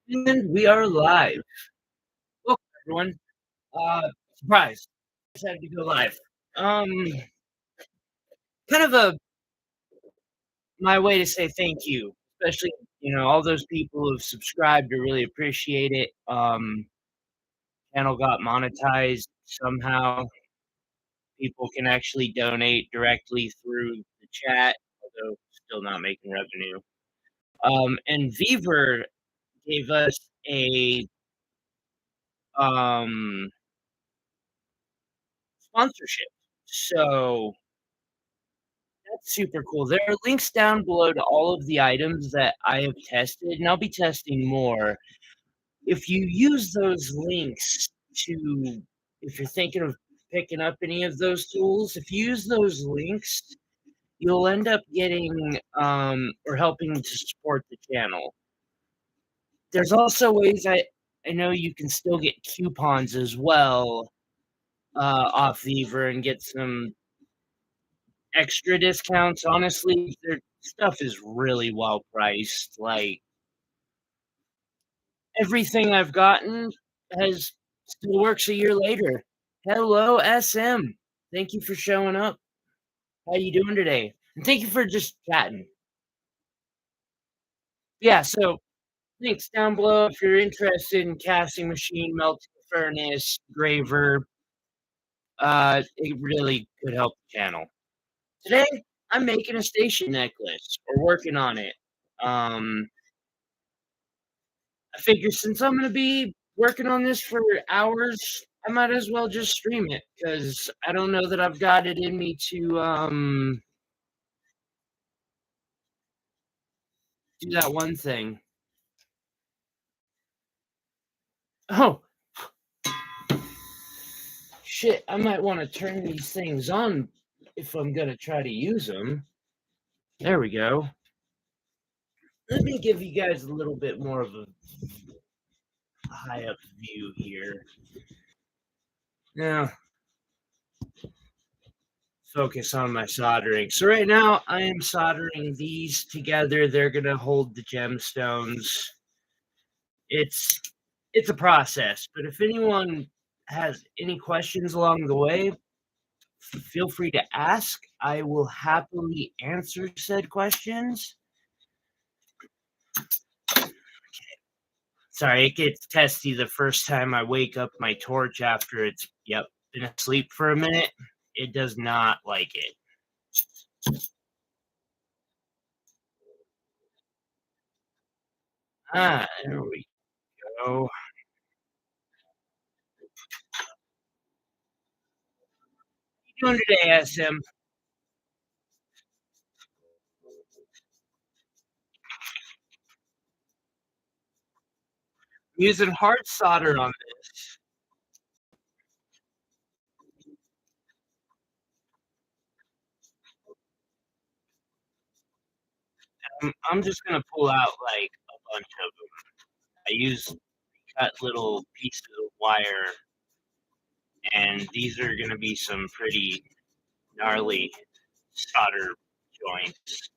And we are live. Welcome, everyone. Surprise. Decided to go live. Um, kind of my way to say thank you, especially, all those people who've subscribed. I really appreciate it. Channel got monetized somehow. People can actually donate directly through the chat, although still not making revenue. And Viver gave us a um sponsorship. So that's super cool. There are links down below to all of the items that I have tested, and I'll be testing more. If you use those links to if you're thinking of picking up any of those tools, if you use those links, you'll end up getting, or helping to support the channel. There's also ways I know you can still get coupons as well, off Viver and get some extra discounts. Honestly, their stuff is really well priced. Like everything I've gotten has still works a year later. Hello, SM. Thank you for showing up. How you doing today? And thank you for just chatting. Yeah, so links down below if you're interested in casting machine, melting furnace, graver. It really could help the channel. Today, I'm making a station necklace or working on it. Um, I figure since I'm gonna be working on this for hours, I might as well just stream it because I don't know that I've got it in me to do that one thing. Oh shit! I might want to turn these things on if I'm gonna try to use them. There we go. Let me give you guys a little bit more of a high up view here. Now, focus on my soldering. So right now I am soldering these together. They're gonna hold the gemstones. It's it's a process, but if anyone has any questions along the way, feel free to ask. I will happily answer said questions. Sorry, it gets testy the first time I wake up my torch after it's been asleep for a minute. It does not like it. There we go. What are you doing today, SM? Using hard solder on this. I'm just gonna pull out like a bunch of them. I use cut little pieces of wire, and these are gonna be some pretty gnarly solder joints.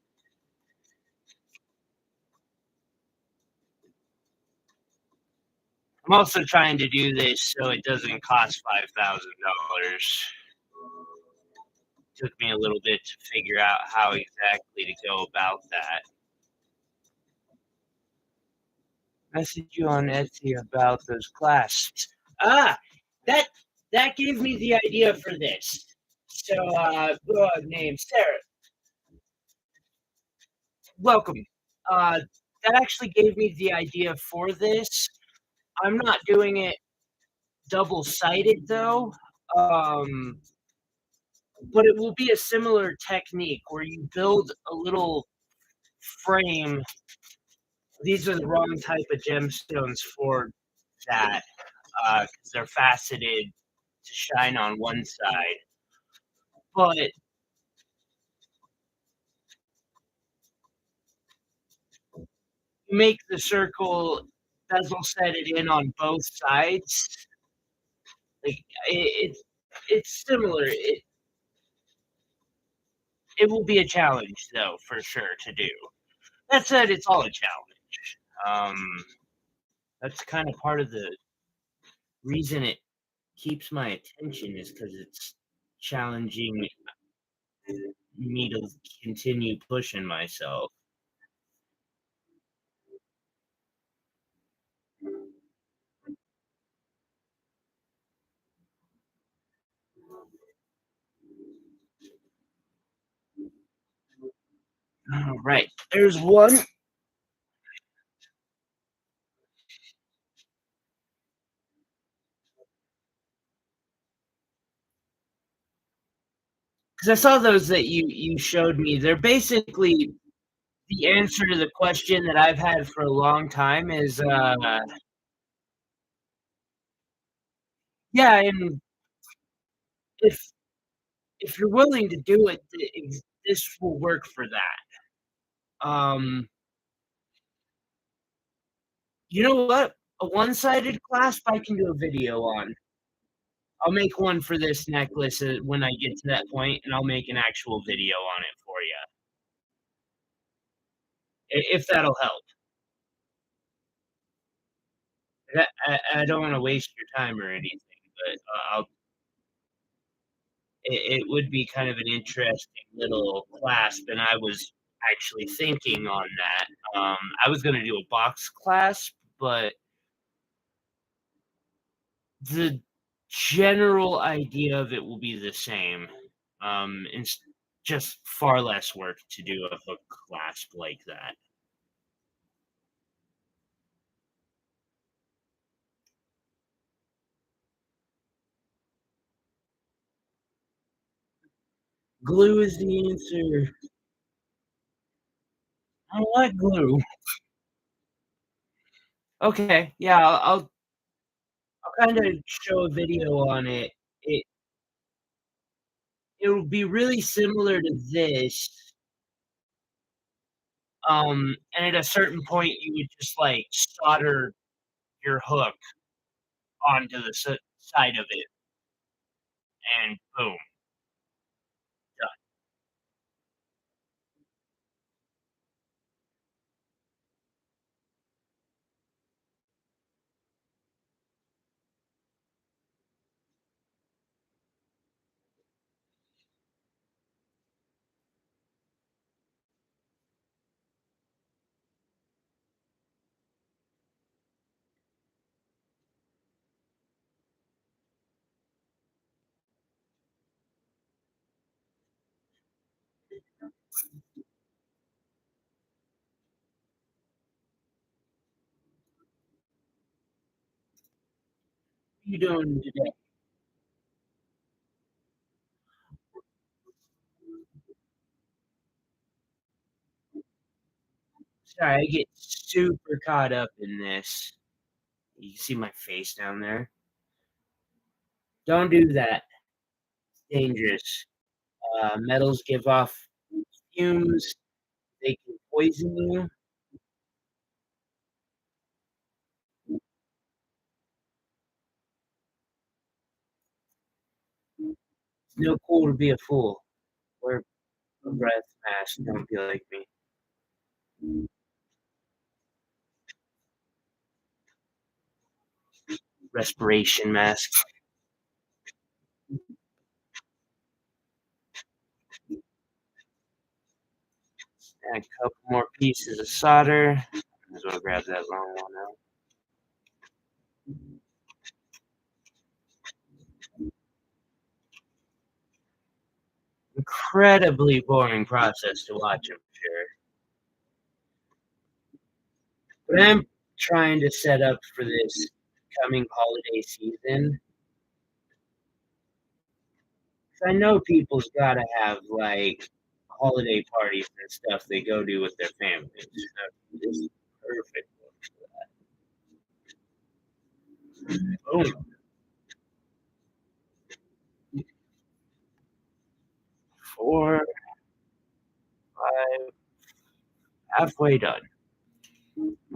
I'm also trying to do this so it doesn't cost $5,000. Took me a little bit to figure out how exactly to go about that. Message you on Etsy about those clasps. Ah, that that gave me the idea for this. So, name Sarah. Welcome. Uh, that actually gave me the idea for this. I'm not doing it double-sided though, um, but it will be a similar technique where you build a little frame. These are the wrong type of gemstones for that, 'cause they're faceted to shine on one side. But you make the circle bezel set it in on both sides. Like it's similar. It will be a challenge though, for sure to do. That said, it's all a challenge. Um, That's kind of part of the reason it keeps my attention is because it's challenging me to continue pushing myself. All right, there's one. Because I saw those that you showed me. They're basically the answer to the question that I've had for a long time is, yeah, and if if you're willing to do it, this will work for that. You know what? A one-sided clasp I can do a video on. I'll make one for this necklace, when I get to that point, and I'll make an actual video on it for you, if that'll help. I don't wanna waste your time or anything, but, I'll it would be kind of an interesting little clasp, and I was actually thinking on that. I was gonna do a box clasp, but the general idea of it will be the same. It's just far less work to do a hook clasp like that. Glue is the answer. I like glue. Okay, yeah, I'll kinda show a video on it. It it'll be really similar to this, and at a certain point, you would just, like, solder your hook onto the side of it, and boom, done. What you doing today? Sorry, I get super caught up in this. You see my face down there? Don't do that. It's dangerous. Metals give off fumes. They can poison you. It's no cool to be a fool. Wear a breath mask. Don't be like me. Respiration mask. And a couple more pieces of solder. Might as well grab that long one out. Incredibly boring process to watch, I'm sure. But I'm trying to set up for this coming holiday season. 'Cause I know people's gotta have, like, holiday parties and stuff they go to with their families. So this is perfect one. Boom. 4, 5, halfway done.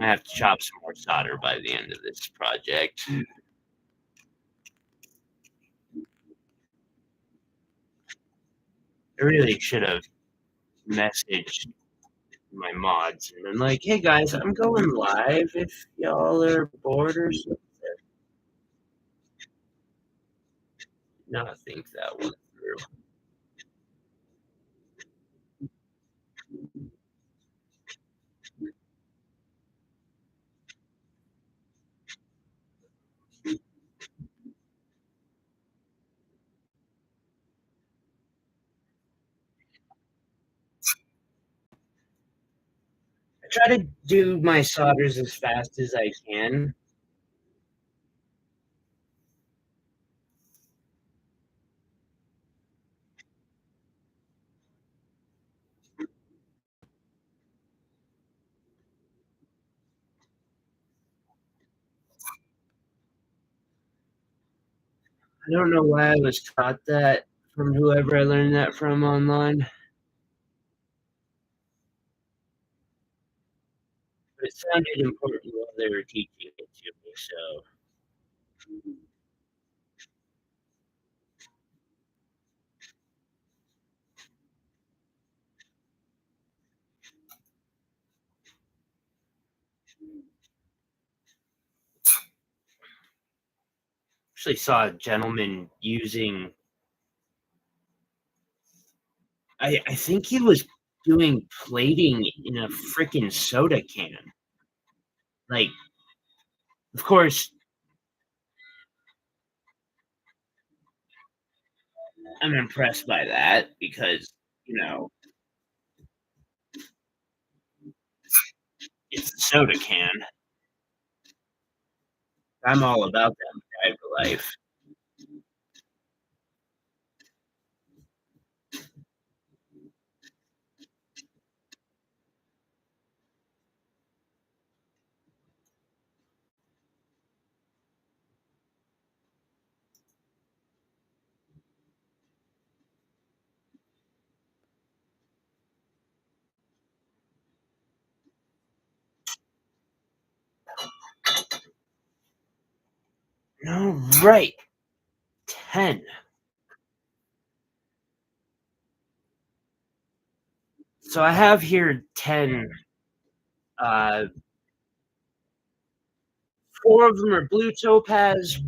I have to chop some more solder by the end of this project. I really should have messaged my mods and been like, "Hey guys, I'm going live if y'all are bored or something." No, I think that went through. I try to do my solders as fast as I can. I don't know why I was taught that from whoever I learned that from online, but it sounded important while they were teaching it to me, so actually saw a gentleman using I think he was doing plating in a freaking soda can. Like, of course, I'm impressed by that because, you know, it's a soda can. I'm all about that type of life. All right, 10. So I have here 10. Uh, 4 of them are blue topaz,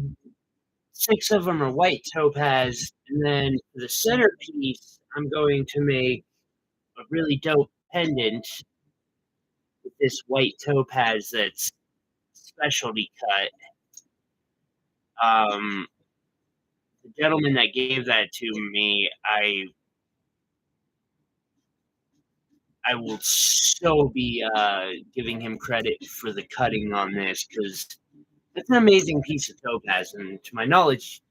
6 of them are white topaz, and then for the centerpiece, I'm going to make a really dope pendant with this white topaz that's specialty cut. Um, the gentleman that gave that to me, I will so be giving him credit for the cutting on this because it's an amazing piece of topaz, and to my knowledge,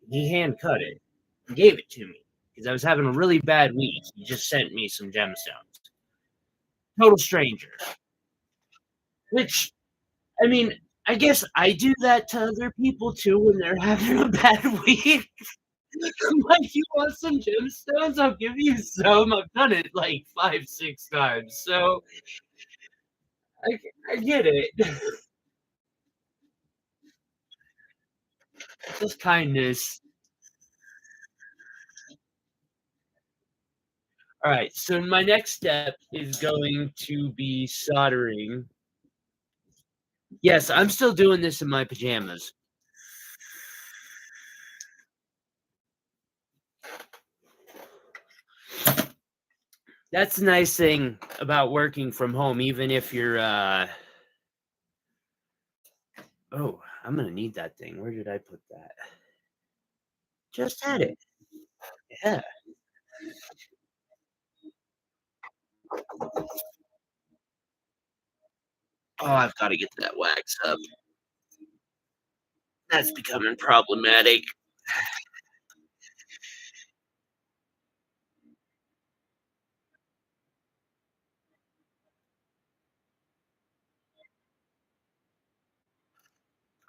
he hand cut it and gave it to me because I was having a really bad week. He just sent me some gemstones. Total stranger. Which, I mean, I guess I do that to other people too when they're having a bad week. I'm like, you want some gemstones? I'll give you some. I've done it like 5, 6 times. So I, I get it. Just kindness. All right. So my next step is going to be soldering. Yes, I'm still doing this in my pajamas. That's the nice thing about working from home, even if you're oh, I'm gonna need that thing. Where did I put that? Just had it. Yeah. Oh, I've got to get that wax up. That's becoming problematic.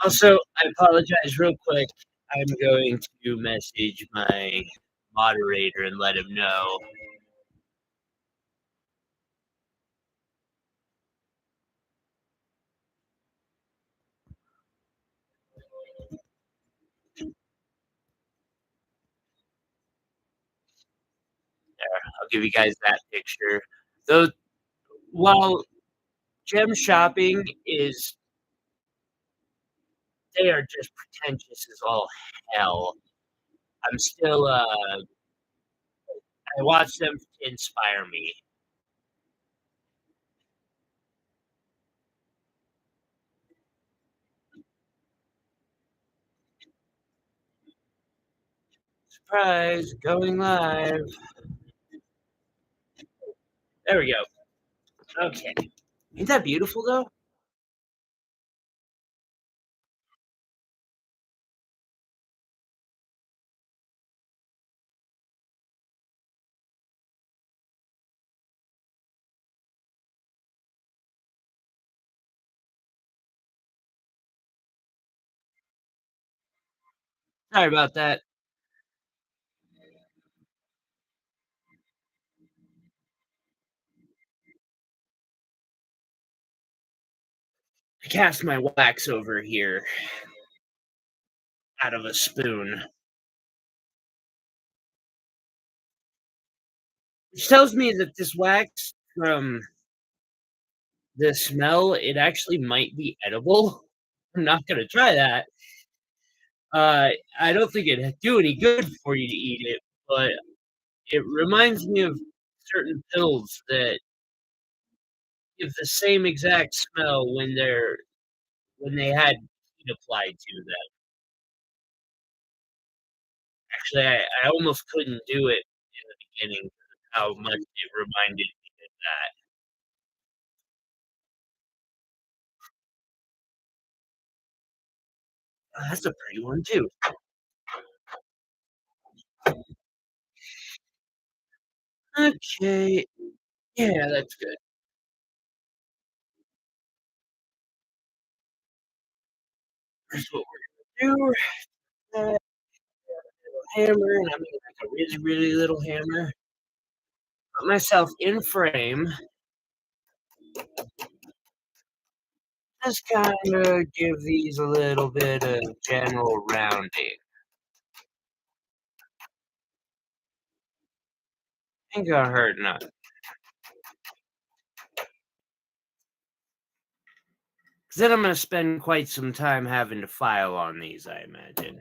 Also, I apologize real quick. I'm going to message my moderator and let him know. I'll give you guys that picture. Those while gem shopping is they are just pretentious as all hell. I'm still, I watch them to inspire me. Surprise, going live. There we go. Okay. Ain't that beautiful though? Sorry about that. I cast my wax over here out of a spoon, which tells me that this wax from the smell, it actually might be edible. I'm not gonna try that. I don't think it'd do any good for you to eat it, but it reminds me of certain pills that give the same exact smell when they had heat applied to them. Actually, I almost couldn't do it in the beginning 'cause of how much it reminded me of that. Oh, that's a pretty one too. Okay, yeah, that's good. Here's what we're gonna do. Hammer, and I'm gonna make a really, really little hammer. Put myself in frame. Just kinda give these a little bit of general rounding. Ain't gonna hurt none. 'Cause then I'm gonna spend quite some time having to file on these, I imagine.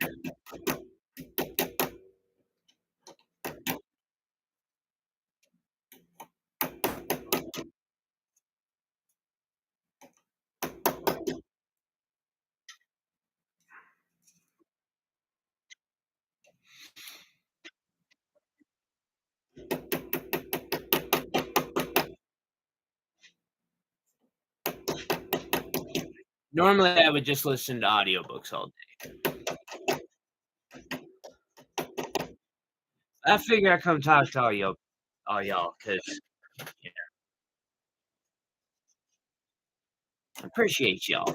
Normally, I would just listen to audiobooks all day. I figure I'd come talk to all y'all, 'cause, yeah, I appreciate y'all.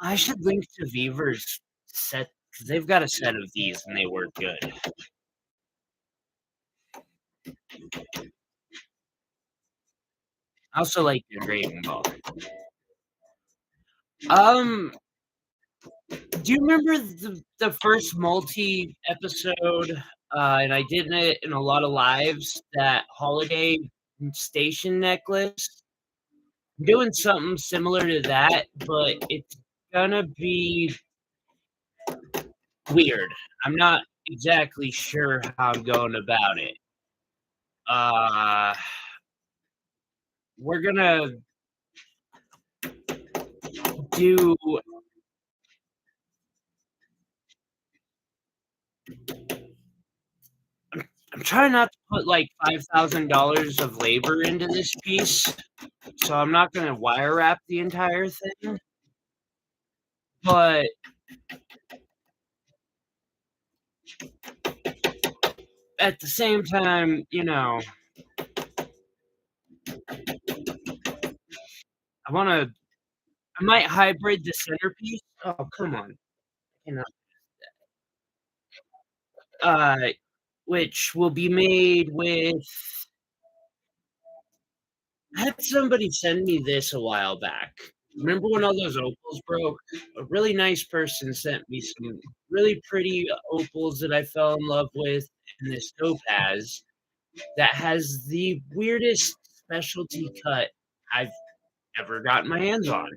I should link to Viver's set, 'cause they've got a set of these and they work good. I also like the engraving ball. Um, do you remember the first multi episode? And I did it in a lot of lives. That holiday station necklace. I'm doing something similar to that, but it's gonna be weird. I'm not exactly sure how I'm going about it. Uh, we're gonna do. I'm trying not to put like $5,000 of labor into this piece, so I'm not gonna wire wrap the entire thing. But at the same time, I wanna I might hybrid the centerpiece. Oh, come on. You know, uh, which will be made with I had somebody send me this a while back. Remember when all those opals broke? A really nice person sent me some really pretty opals that I fell in love with, and this topaz that has the weirdest specialty cut I've ever gotten my hands on.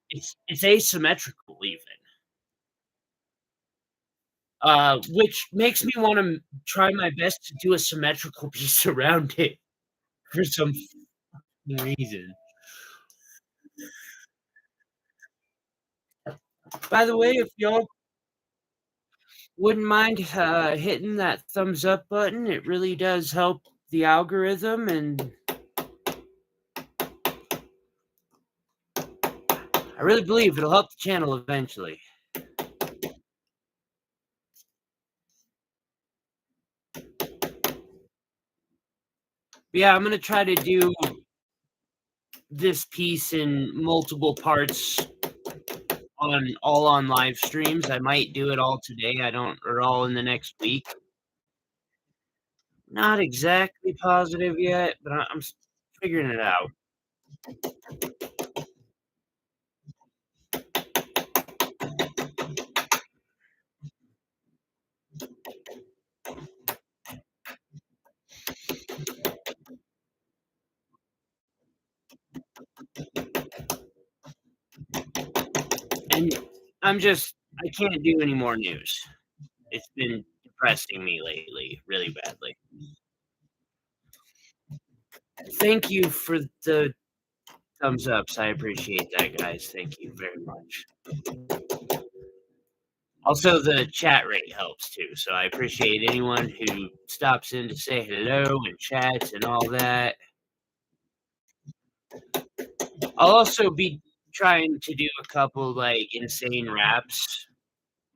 It's asymmetrical even, which makes me wanna try my best to do a symmetrical piece around it for some reason. By the way, if y'all wouldn't mind, hitting that thumbs up button, it really does help the algorithm, and I really believe it'll help the channel eventually. But yeah, I'm gonna try to do this piece in multiple parts on live streams. I might do it all today, I don't or all in the next week. Not exactly positive yet, but I'm figuring it out. And I can't do any more news. It's been depressing me lately, really badly. Thank you for the thumbs ups. I appreciate that, guys. Thank you very much. Also, the chat rate helps too, so I appreciate anyone who stops in to say hello and chats and all that. I'll also be trying to do a couple like insane raps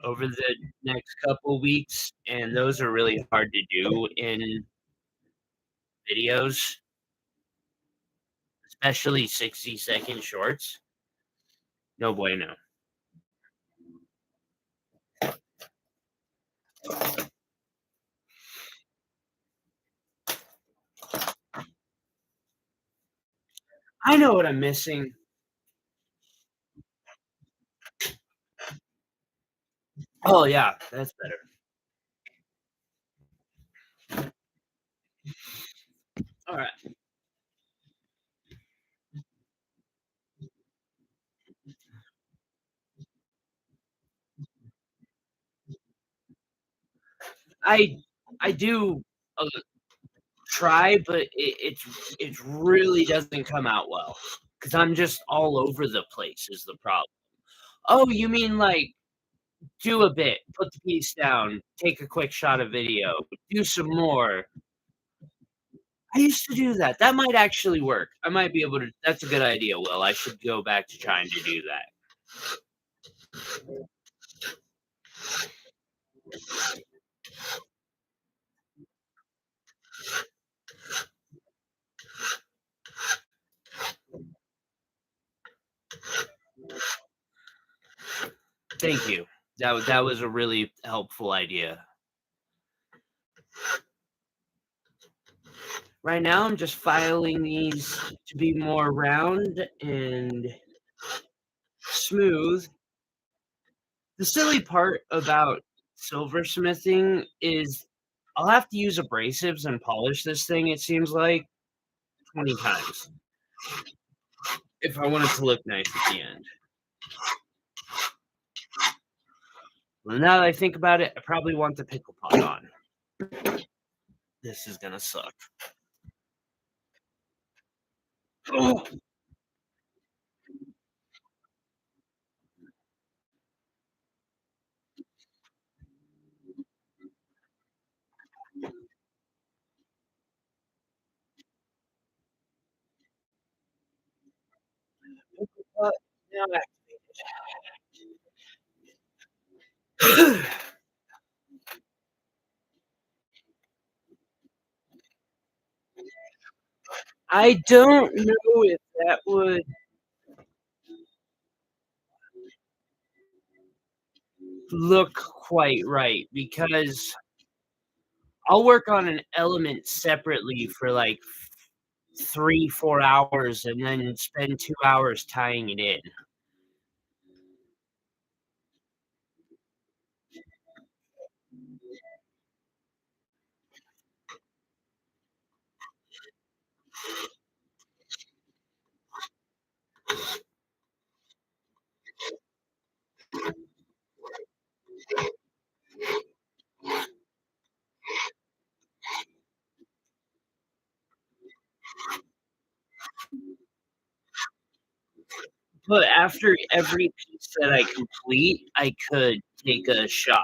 over the next couple weeks, and those are really hard to do in videos, especially 60-second shorts. No bueno. I know what I'm missing. Oh yeah, that's better. All right. I I do try, but it really doesn't come out well because I'm just all over the place is the problem. Oh, you mean like do a bit, put the piece down, take a quick shot of video, do some more. I used to do that. That might actually work. I might be able to. That's a good idea, Will. I should go back to trying to do that. Thank you. That was a really helpful idea. Right now, I'm just filing these to be more round and smooth. The silly part about silversmithing is I'll have to use abrasives and polish this thing, it seems like, 20 times if I want it to look nice at the end. Well, now that I think about it, I probably want the pickle pot on. This is gonna suck. Oh, pickle pot now activated. I don't know if that would look quite right because I'll work on an element separately for like 3, 4 hours and then spend 2 hours tying it in. But after every piece that I complete, I could take a shot.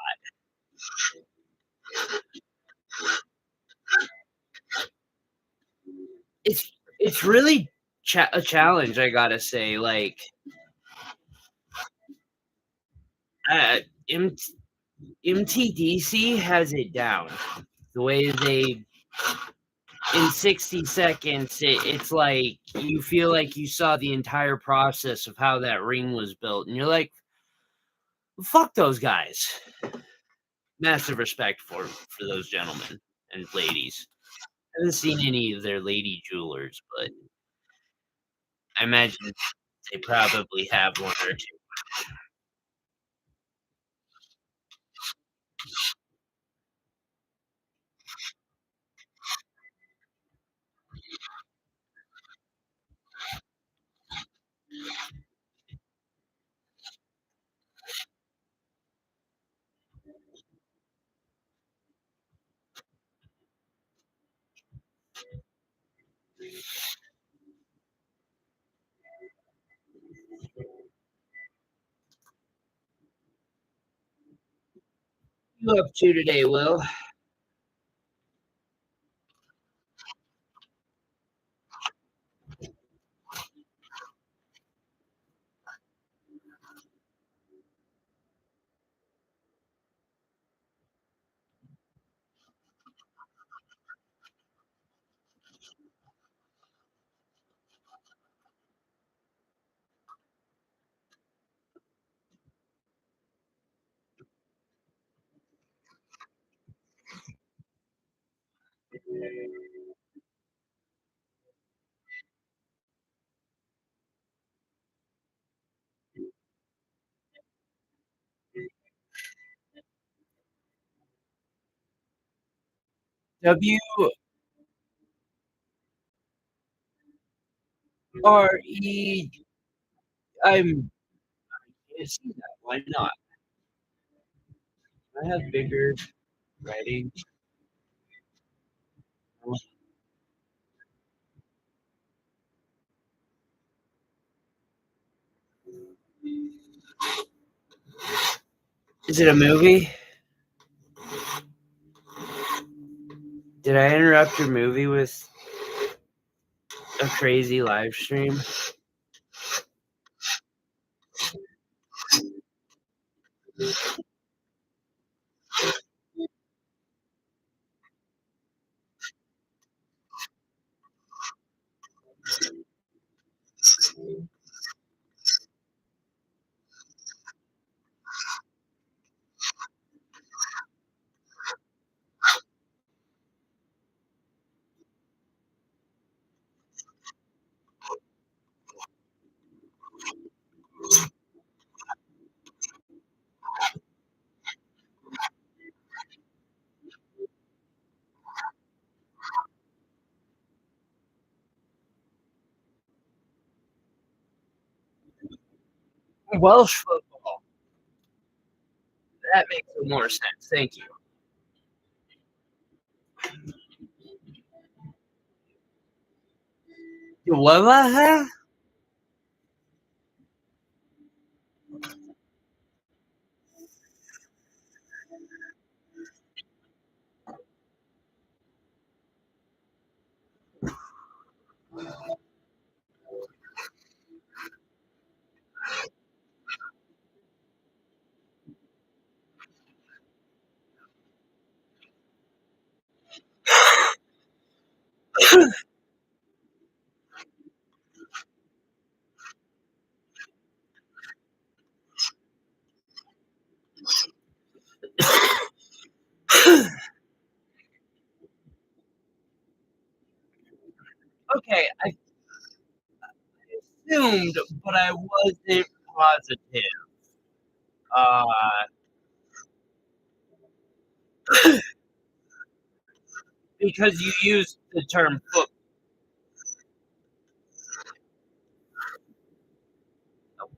It's really a challenge, I gotta say, like, uh, M MTDC has it down. The way they in 60 seconds, it's like you feel like you saw the entire process of how that ring was built, and you're like, "Fuck those guys." Massive respect for those gentlemen and ladies. I haven't seen any of their lady jewelers, but I imagine they probably have one or two. What you up to today, Will? WRE. I'm can't see that. Why not? I have bigger writing. Is it a movie? Did I interrupt your movie with a crazy live stream? Welsh football. That makes more sense. Thank you. What? Okay, assumed, but I wasn't positive. Uh, because you used the term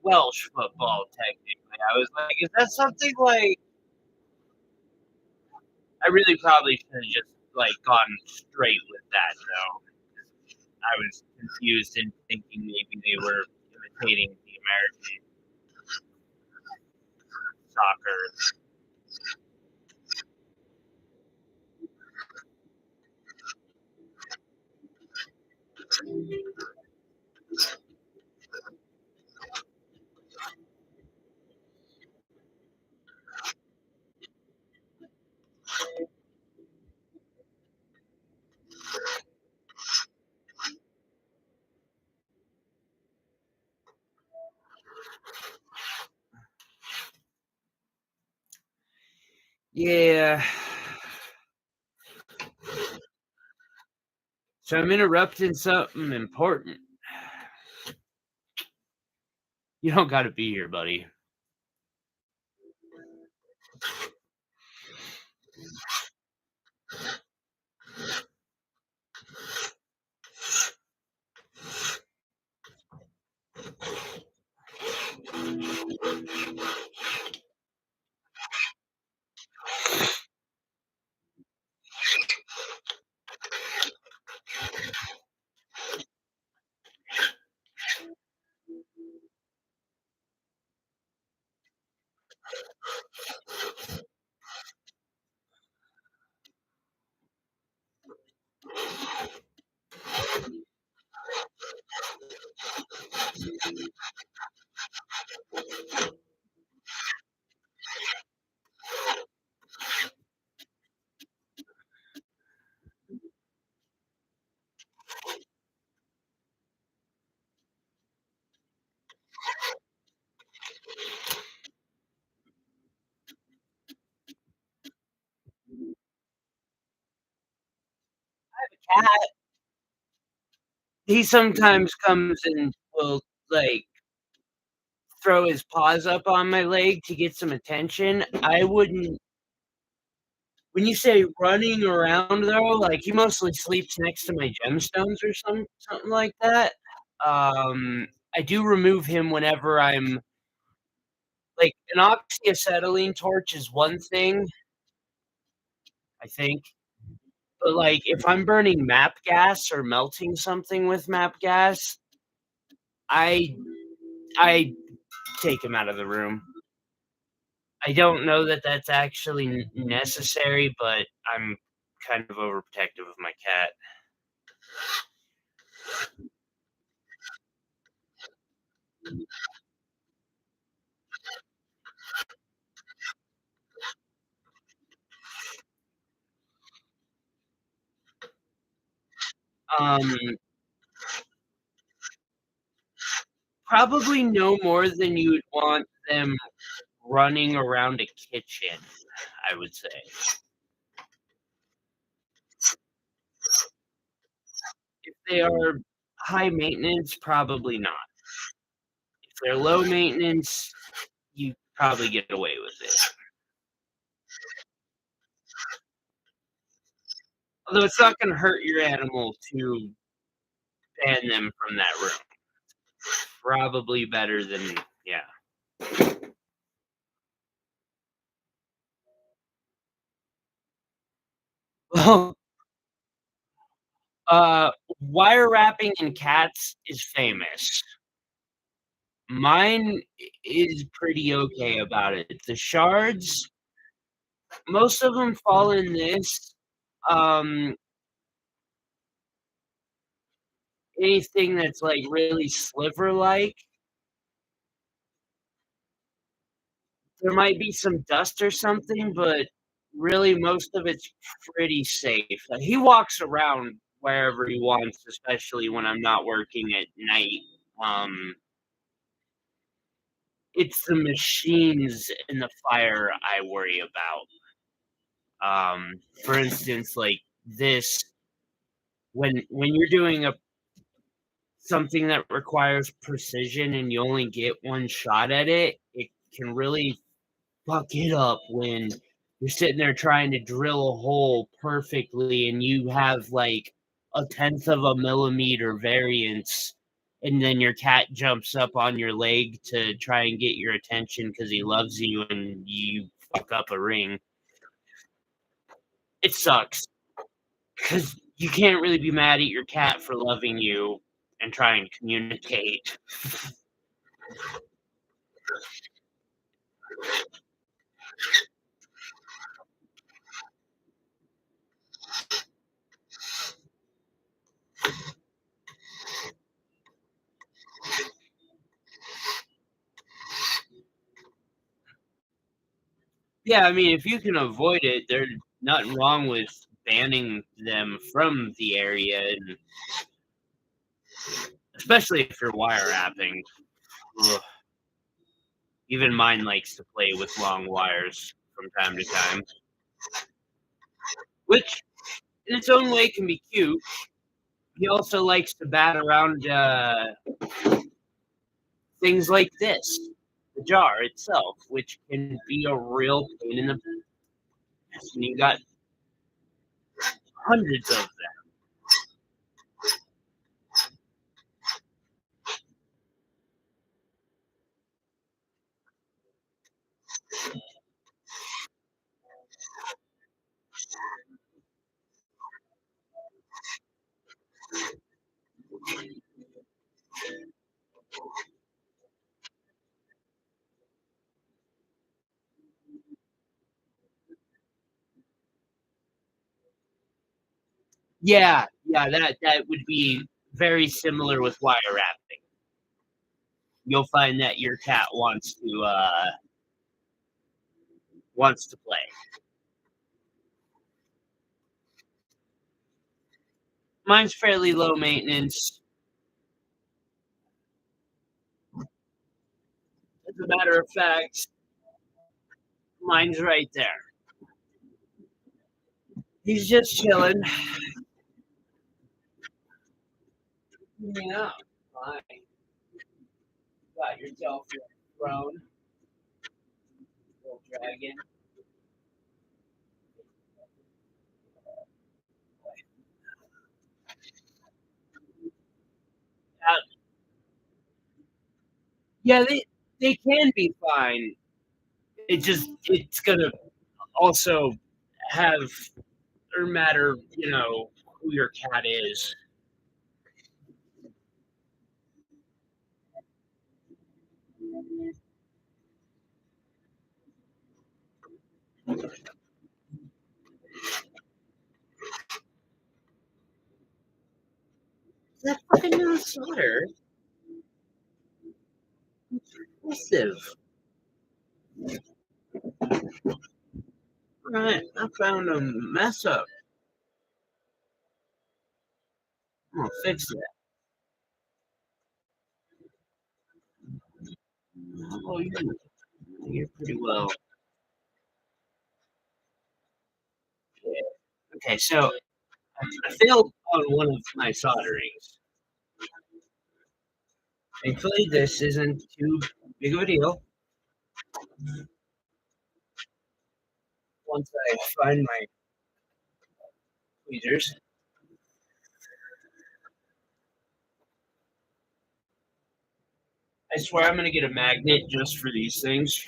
Welsh football, technically. I was like, is that something like I really probably should have just, like, gone straight with that, though. I was confused and thinking maybe they were imitating the American soccer. Yeah. So I'm interrupting something important. You don't gotta be here, buddy. Cat, he sometimes comes and will, like, throw his paws up on my leg to get some attention. I wouldn't when you say running around, though, like, he mostly sleeps next to my gemstones or something like that. I do remove him whenever I'm like, an oxyacetylene torch is one thing, I think, but, like, if I'm burning map gas or melting something with map gas, I I take him out of the room. I don't know that that's actually necessary, but I'm kind of overprotective of my cat. Um, Probably no more than you would want them running around a kitchen, I would say. If they are high maintenance, probably not. If they're low maintenance, you probably get away with it. Although it's not gonna hurt your animal to ban them from that room. Probably better than yeah. Well, uh, wire wrapping in cats is famous. Mine is pretty okay about it. The shards, most of them fall in this. Um, Anything that's, like, really sliver-like, there might be some dust or something, but really most of it's pretty safe. He walks around wherever he wants, especially when I'm not working at night. Um, it's the machines in the fire I worry about. For instance, like this, when you're doing a something that requires precision and you only get one shot at it, it can really fuck it up when you're sitting there trying to drill a hole perfectly and you have like a tenth of a millimeter variance, and then your cat jumps up on your leg to try and get your attention because he loves you and you fuck up a ring. It sucks because you can't really be mad at your cat for loving you and trying to communicate. Yeah, I mean, if you can avoid it, there's nothing wrong with banning them from the area, and especially if you're wire wrapping. Ugh. Even mine likes to play with long wires from time to time, which in its own way can be cute. He also likes to bat around things like this, the jar itself, which can be a real pain in the ass. And you got hundreds of them. Yeah, yeah, that would be very similar with wire wrapping. You'll find that your cat wants to play. Mine's fairly low maintenance. As a matter of fact, mine's right there. He's just chilling. Yeah, fine. Got yourself your throne, little dragon. Uh, yeah, they can be fine. It's gonna also have or matter, who your cat is. Is that fucking Minnesota? Impressive. Right, I found a mess up. I'm gonna fix that. Oh, you're pretty well. Yeah. Okay, so I failed on one of my solderings. Thankfully, this isn't too big of a deal. Once I find my tweezers, I swear I'm gonna get a magnet just for these things.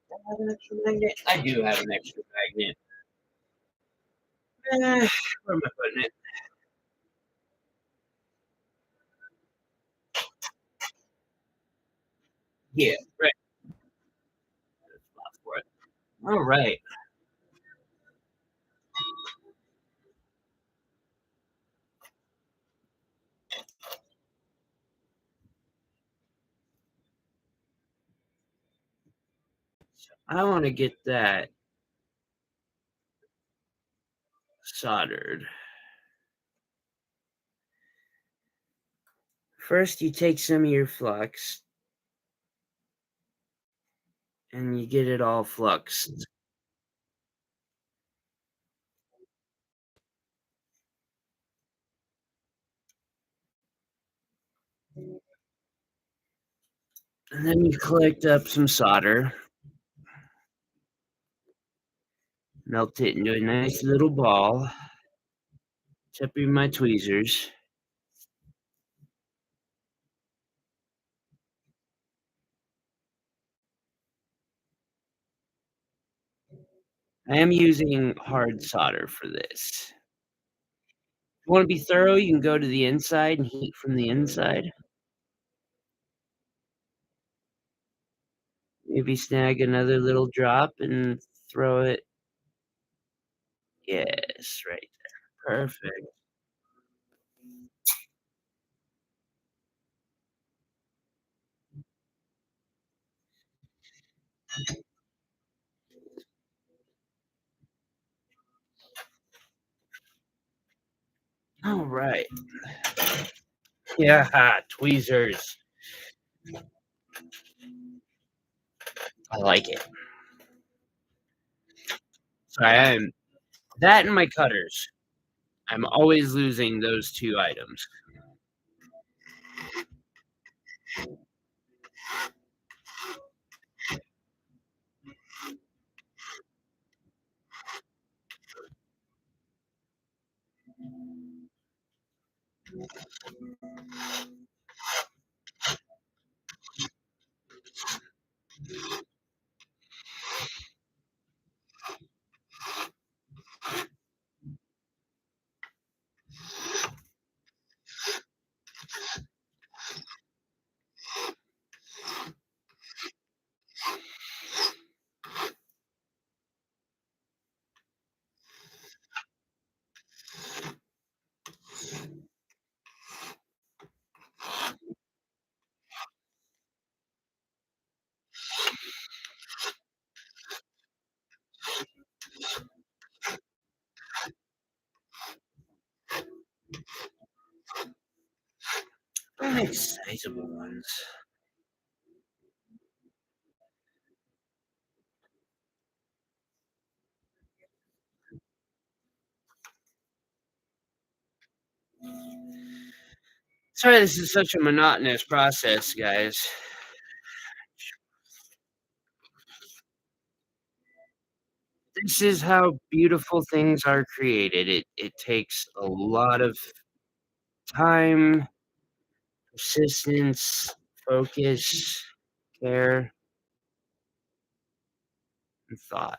Do I have an extra magnet? I do have an extra magnet. Where am I putting it? Yeah, right. Spot for it. All right. I want to get that soldered. First, you take some of your flux and you get it all fluxed. And then you collect up some solder, melt it into a nice little ball. Tip of my tweezers. I am using hard solder for this. If you wanna be thorough, you can go to the inside and heat from the inside. Maybe snag another little drop and throw it. Yes, right there. Perfect. Alright. Yeah, tweezers. I like it. Sorry, I'm that and my cutters. I'm always losing those 2 items. I make sizable ones. Sorry this is such a monotonous process, guys. This is how beautiful things are created. It takes a lot of time, persistence, focus, care, and thought.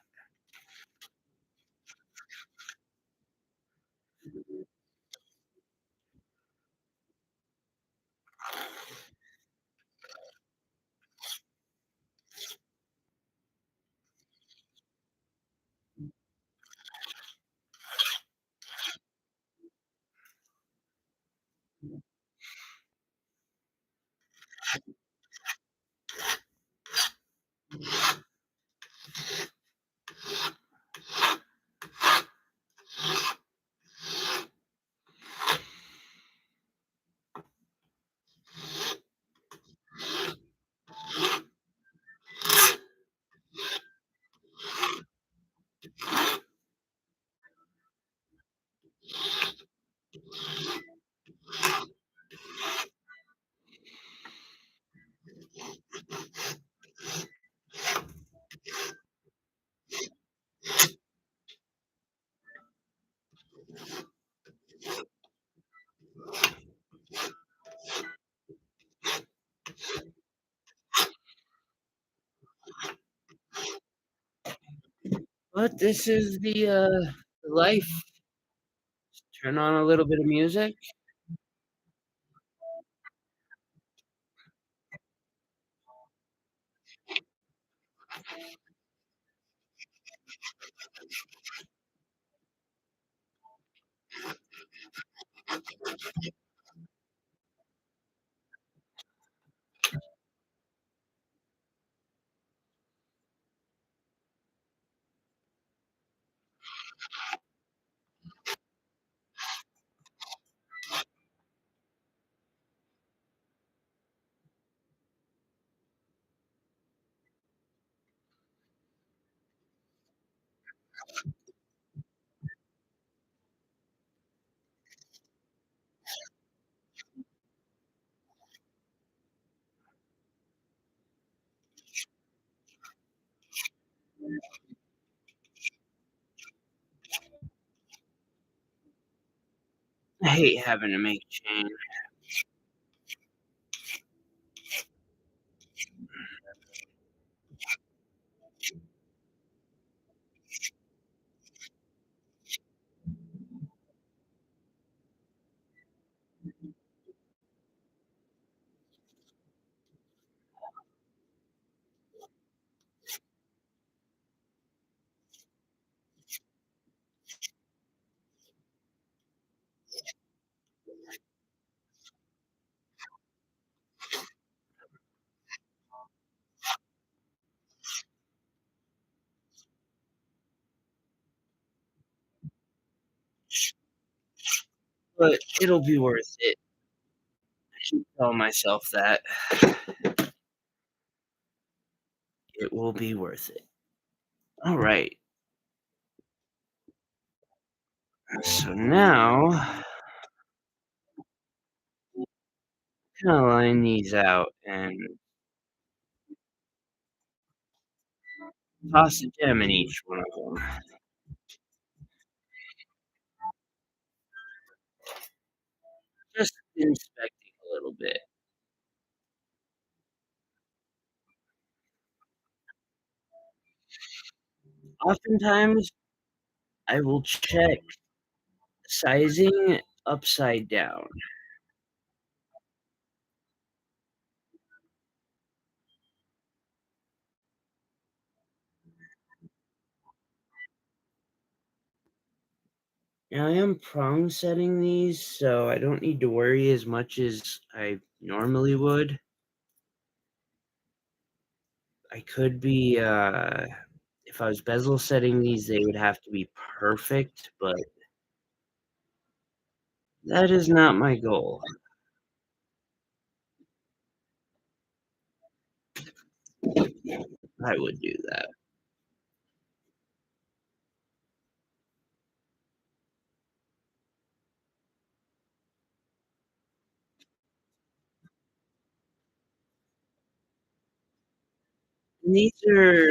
But this is the life. Turn on a little bit of music. hate having to make change, but it'll be worth it. I keep telling myself that. It will be worth it. Alright, so now, kinda line these out and toss a gem in each one of them. Just inspecting a little bit. Oftentimes, I will check sizing upside down. Now I am prong setting these, so I don't need to worry as much as I normally would. I could be, if I was bezel setting these, they would have to be perfect, but that is not my goal. I would do that. And these are,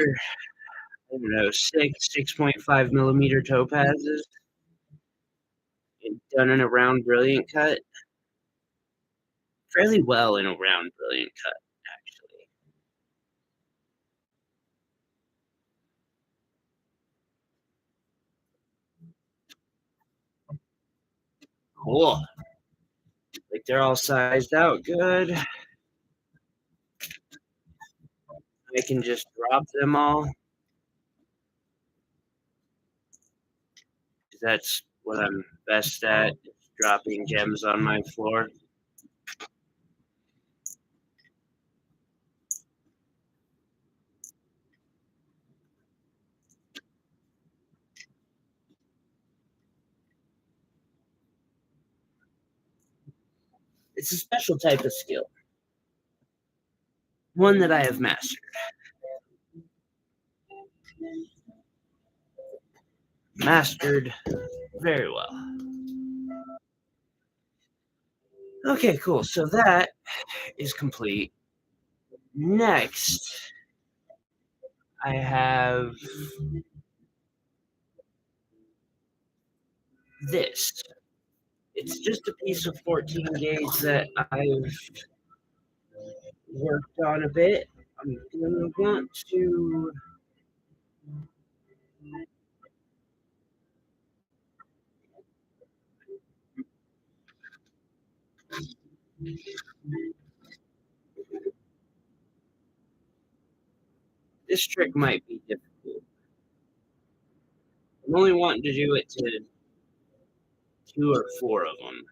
I don't know, 6.5 millimeter topazes done in a round brilliant cut. Fairly well in a round brilliant cut, actually. Cool. Like they're all sized out good. I can just drop them all. 'Cause that's what I'm best at, is dropping gems on my floor. It's a special type of skill, one that I have mastered. Mastered very well. Okay, cool. So that is complete. Next, I have this. It's just a piece of 14 gauge that I've worked on a bit. I'm gonna want to. This trick might be difficult. I'm only wanting to do it to 2 or 4 of them.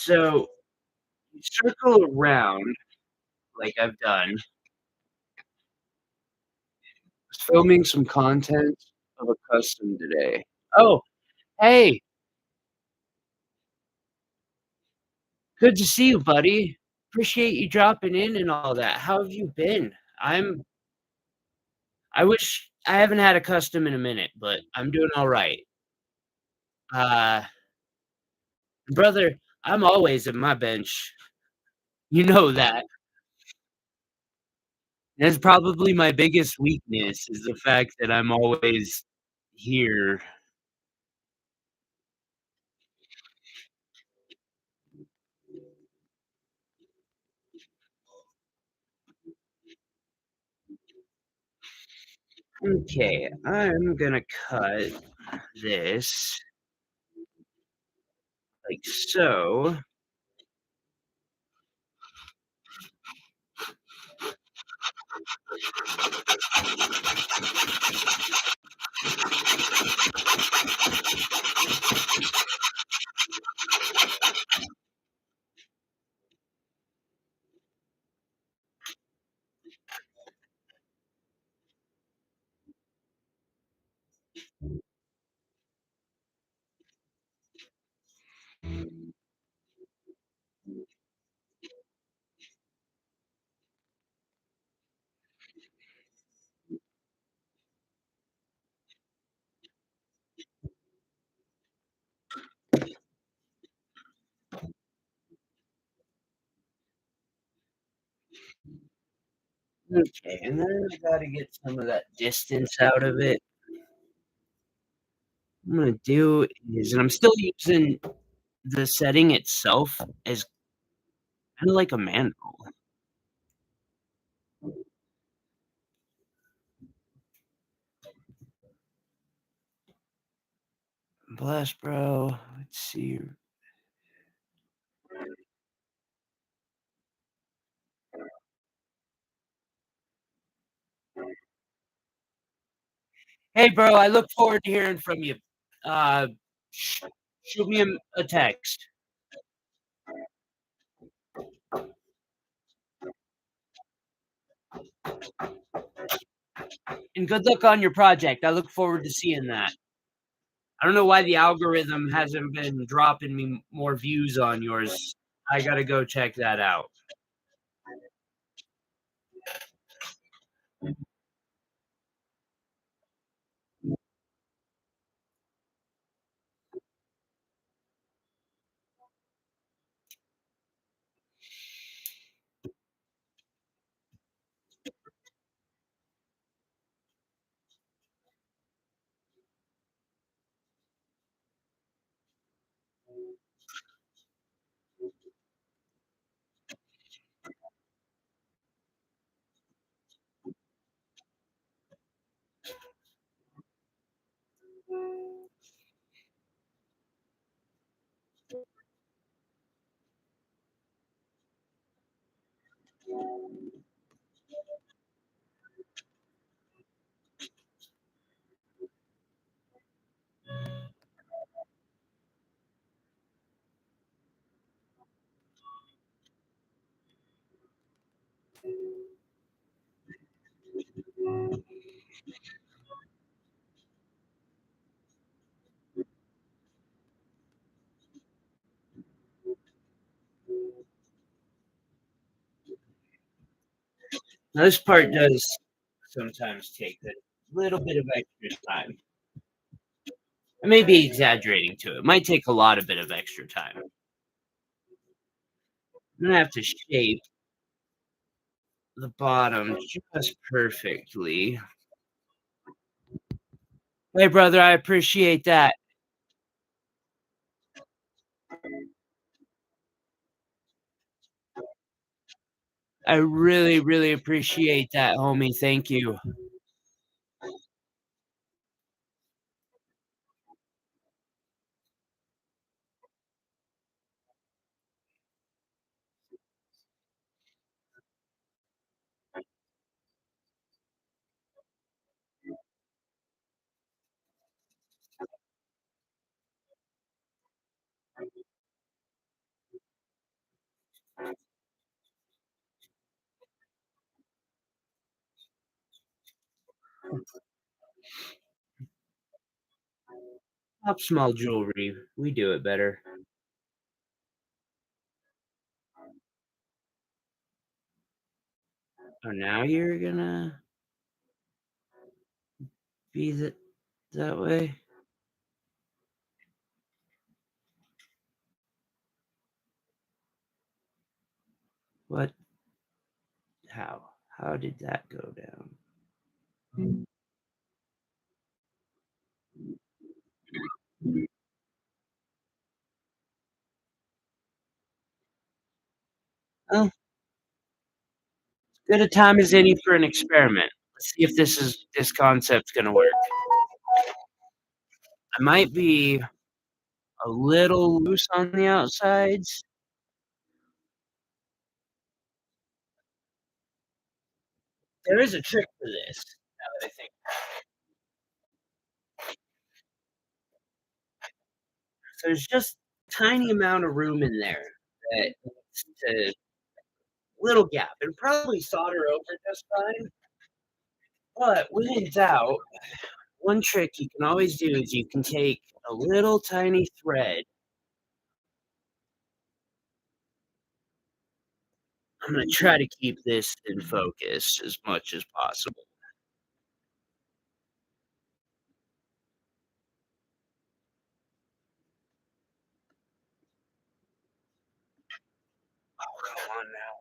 So, you circle around like I've done, filming some content of a custom today. Oh, hey, good to see you, buddy. Appreciate you dropping in and all that. How have you been? I wish I haven't had a custom in a minute, but I'm doing all right. Uh, brother, I'm always at my bench. You know that. That's probably my biggest weakness is the fact that I'm always here. Okay, I'm gonna cut this like so. Okay, and then I gotta get some of that distance out of it. What I'm gonna do is, and I'm still using the setting itself as kinda like a manual. Blast, bro. Let's see. Hey, bro, I look forward to hearing from you. Uh, sh shoot me a text, and good luck on your project. I look forward to seeing that. I don't know why the algorithm hasn't been dropping me more views on yours. I gotta go check that out. Now, this part does sometimes take a little bit of extra time. I may be exaggerating to it. It might take a lot of bit of extra time. I'm gonna have to shape the bottom just perfectly. Hey, brother, I appreciate that. I really, really appreciate that, homie. Thank you. Pop small jewelry. We do it better. Oh, now you're gonna be that way? What? How? How did that go down? Well, good a time as any for an experiment. Let's see if this concept's gonna work. I might be a little loose on the outsides. There is a trick to this, now that I think. So there's just tiny amount of room in there that needs to little gap, and probably solder over just fine. But when in doubt, one trick you can always do is you can take a little tiny thread. I'm gonna try to keep this in focus as much as possible. Oh, come on now.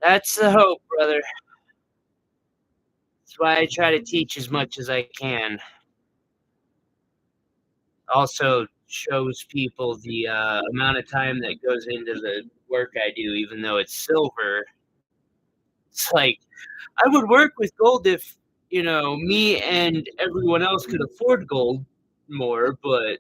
That's the hope, brother. That's why I try to teach as much as I can. Also shows people the, amount of time that goes into the work I do, even though it's silver. It's like, I would work with gold if, me and everyone else could afford gold more, but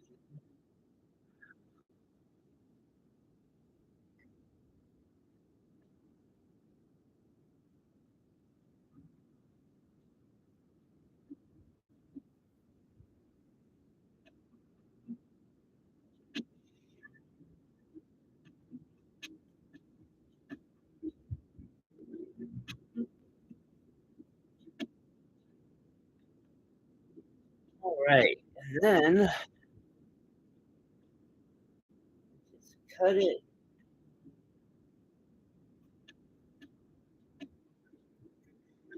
alright. And then just cut it.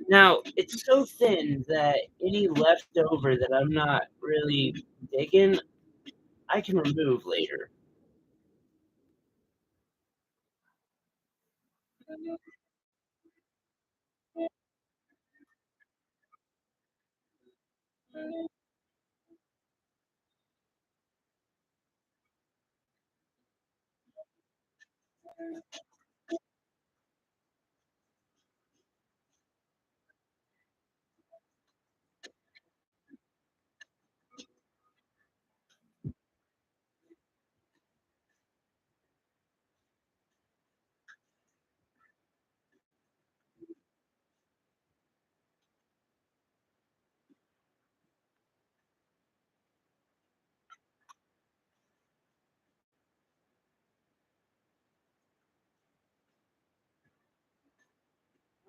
Now, it's so thin that any leftover that I'm not really digging, I can remove later.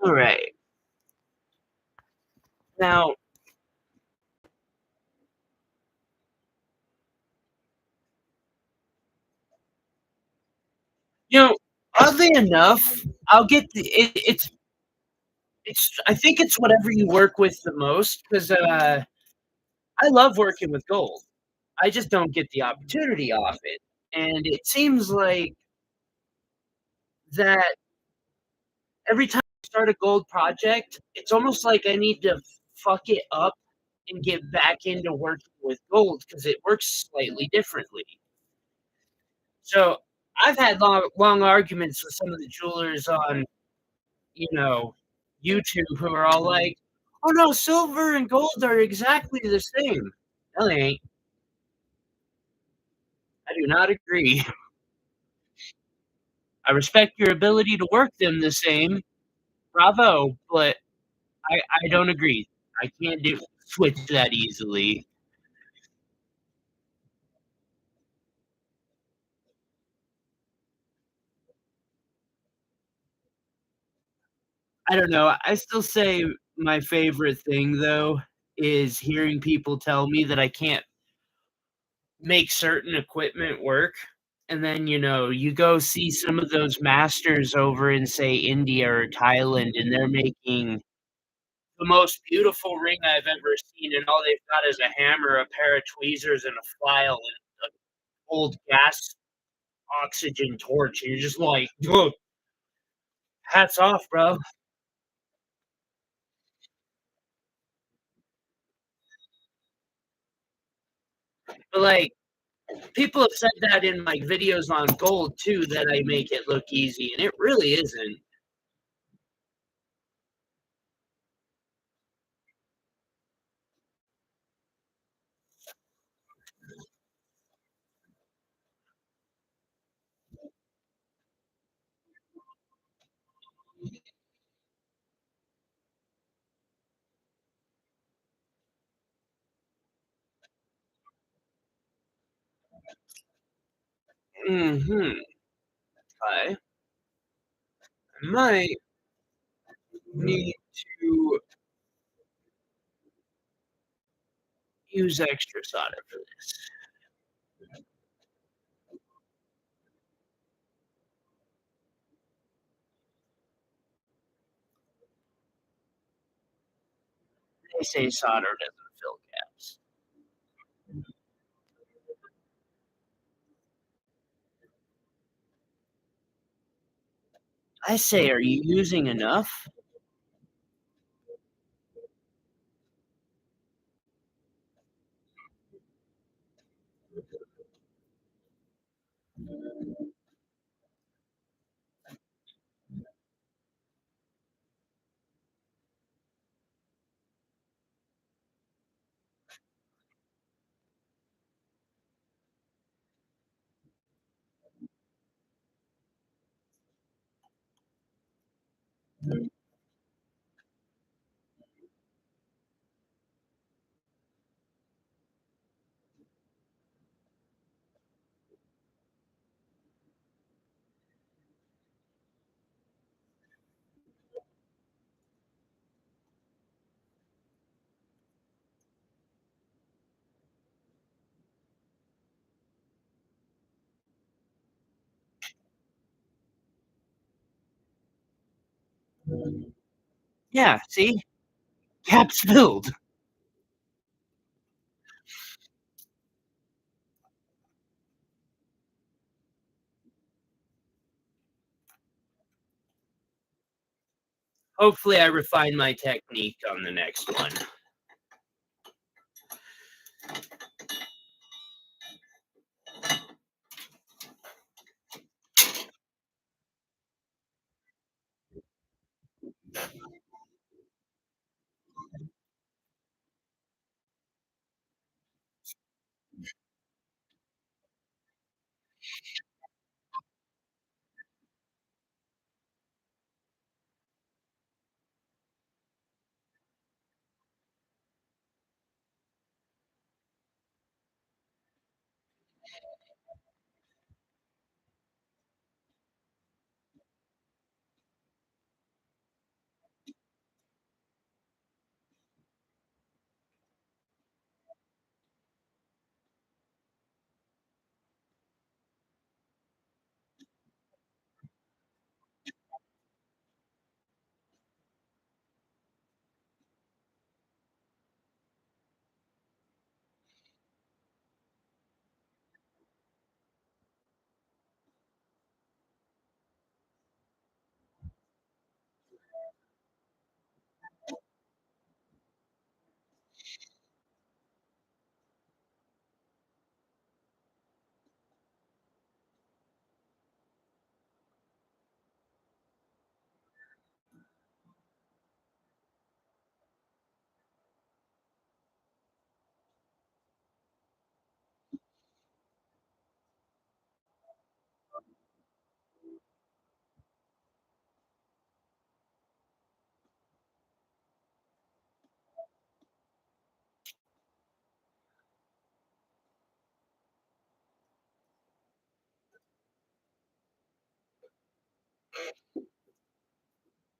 Alright. Now, you know, oddly enough, I'll get it's I think it's whatever you work with the most, 'cause, I love working with gold. I just don't get the opportunity off it, and it seems like that every time I start a gold project, it's almost like I need to fuck it up and get back into working with gold because it works slightly differently. So, I've had long arguments with some of the jewelers on, you know YouTube who are all like, "Oh, no, silver and gold are exactly the same." No, they ain't. I do not agree. I respect your ability to work them the same, bravo, but I don't agree. I can't do switch that easily. I don't know, I still say my favorite thing, though, is hearing people tell me that I can't make certain equipment work, and then, you go see some of those masters over in, say, India or Thailand, and they're making the most beautiful ring I've ever seen, and all they've got is a hammer, a pair of tweezers, and a file, and an old gas oxygen torch, and you're just like, "Whoa, hats off, bro." But, like, people have said that in, like, videos on gold too, that I make it look easy, and it really isn't. Mhm. I might need to use extra solder for this. They say solder doesn't fill gaps. I say, are you using enough? Yeah, see? Gaps filled. Hopefully, I refine my technique on the next one.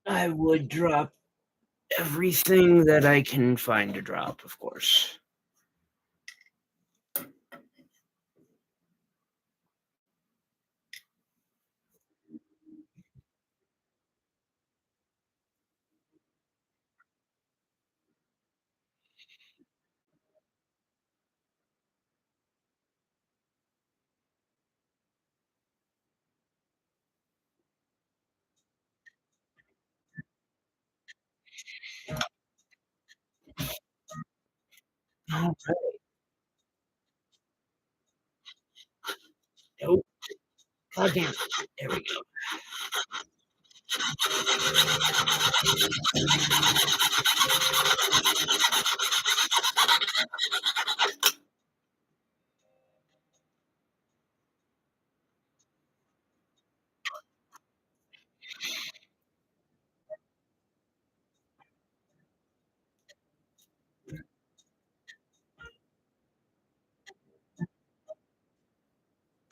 I would drop everything that I can find to drop, of course. Alright. Nope. Goddamn. There we go.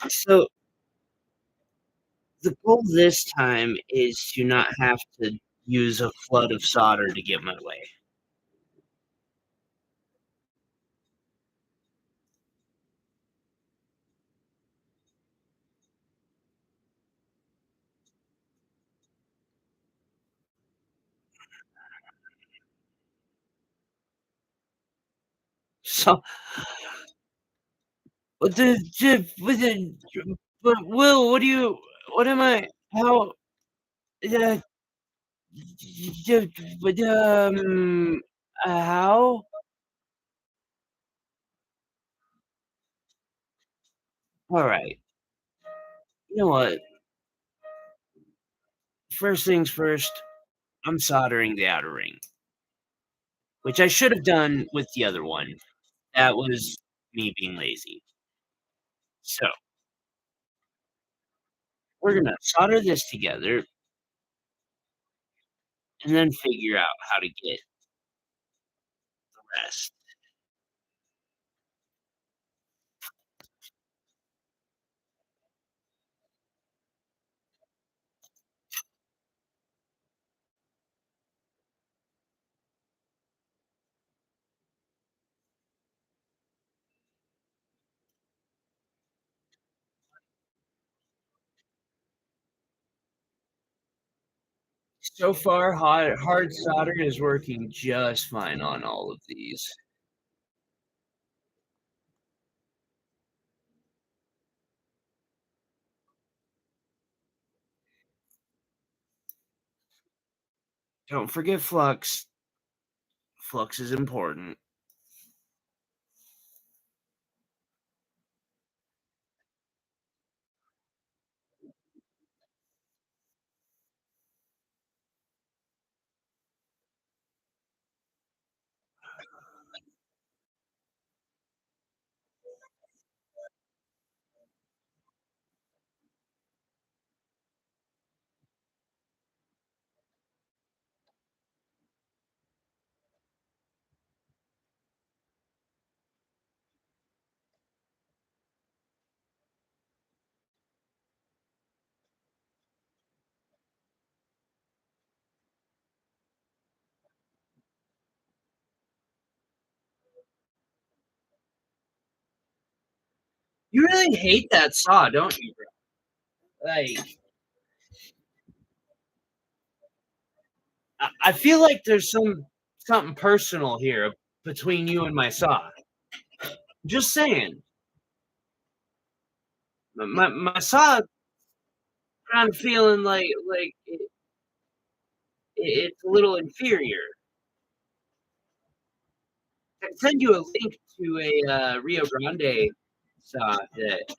So, the goal this time is to not have to use a flood of solder to get my way. So, but Will, what am I, how, uh, but, how? Alright. You know what? First things first, I'm soldering the outer ring, which I should have done with the other one. That was me being lazy. So, we're gonna solder this together and then figure out how to get the rest. So far, hard solder is working just fine on all of these. Don't forget flux. Flux is important. You really hate that saw, don't you, bro? Like, I feel like there's something personal here between you and my saw. Just saying. My saw kind of feeling like it's a little inferior. I can send you a link to a Rio Grande saw that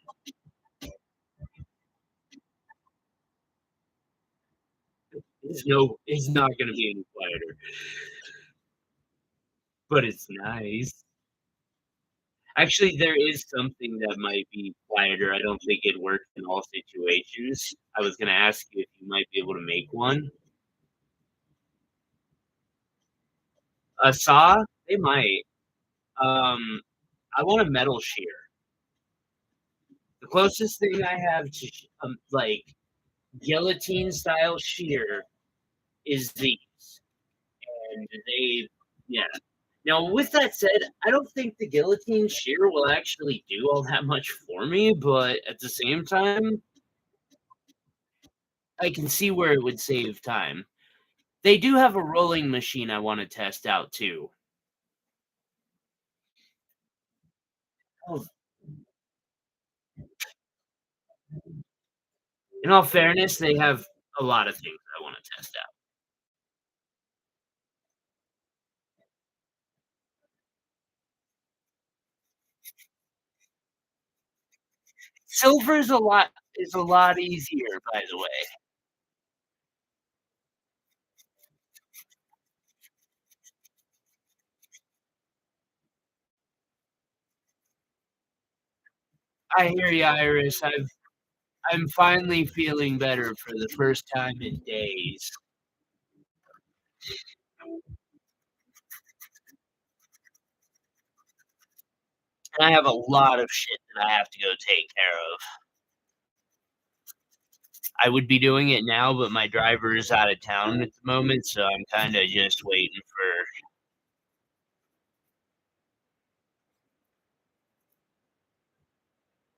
is not going to be any quieter, but it's nice. Actually, there is something that might be quieter. I don't think it works in all situations. I was going to ask you if you might be able to make one. A saw? They might. Um, I want a metal shear. The closest thing I have to like guillotine style shear is these, and they yeah. Now, with that said, I don't think the guillotine shear will actually do all that much for me, but at the same time, I can see where it would save time. They do have a rolling machine I wanna test out too. Oh, in all fairness, they have a lot of things I wanna test out. Silver is a lot easier, by the way. I hear you, Iris. I'm finally feeling better for the first time in days. And I have a lot of shit that I have to go take care of. I would be doing it now, but my driver is out of town at the moment, so I'm kinda just waiting for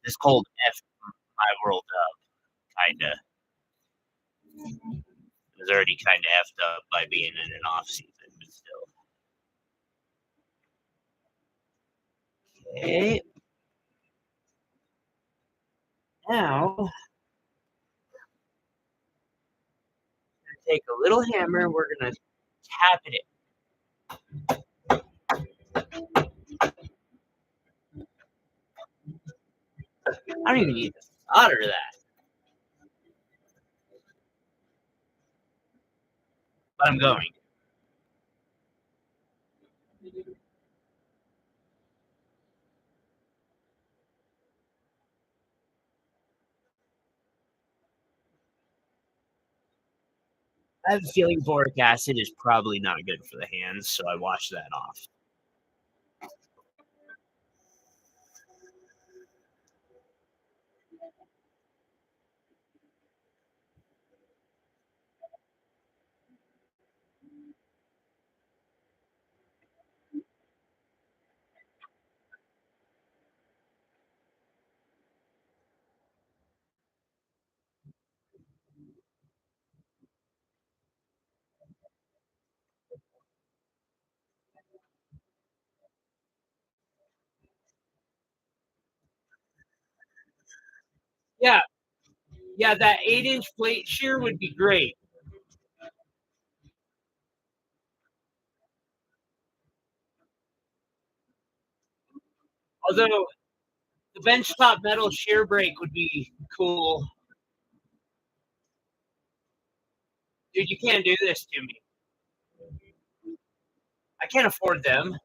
this cold F my world up, kinda. It was already kinda effed up by being in an off season, but still. Okay, now take a little hammer, we're gonna tap it in. I don't even need to solder that, but I'm going. I have a feeling boric acid is probably not good for the hands, so I wash that off. Yeah, yeah, that 8-inch plate shear would be great. Although the benchtop metal shear brake would be cool. Dude, you can't do this to me. I can't afford them.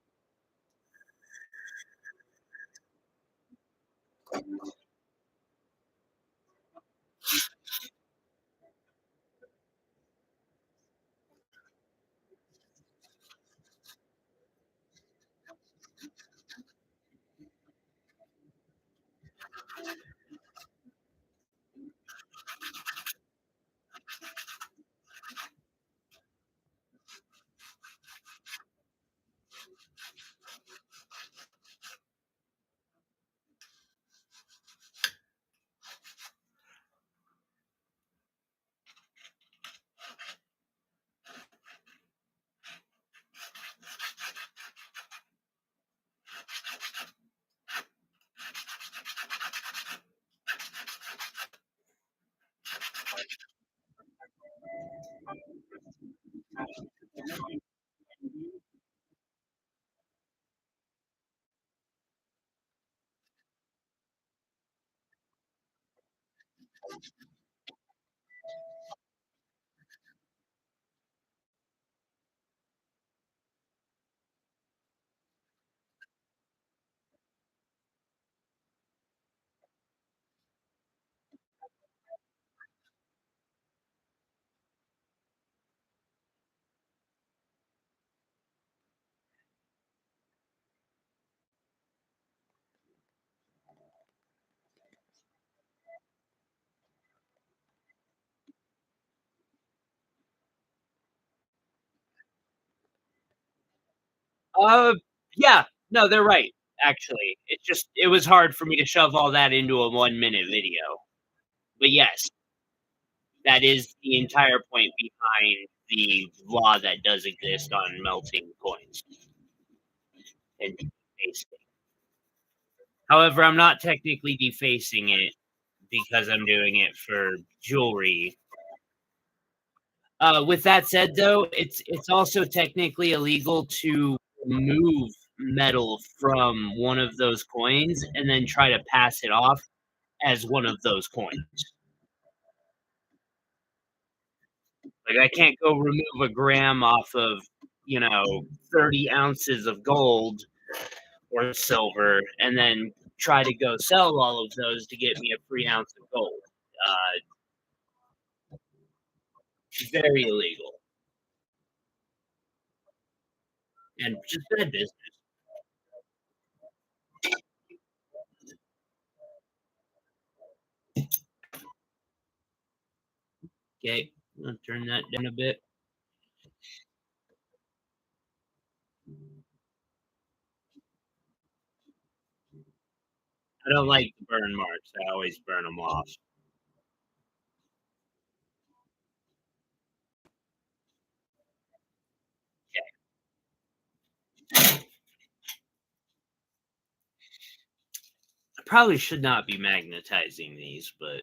Uh, yeah. No, they're right, actually. It was hard for me to shove all that into a 1-minute video. But yes, that is the entire point behind the law that does exist on melting coins and defacing. However, I'm not technically defacing it because I'm doing it for jewelry. With that said, though, it's also technically illegal to remove metal from one of those coins and then try to pass it off as one of those coins. Like, I can't go remove a gram off of, 30 ounces of gold or silver and then try to go sell all of those to get me a free ounce of gold. Very illegal and just bad business. Okay, I'm gonna turn that down a bit. I don't like the burn marks. I always burn them off. I probably should not be magnetizing these, but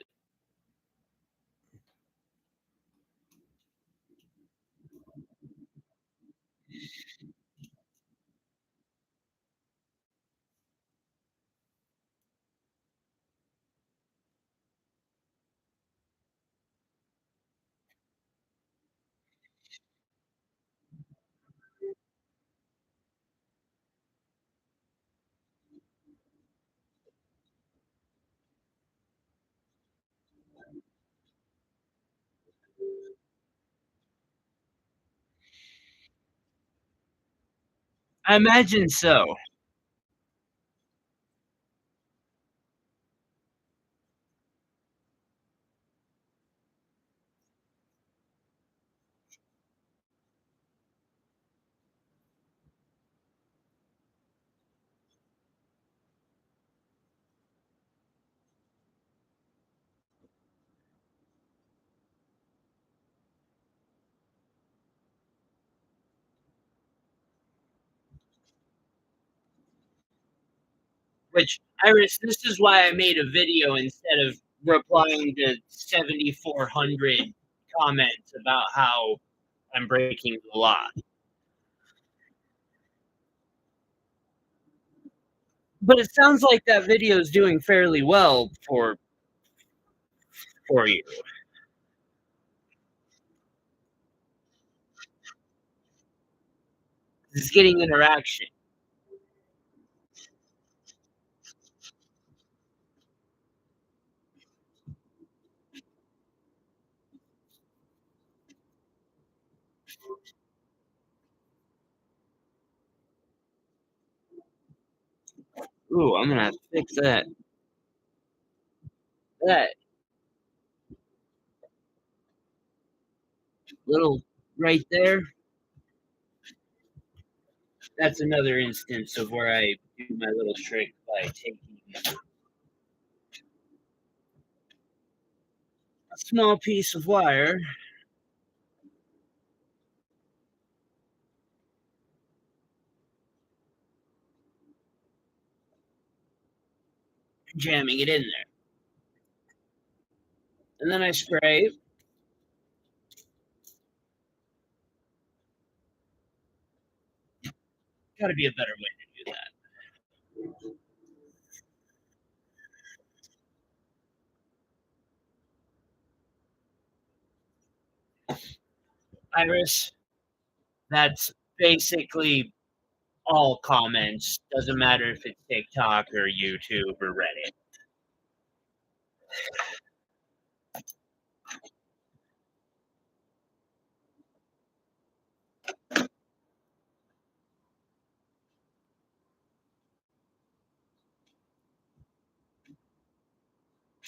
I imagine so. Which, Iris, this is why I made a video instead of replying to 7,400 comments about how I'm breaking the law. But it sounds like that video is doing fairly well for you. It's getting interaction. Ooh, I'm gonna have to fix that. That little right there, that's another instance of where I do my little trick by taking a small piece of wire, jamming it in there. And then I spray. Gotta be a better way to do that. Iris, that's basically all comments. Doesn't matter if it's TikTok or YouTube or Reddit.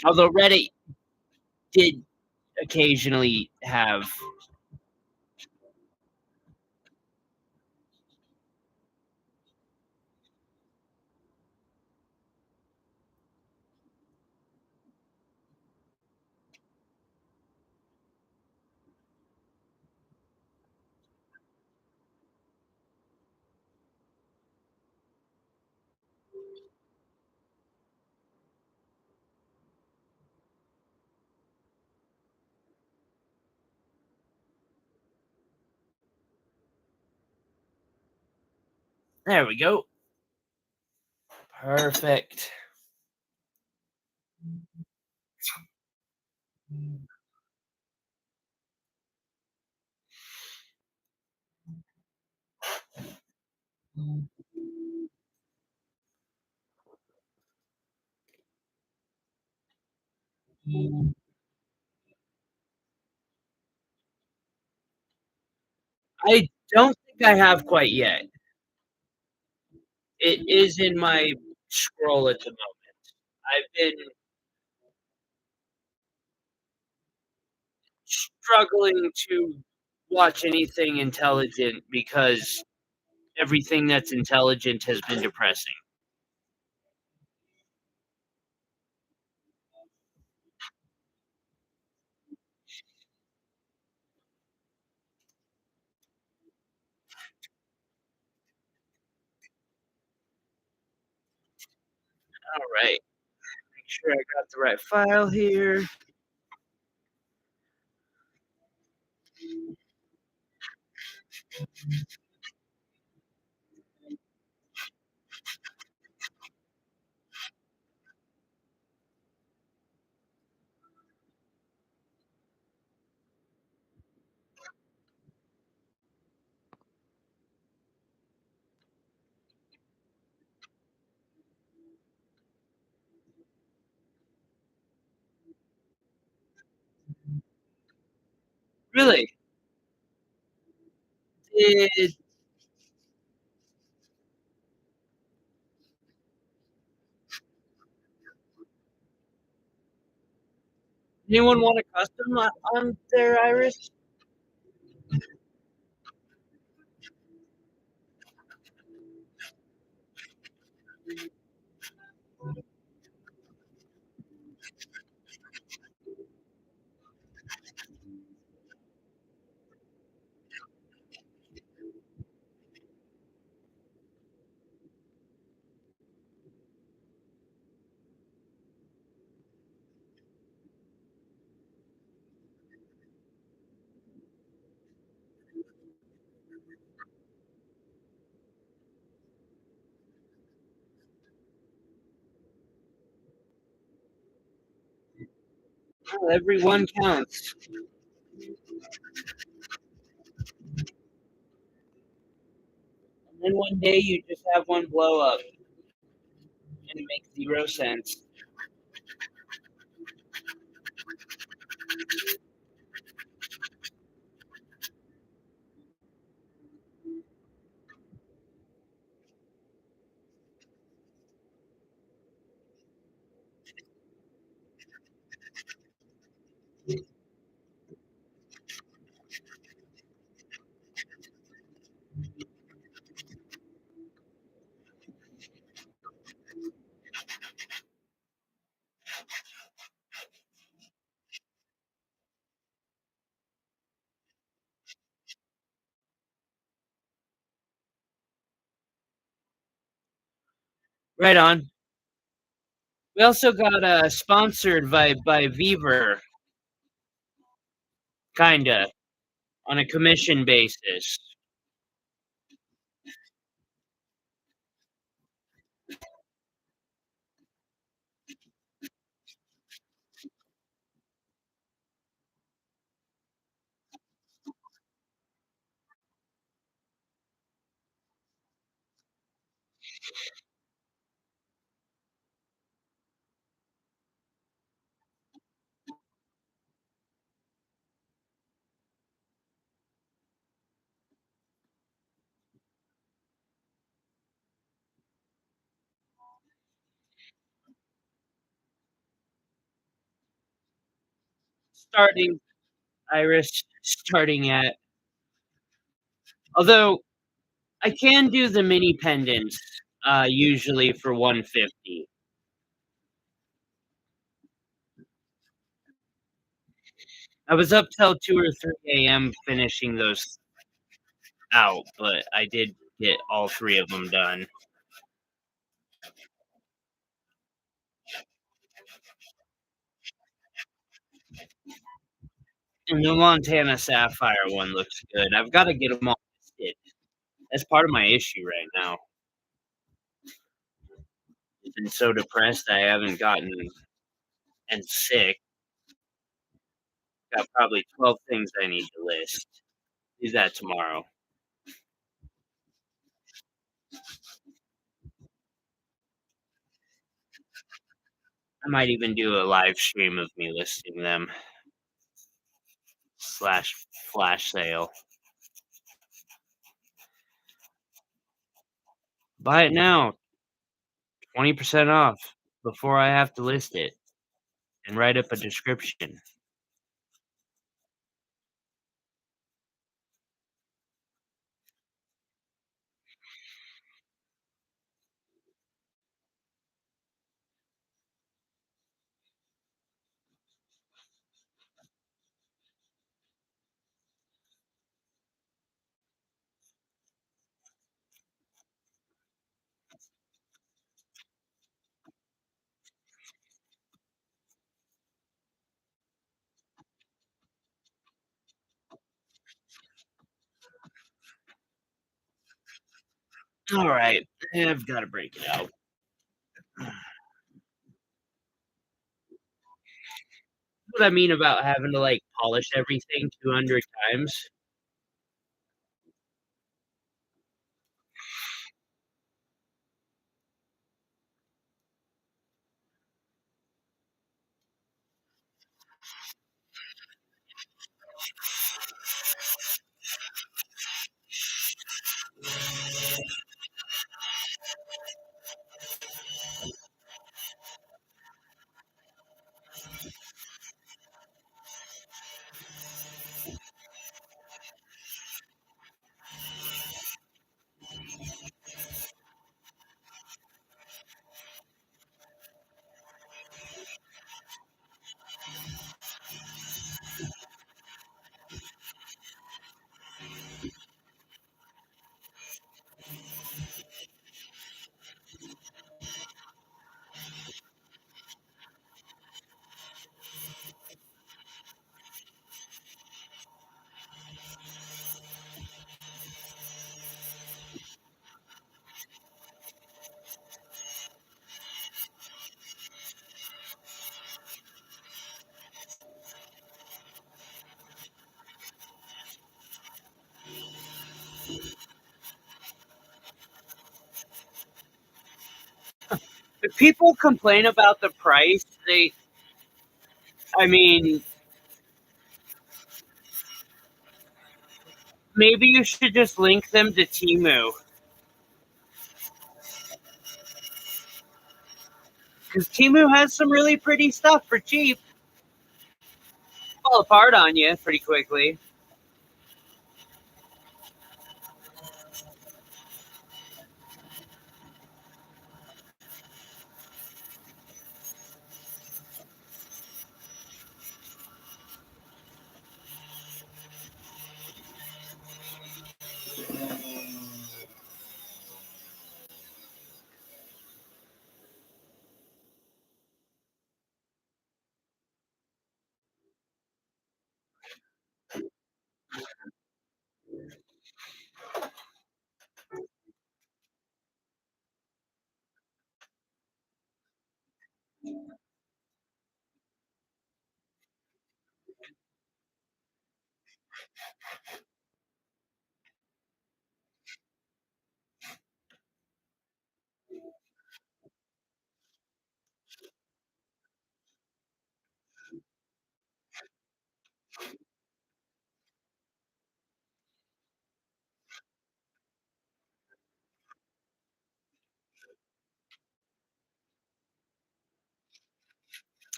Although Reddit did occasionally have There we go. Perfect. I don't think I have quite yet. It is in my scroll at the moment. I've been struggling to watch anything intelligent because everything that's intelligent has been depressing. Alright, make sure I got the right file here. Really? Did anyone want a custom on their iris? Well, every one counts. And then one day you just have one blow up and it makes 0 sense. Right on. We also got, sponsored by Viver, kinda, on a commission basis. Starting iris, starting at although I can do the mini pendants, usually for 150. I was up till 2 or 3 AM finishing those out, but I did get all 3 of them done. And the Montana Sapphire one looks good. I've gotta get them all listed. That's part of my issue right now. been so depressed I haven't gotten and sick. Got probably 12 things I need to list. Do that tomorrow. I might even do a live stream of me listing them slash flash sale. Buy it now, 20% off before I have to list it and write up a description. All right, I've got to break it out. What I mean about having to like polish everything 200 times. If people complain about the price, I mean, maybe you should just link them to Timu. Because Timu has some really pretty stuff for cheap. Fall apart on you pretty quickly.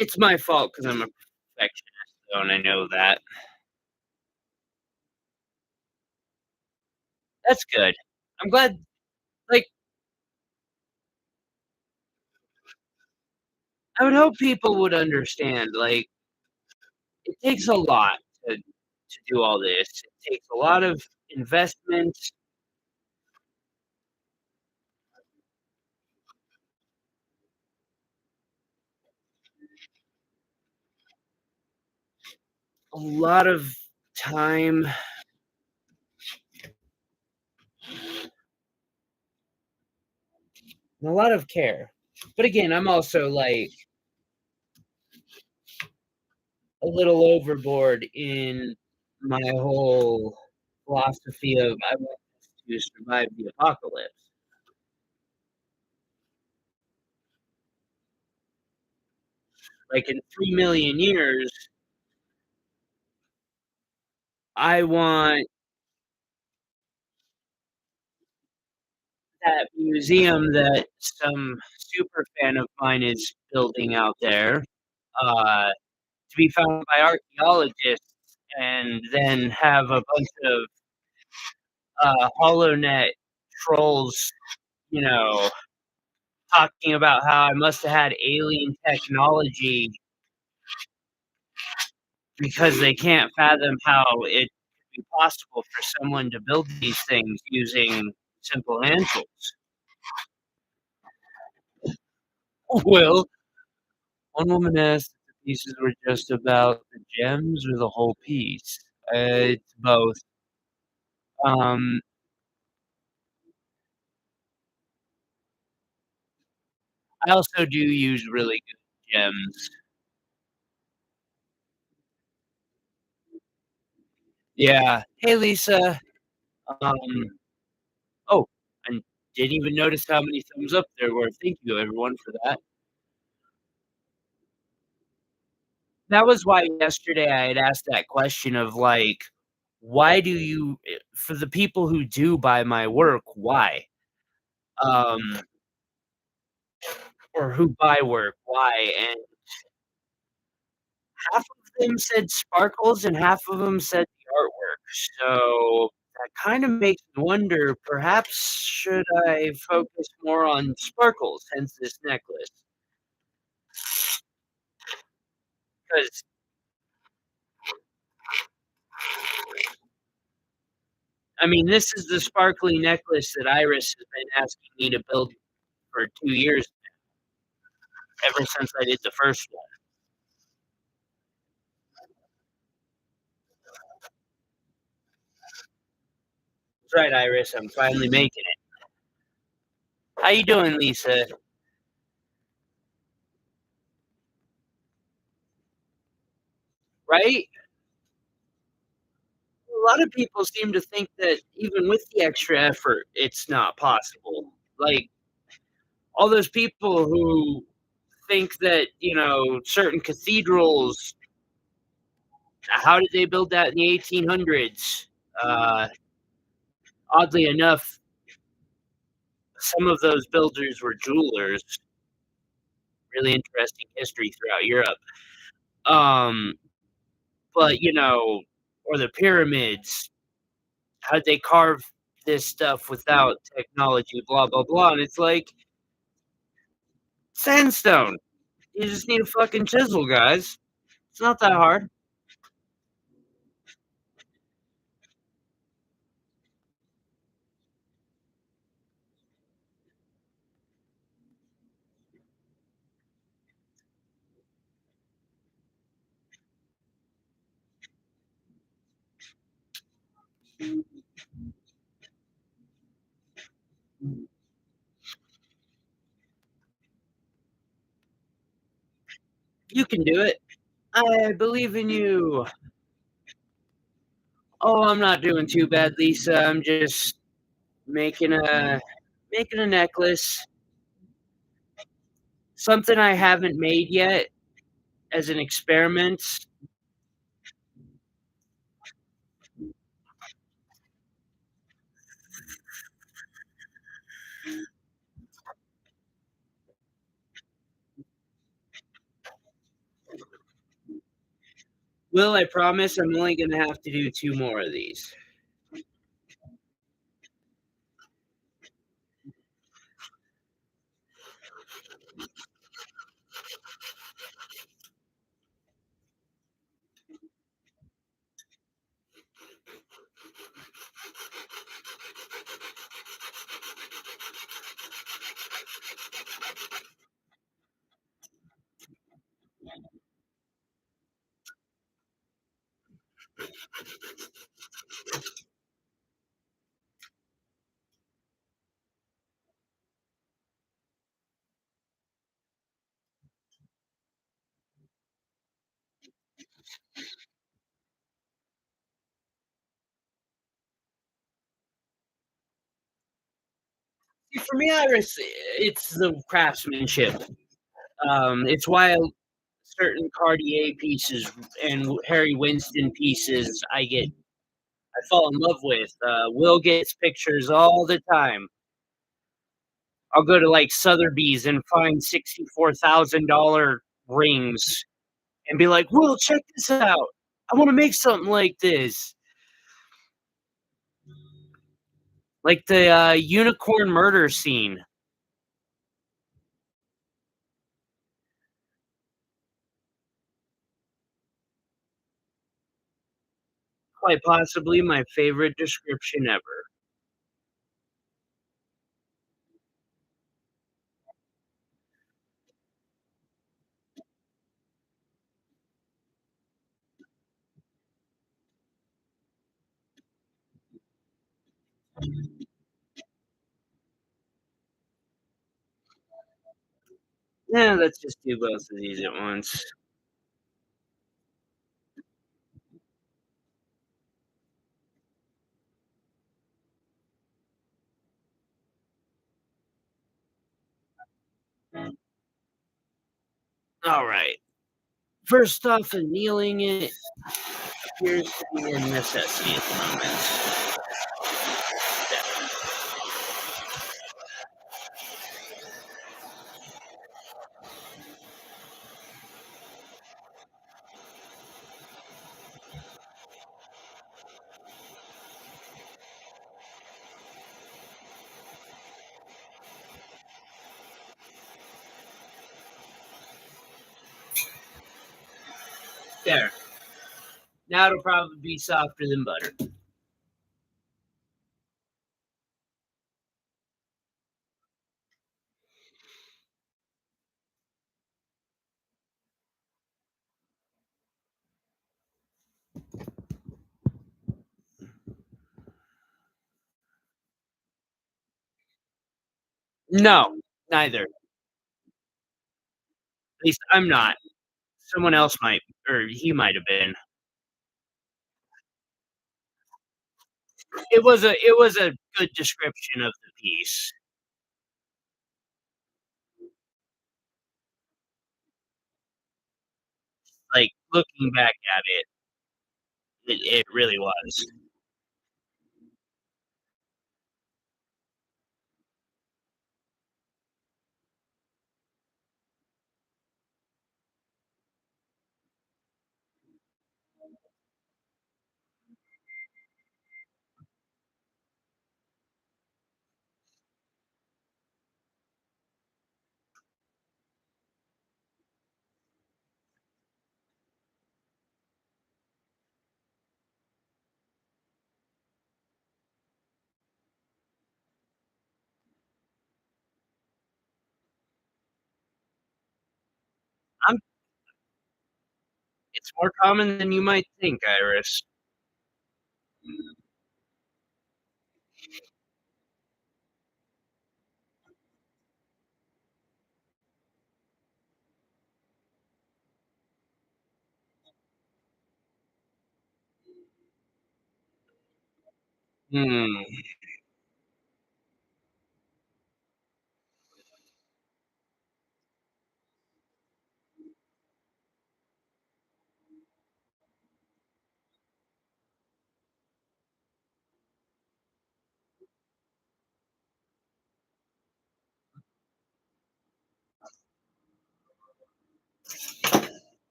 It's my fault because I'm a perfectionist, though, and I know that. That's good. I'm glad. Like, I would hope people would understand. Like, it takes a lot to do all this. It takes a lot of investment, a lot of time, and a lot of care. But again, I'm also, like, a little overboard in my whole philosophy of I want us to survive the apocalypse. Like, in 3,000,000 years, I want that museum that some super fan of mine is building out there, to be found by archaeologists and then have a bunch of, HoloNet trolls, you know, talking about how I must have had alien technology because they can't fathom how it could be possible for someone to build these things using simple hand tools. Well, one woman asked if the pieces were just about the gems or the whole piece. It's both. Um, I also do use really good gems. Yeah. Hey, Lisa. Um, oh, and didn't even notice how many thumbs up there were. Thank you, everyone, for that. That was why yesterday I had asked that question of, like, why do you for the people who do buy my work, why? Um, or who buy work, why? And half of them said sparkles and half of them said the artwork. So that kind of makes me wonder, perhaps should I focus more on sparkles, hence this necklace? 'Cause, I mean, this is the sparkly necklace that Iris has been asking me to build for 2 years, ever since I did the first one. That's right, Iris, I'm finally making it. How you doing, Lisa? Right? A lot of people seem to think that even with the extra effort, it's not possible. Like, all those people who think that, certain cathedrals, how did they build that in the 1800s? Uh, Oddly enough, some of those builders were jewelers. Really interesting history throughout Europe. Um, but, or the pyramids, how did they carve this stuff without technology, blah, blah, blah, and it's like, sandstone. You just need a fucking chisel, guys. It's not that hard. You can do it. I believe in you. Oh, I'm not doing too bad, Lisa. I'm just making a making a necklace. Something I haven't made yet as an experiment. Will, I promise I'm only gonna have to do 2 more of these. for me, Iris, it's the craftsmanship. It's why certain Cartier pieces and Harry Winston pieces I fall in love with. Will gets pictures all the time. I'll go to like Sotheby's and find $64,000 rings and be like, "Will, check this out. I want to make something like this." Like the unicorn murder scene. Quite possibly my favorite description ever. Yeah, let's just do both of these at once. All right. First off, annealing it appears to be a necessity at the moment. There. Now it'll probably be softer than butter. No, neither. At least I'm not. Someone else might, or he might have been. It was a good description of the piece. Like looking back at it, it really was. I'm It's more common than you might think, Iris. Hmm.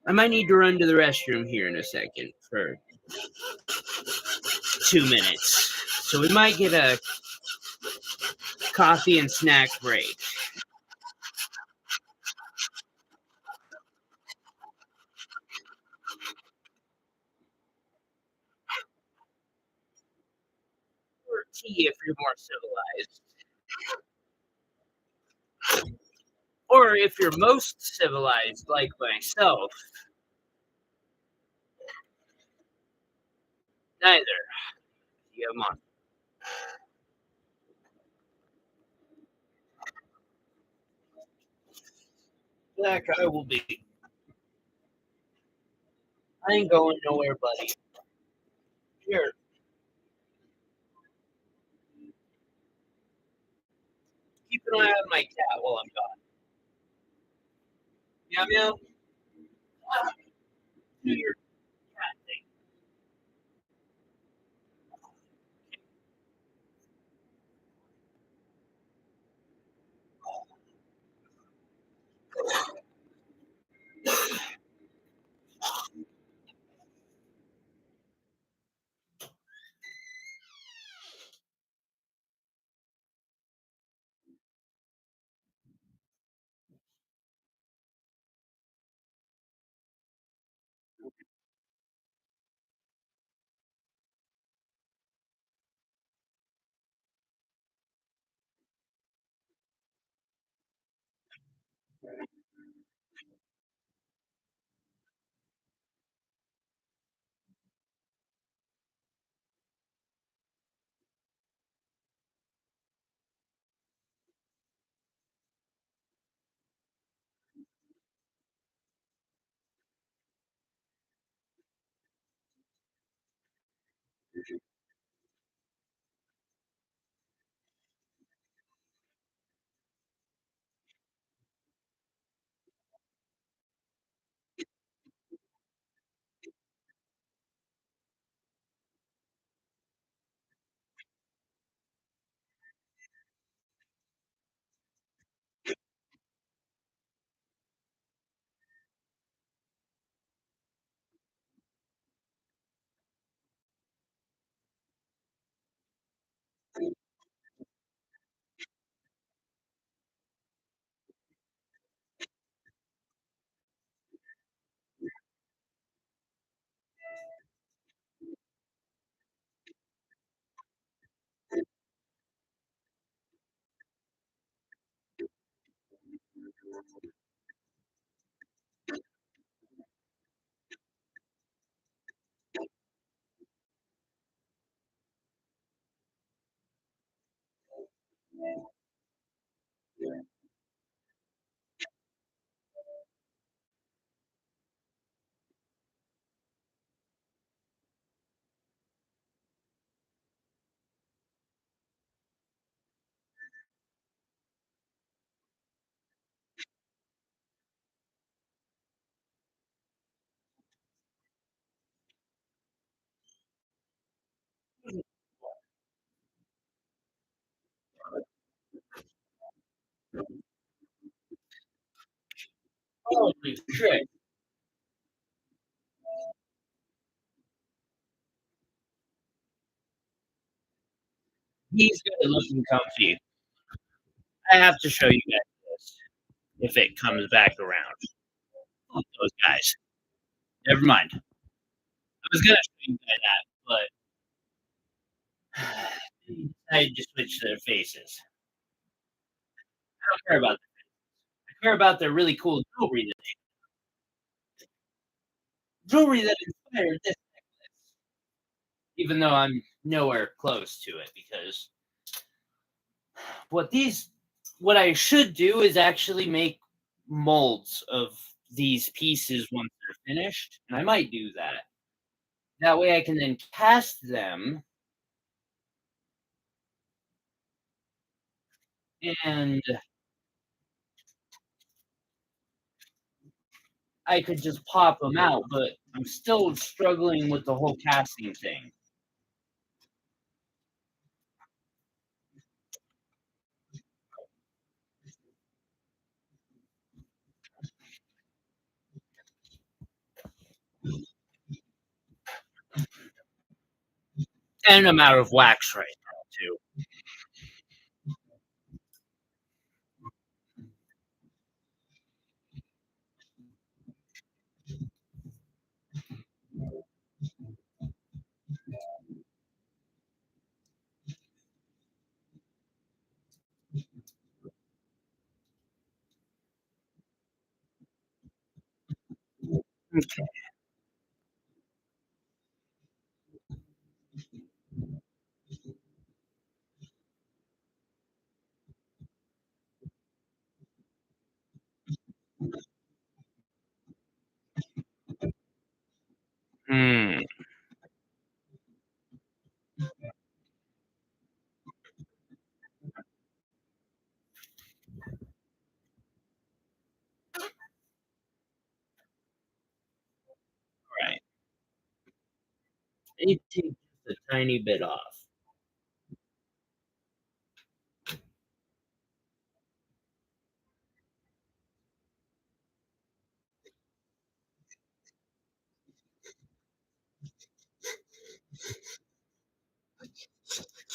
I might need to run to the restroom here in a second for 2 minutes. So we might get a coffee and snack break. Or tea if you're more civilized. Or if you're most civilized, like myself, neither. You have 'em on. That guy will be. I ain't going nowhere, buddy. Here, keep an eye on my cat while I'm gone. Meow meow. Ah, do your cat thing. Holy shit. He's good looking comfy. I have to show you guys this if it comes back around. Fuck those guys. Never mind. I was gonna show you guys that, but I just switched their faces. I don't care about that. I care about their really cool jewelry that inspired this necklace. Even though I'm nowhere close to it, because what these what I should do is actually make molds of these pieces once they're finished, and I might do that. That way I can then cast them and I could just pop them out, but I'm still struggling with the whole casting thing. And I'm out of wax right now too. Okay. It takes just a tiny bit off.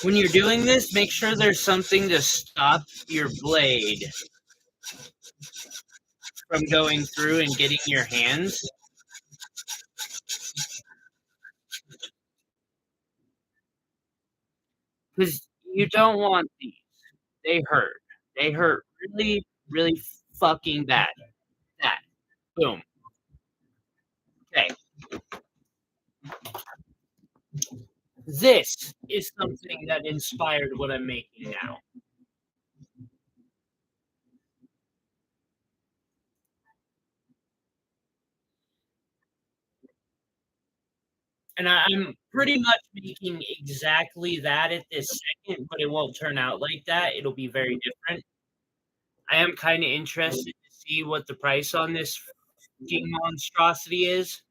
When you're doing this, make sure there's something to stop your blade from going through and getting your hands. Because you don't want these. They hurt. They hurt really, really fucking bad. That. Boom. Okay. This is something that inspired what I'm making now. And I'm pretty much making exactly that at this second, but it won't turn out like that. It'll be very different. I am kind of interested to see what the price on this fucking monstrosity is.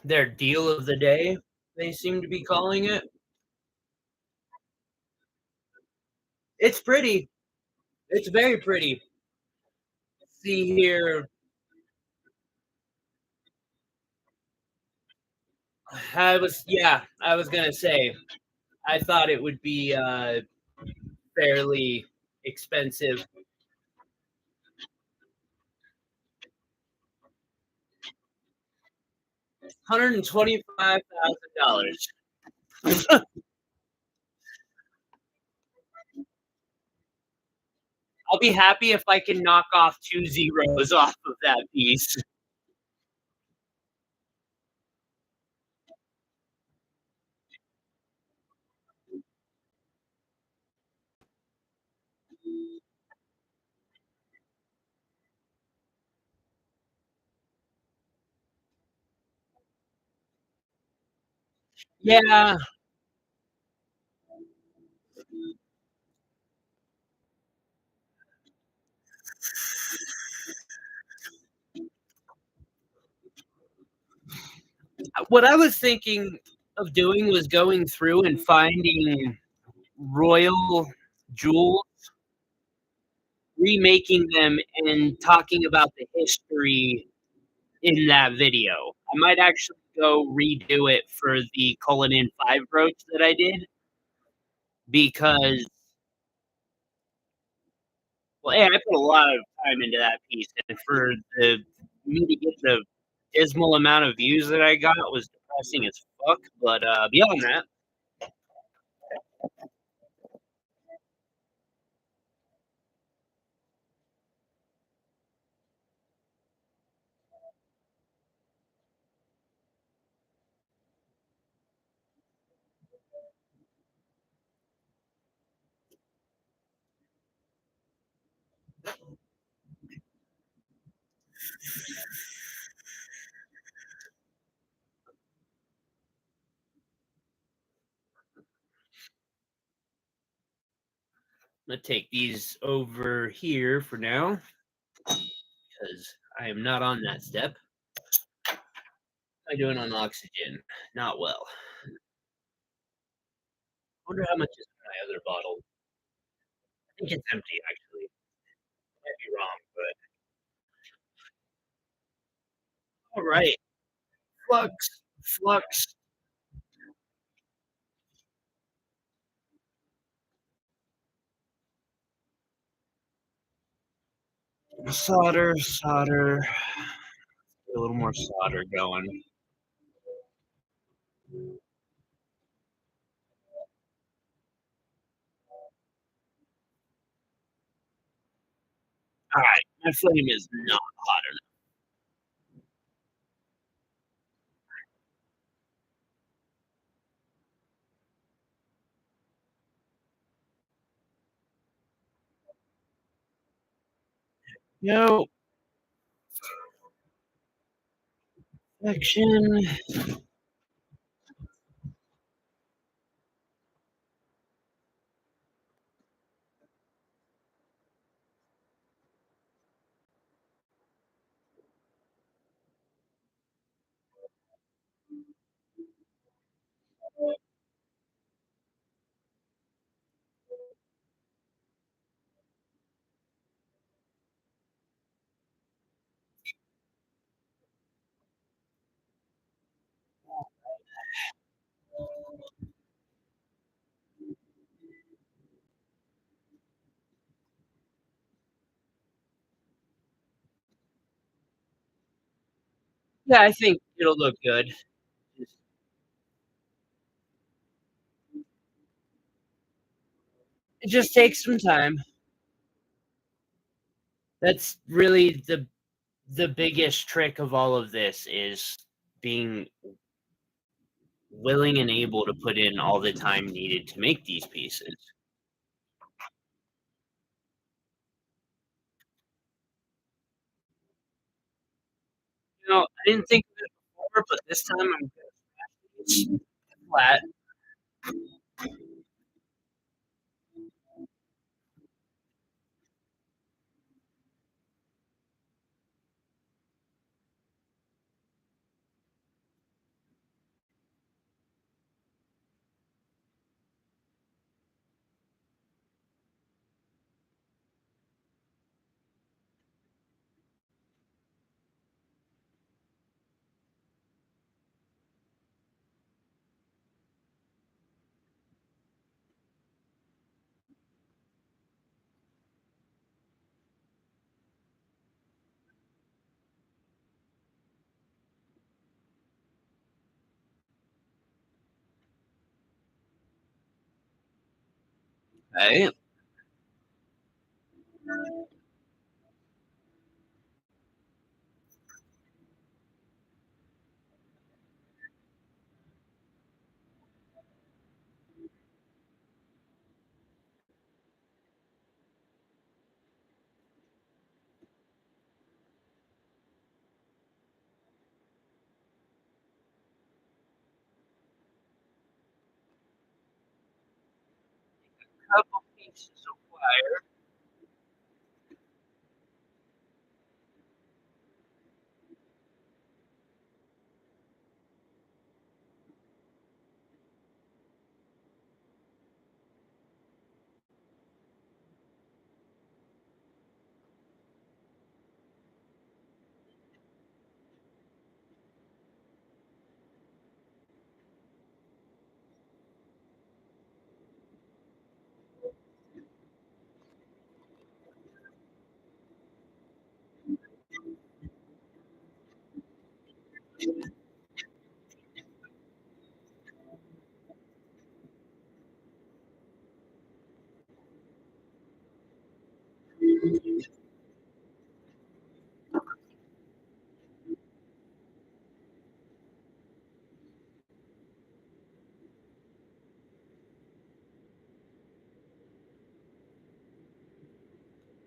Their deal of the day, they seem to be calling it. It's pretty. It's very pretty. See here, I was gonna say, I thought it would be fairly expensive. $125,000. I'll be happy if I can knock off 2 zeros off of that piece. Yeah, what I was thinking of doing was going through and finding royal jewels, remaking them, and talking about the history in that video. I might actually go redo it for the Cullinan 5 brooch that I did because, well, yeah, I put a lot of time into that piece, and for the me to get the dismal amount of views that I got was depressing as fuck. But beyond that, I'm gonna take these over here for now because I am not on that step. I'm doing on oxygen, not well. Wonder how much is in my other bottle. I think it's empty actually. Might be wrong, but all right. Flux, flux, solder, solder. A little more solder going. All right, my flame is not hot enough. No section. Yeah, I think it'll look good. Just it just takes some time. That's really the biggest trick of all of this is being willing and able to put in all the time needed to make these pieces. I didn't think of it before, but this time I'm gonna it's flat. Right? Couple pieces of wire.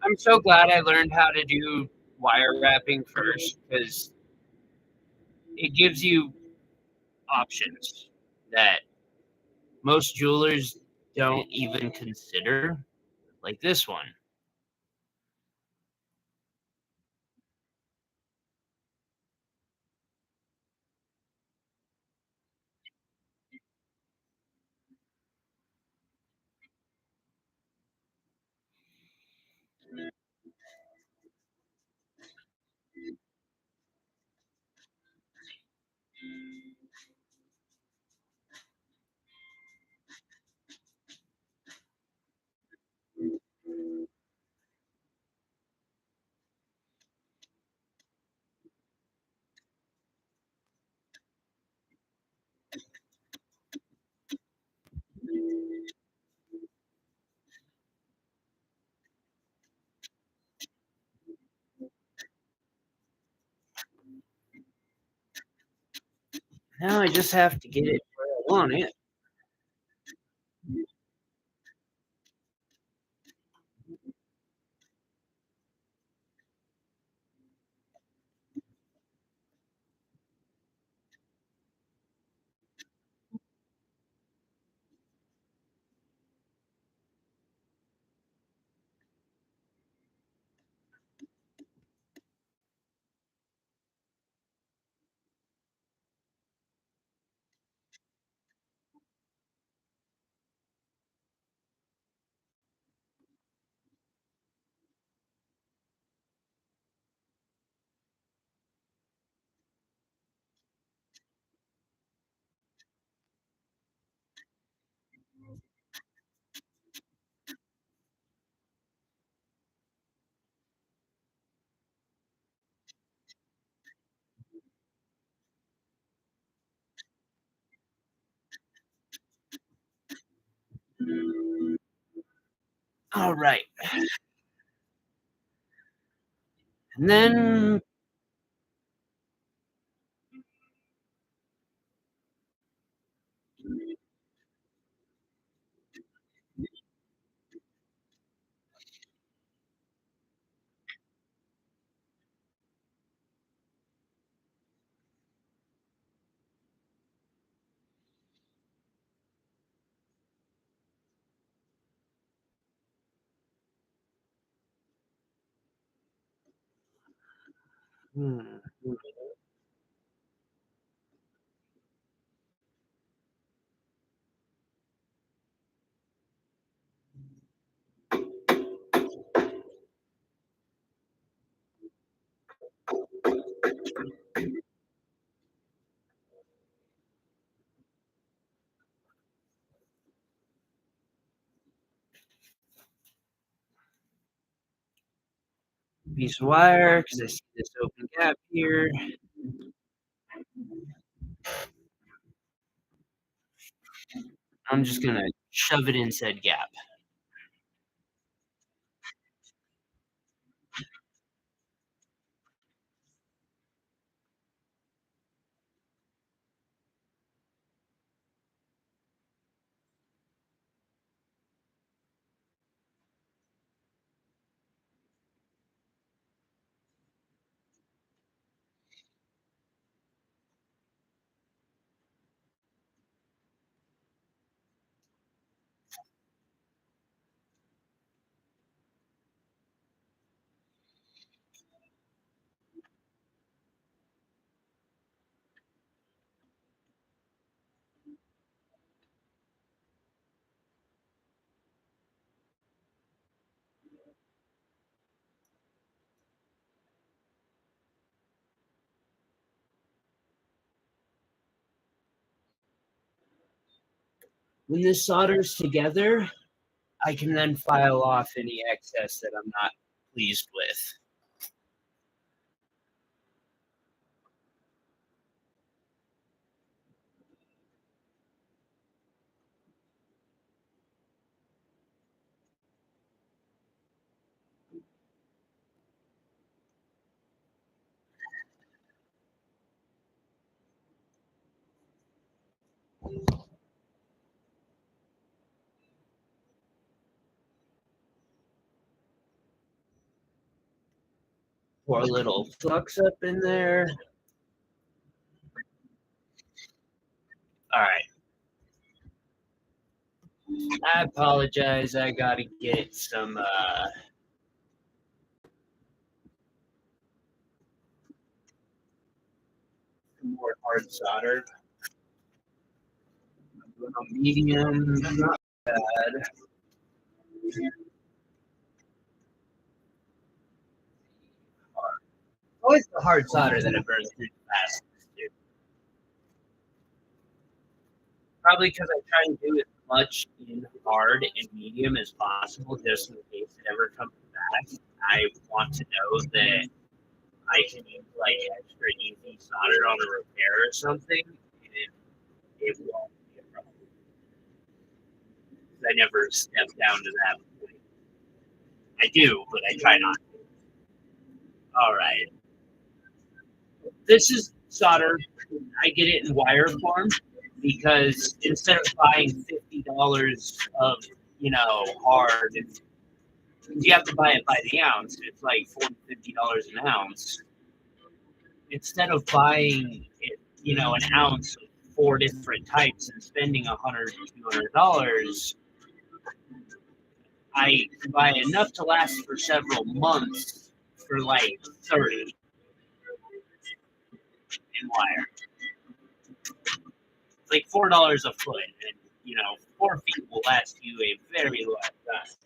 I'm so glad I learned how to do wire wrapping first because it gives you options that most jewelers don't even consider, like this one. Now I just have to get it where I want it. Alright. And then hmm, piece of wire, because I see this open gap here. I'm just gonna shove it in said gap. When this solders together, I can then file off any excess that I'm not pleased with. Pour a little flux up in there. Alright. I apologize. I gotta get some more hard solder. Medium, not bad. Always the hard solder that I burn through the fastest, dude. Probably because I try and do as much in hard and medium as possible, just in case it ever comes back. I want to know that I can use like extra easy solder on a repair or something, and it won't be a problem. I never step down to that point. I do, but I try not to. All right. This is solder. I get it in wire form because instead of buying $50 of hard, you have to buy it by the ounce. It's like $40, $50 an ounce. Instead of buying it, an ounce of four different types and spending $100, $200, I buy enough to last for several months for like 30 in wire. It's like $4 a foot, and 4 feet will last you a very long time.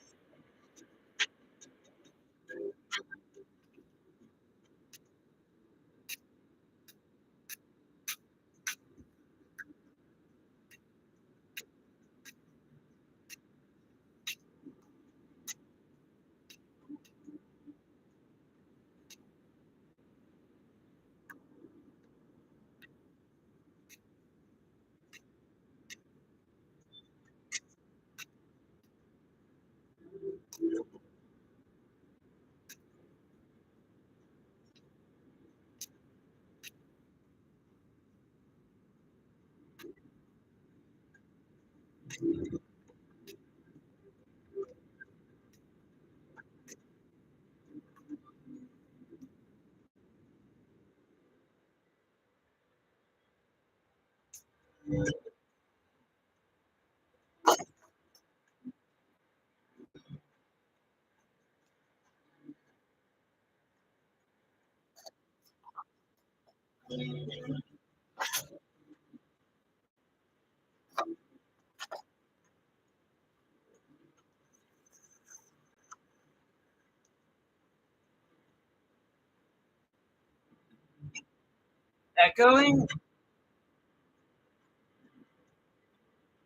Echoing?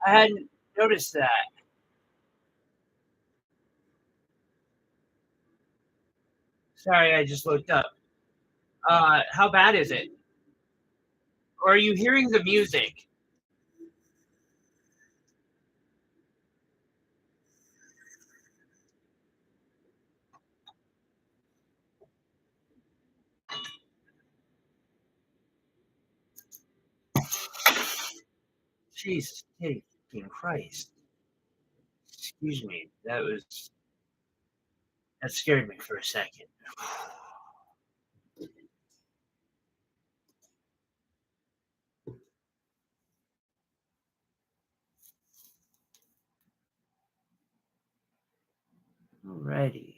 I hadn't noticed that. Sorry, I just looked up. How bad is it? Or are you hearing the music? Jesus fucking Christ. Excuse me. That scared me for a second. Alrighty.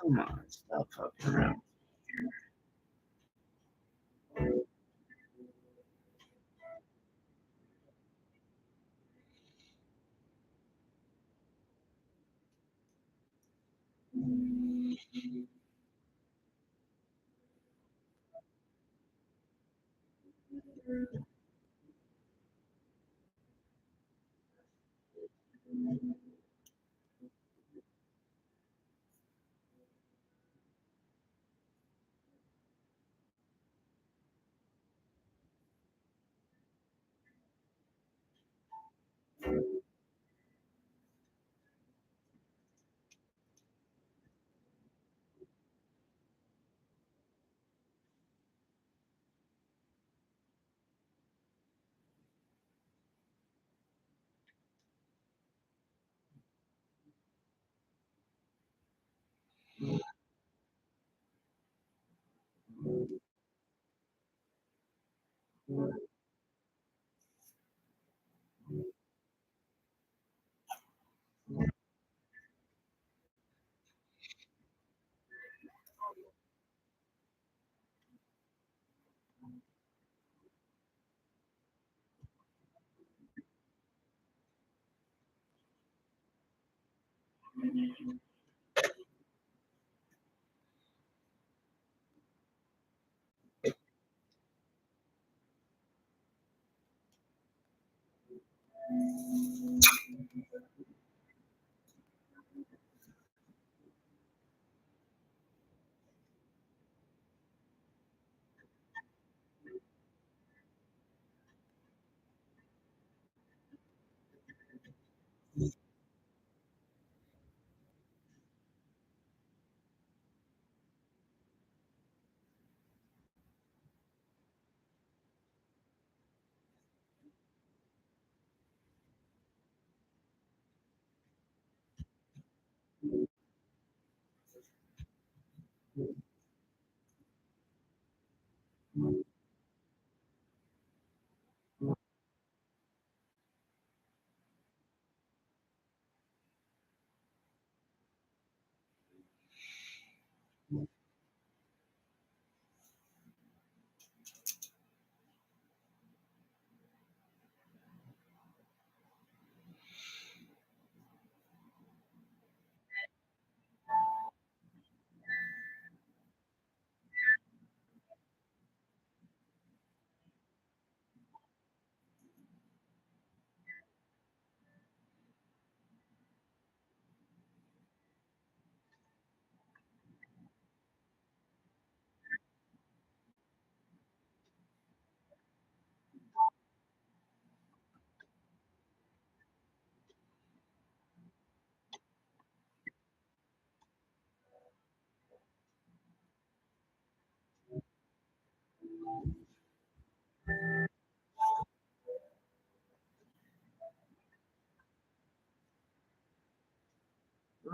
Come on, stop fucking around.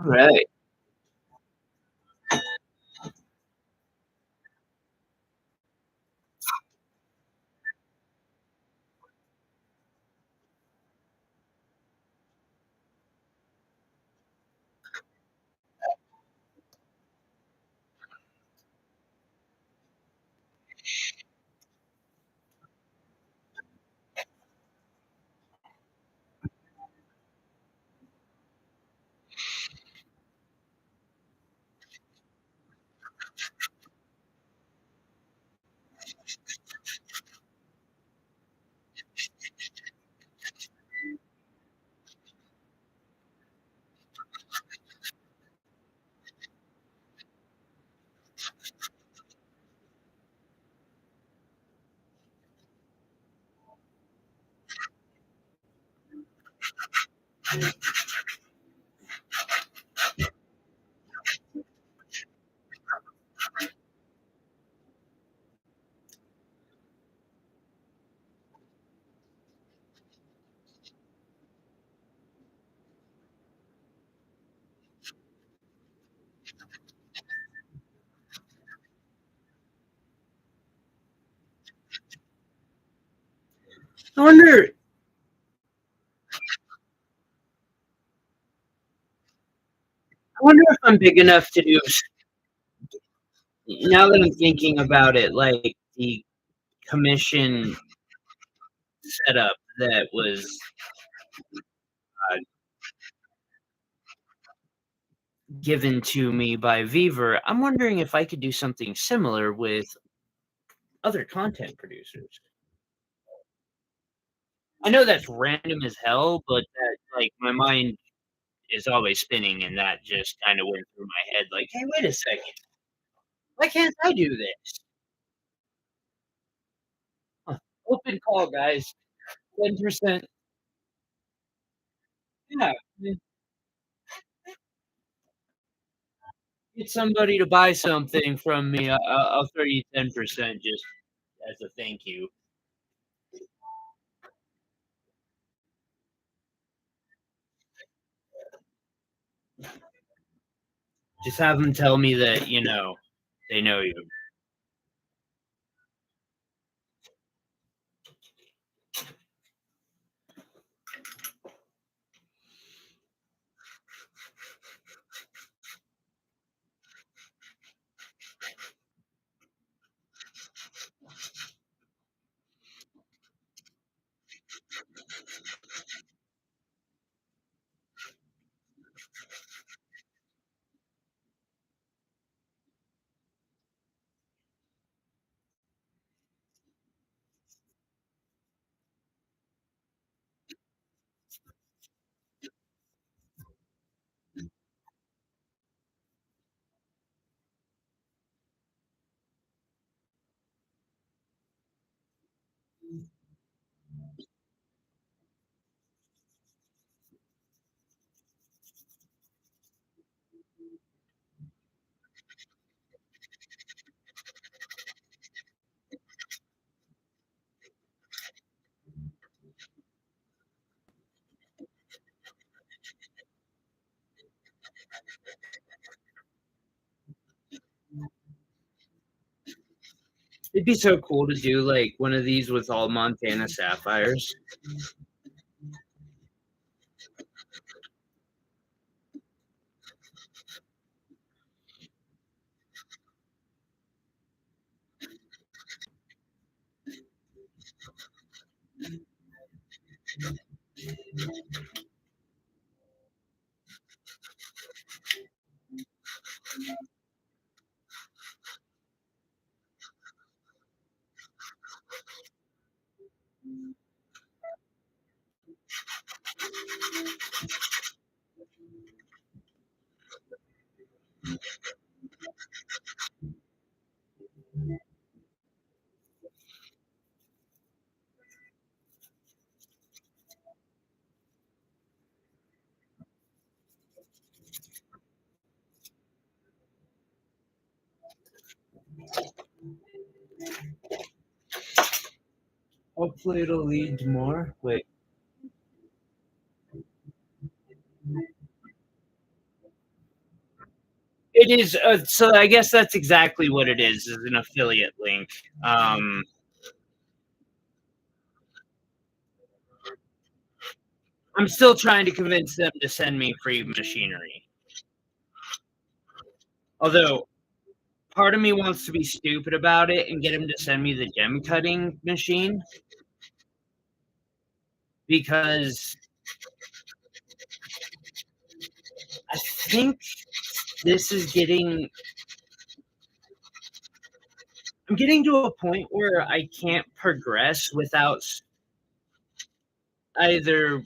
Right. I wonder I wonder if I'm big enough to do now that I'm thinking about it, like, the commission setup that was, uh, given to me by Viver, I'm wondering if I could do something similar with other content producers. I know that's random as hell, but that, like, my mind is always spinning, and that just kinda went through my head like, "Hey, wait a second. Why can't I do this?" Huh. Open call, guys. 10%. Yeah, get somebody to buy something from me. I'll throw you 10% just as a thank you. Just have them tell me that, they know you. It'd be so cool to do, like, one of these with all Montana sapphires. Hopefully it'll lead to more. Wait. It is, so I guess that's exactly what it is an affiliate link. Um, I'm still trying to convince them to send me free machinery. Although part of me wants to be stupid about it and get him to send me the gem cutting machine because I think this is getting I'm getting to a point where I can't progress without either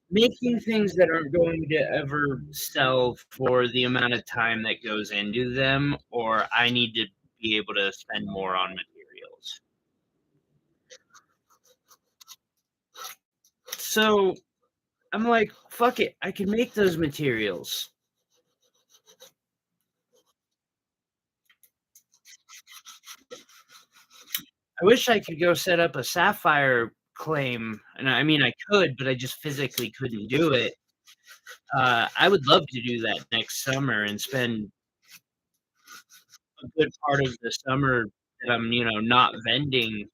making things that aren't going to ever sell for the amount of time that goes into them, or I need to be able to spend more on materials. So I'm like, fuck it, I can make those materials. I wish I could go set up a sapphire claim, and I mean I could, but I just physically couldn't do it. I would love to do that next summer and spend a good part of the summer that I'm, not vending,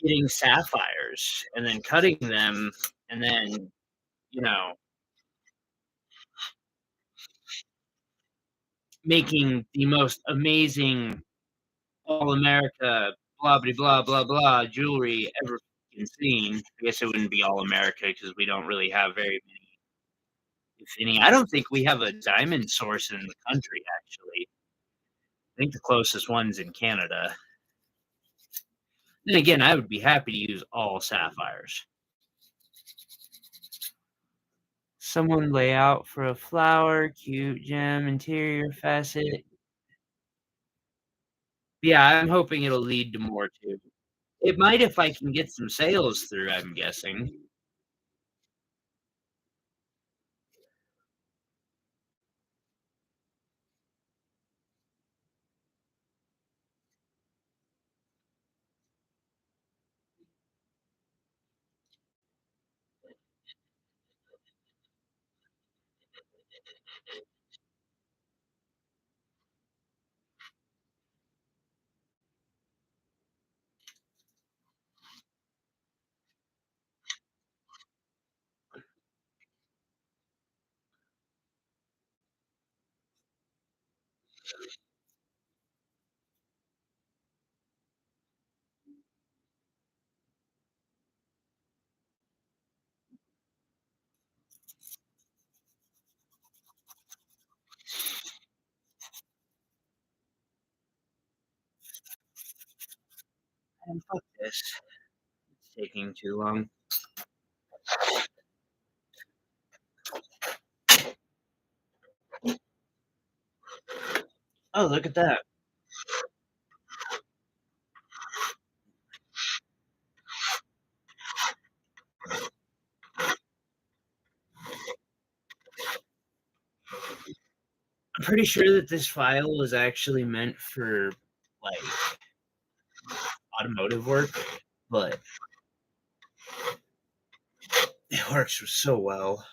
getting sapphires and then cutting them and then, you know, making the most amazing all America blah blah blah blah blah jewelry ever seen. I guess it wouldn't be all America because we don't really have very many, if any. I don't think we have a diamond source in the country actually. I think the closest one's in Canada. Then again, I would be happy to use all sapphires. Someone lay out for a flower, cute gem, interior facet. Yeah, I'm hoping it'll lead to more too. It might if I can get some sales through, I'm guessing. And fuck this. It's taking too long. Oh, look at that. I'm pretty sure that this file was actually meant for like automotive work, but it works so well.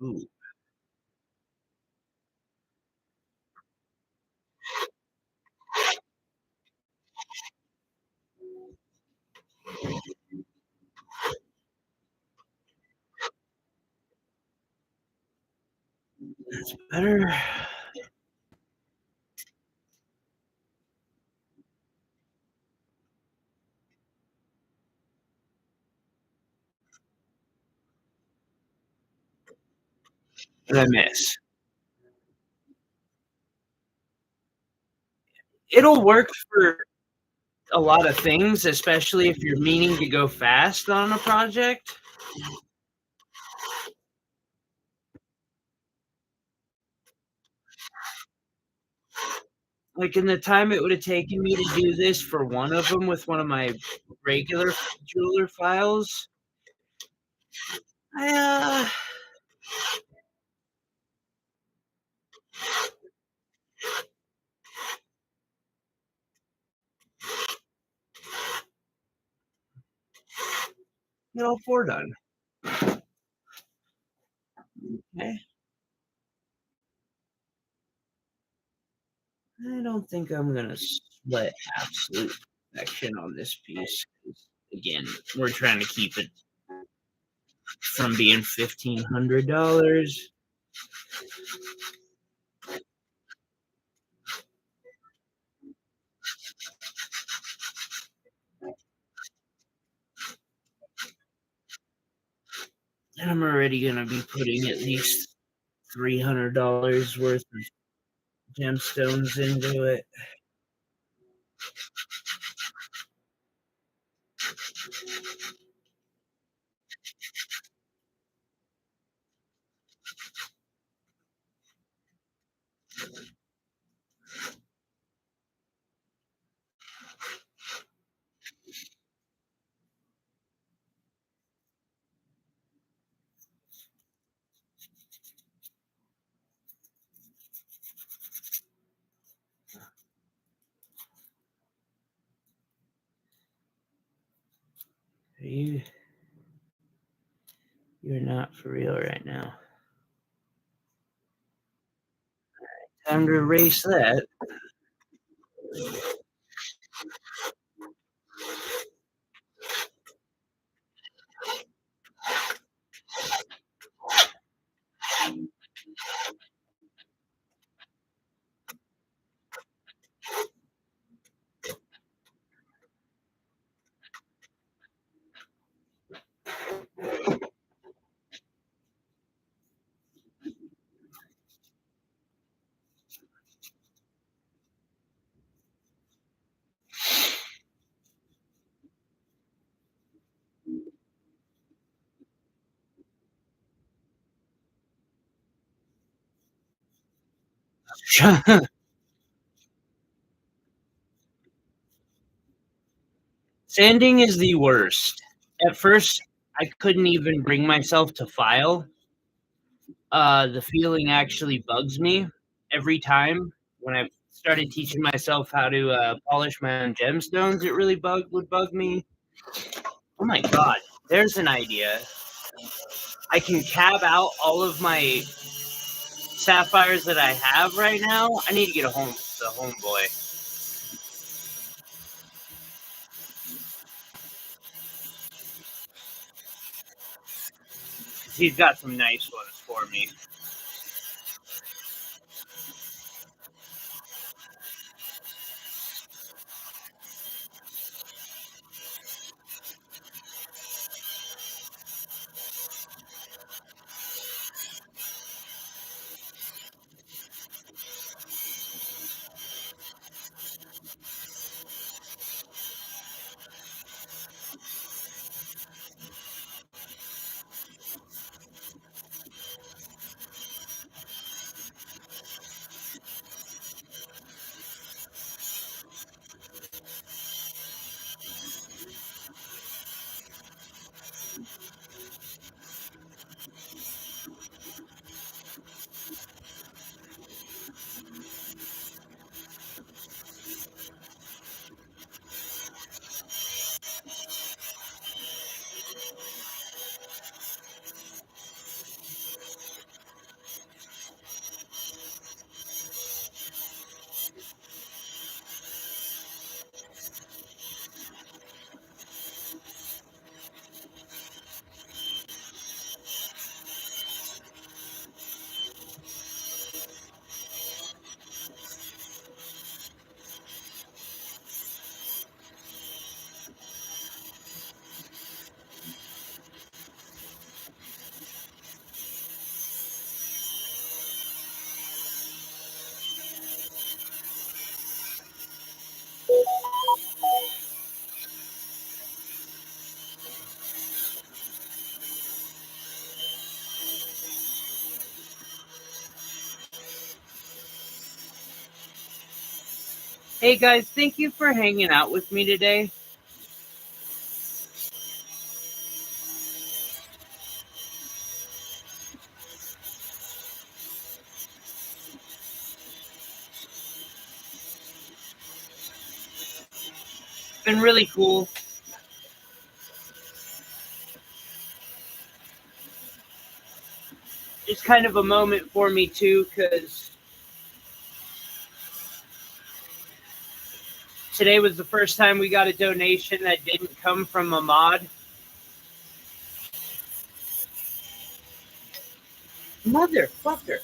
Ooh, that's better. What did I miss? It'll work for a lot of things, especially if you're meaning to go fast on a project. Like, in the time it would have taken me to do this for one of them with one of my regular jeweler files, I, get all 4 done. Okay. I don't think I'm gonna split absolute perfection on this piece. 'Cause again, we're trying to keep it from being $1,500. And I'm already gonna be putting at least $300 worth of gemstones into it. You're not for real right now. Time to erase that. Sanding is the worst. At first, I couldn't even bring myself to file. The feeling actually bugs me every time. When I started teaching myself how to polish my own gemstones, it really would bug me. Oh my god, there's an idea. I can cab out all of my sapphires that I have right now. I need to get the homeboy. He's got some nice ones for me. Hey guys, thank you for hanging out with me today. It's been really cool. It's kind of a moment for me too, because today was the first time we got a donation that didn't come from a mod. Motherfucker.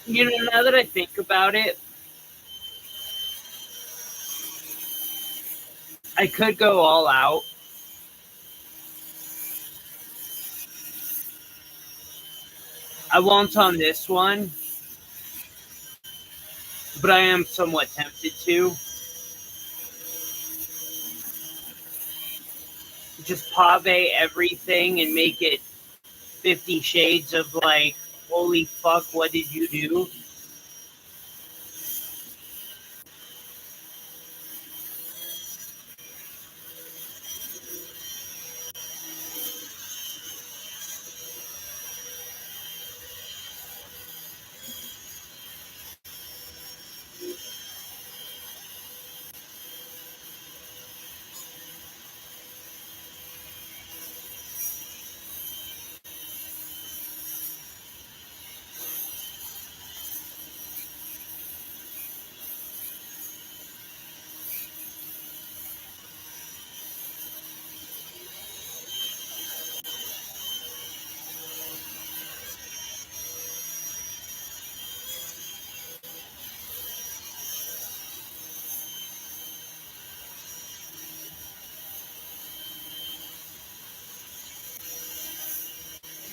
You know, now that I think about it, I could go all out. I won't on this one, but I am somewhat tempted to. Just pave everything and make it 50 shades of like, holy fuck, what did you do?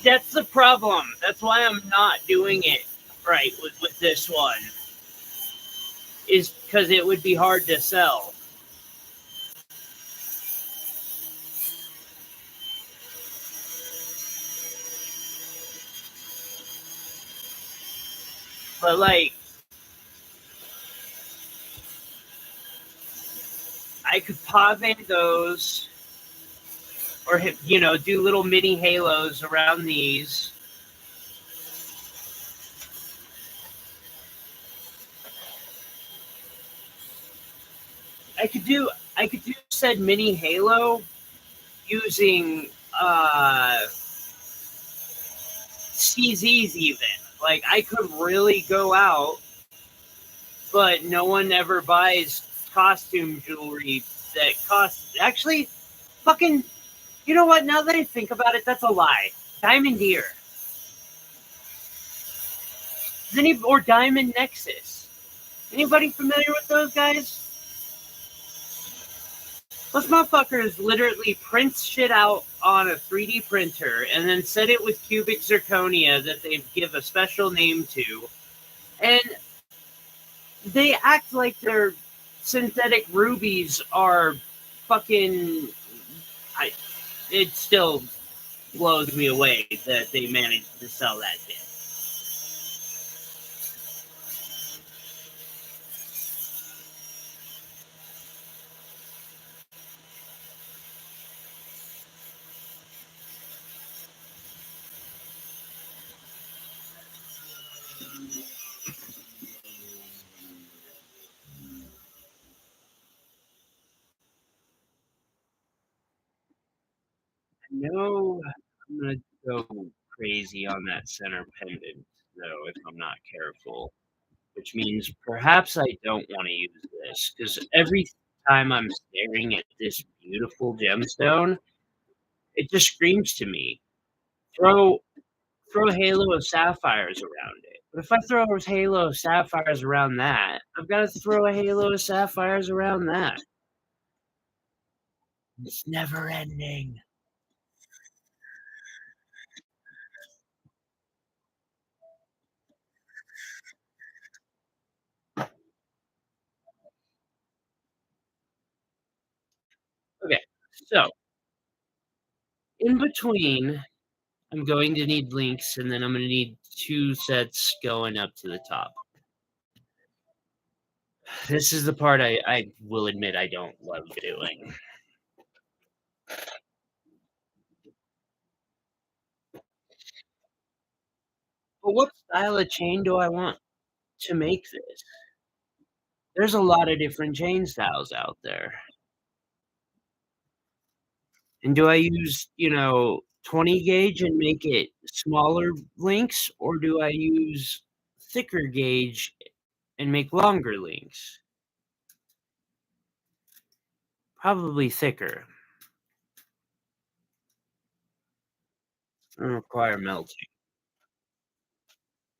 That's the problem. That's why I'm not doing it right with this one. Is because it would be hard to sell. But like, I could pave those, or you know, do little mini halos around these. I could do said mini halo using CZs even. Like I could really go out, but no one ever buys costume jewelry that costs actually fucking. You know what? Now that I think about it, that's a lie. Diamond Deer. Or Diamond Nexus. Anybody familiar with those guys? Those motherfuckers literally print shit out on a 3D printer and then set it with cubic zirconia that they give a special name to. And they act like their synthetic rubies are fucking. It still blows me away that they managed to sell that shit. know I'm gonna go crazy on that center pendant, though, if I'm not careful, which means perhaps I don't wanna use this because every time I'm staring at this beautiful gemstone, it just screams to me, "Throw throw a halo of sapphires around it." But if I throw a halo of sapphires around that, I've gotta throw a halo of sapphires around that. It's never ending. Okay, so in between, I'm going to need links, and then I'm gonna need 2 sets going up to the top. This is the part I will admit I don't love doing. But what style of chain do I want to make this? There's a lot of different chain styles out there. And do I use, 20 gauge and make it smaller links, or do I use thicker gauge and make longer links? Probably thicker. It'll require melting,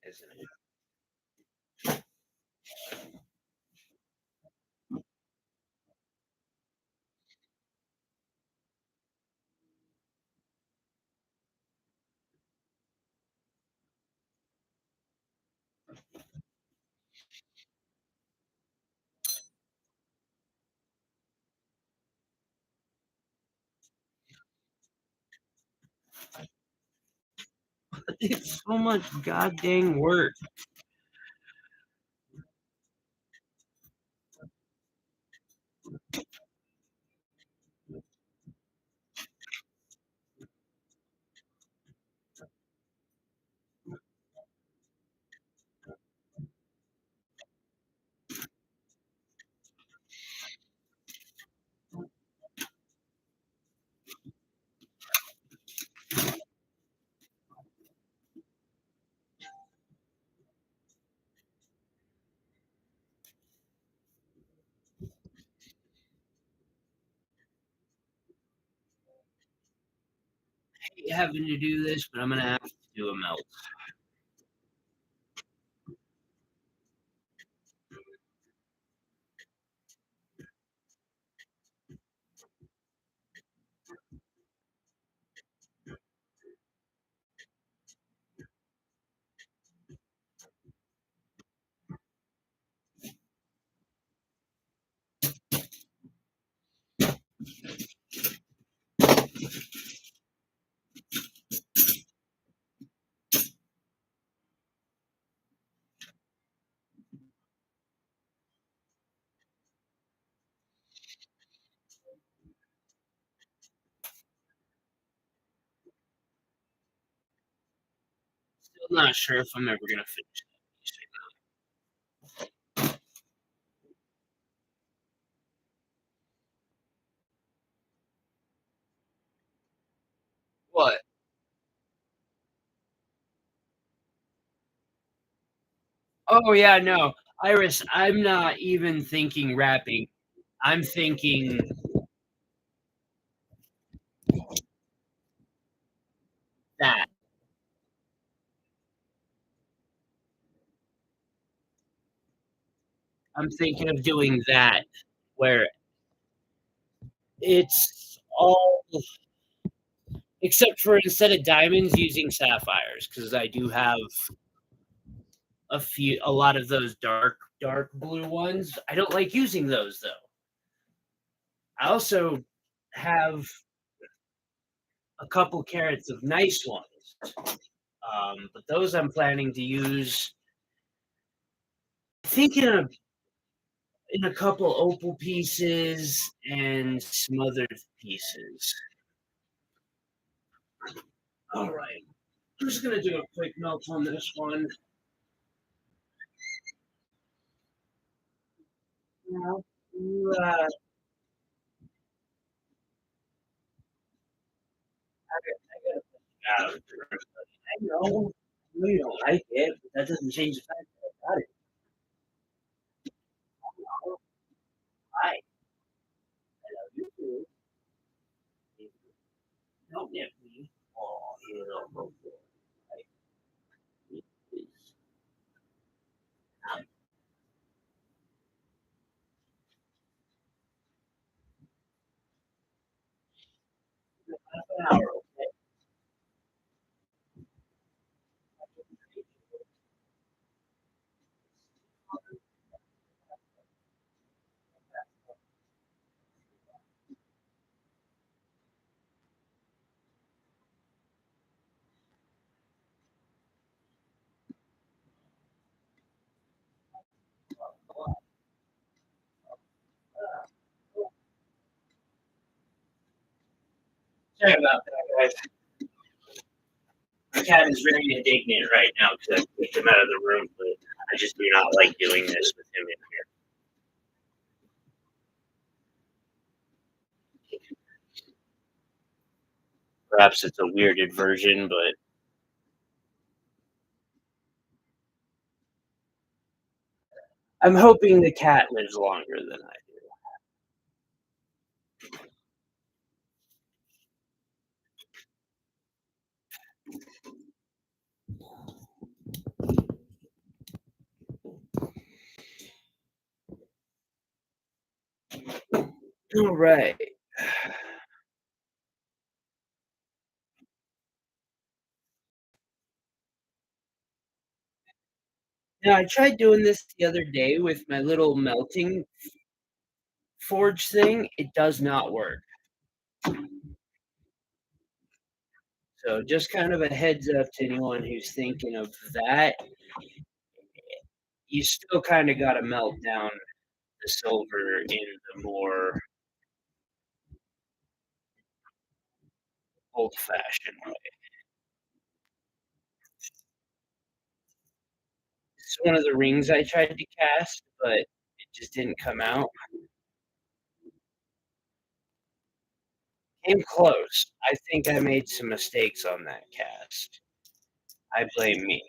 isn't it? It's so much god dang work. I hate having to do this, but I'm gonna have to do a melt. Still not sure if I'm ever gonna finish that piece. What? Oh, yeah, no. Iris, I'm not even thinking wrapping. I'm thinking that. I'm thinking of doing that, where it's all except for instead of diamonds, using sapphires, because I do have a lot of those dark blue ones. I don't like using those, though. I also have a couple carats of nice ones, but those I'm planning to use, I think, in a couple opal pieces and some other pieces. All right, I'm just gonna do a quick melt on this one. Now, you, out of the room. I know you don't like it, but that doesn't change the fact that I got it. Hi, I love you too. Don't nip me. Oh, you little bro. Please. Half an hour, okay? Sorry about that, guys. My cat is very indignant right now because I kicked him out of the room, but I just do not like doing this with him in here. Perhaps it's a weirded version, but I'm hoping the cat lives longer than I do. All right. Now, I tried doing this the other day with my little melting forge thing. It does not work. So, just kind of a heads up to anyone who's thinking of that. You still kind of got to melt down the silver in the more old fashioned way. It's one of the rings I tried to cast, but it just didn't come out. Came close. I think I made some mistakes on that cast. I blame me.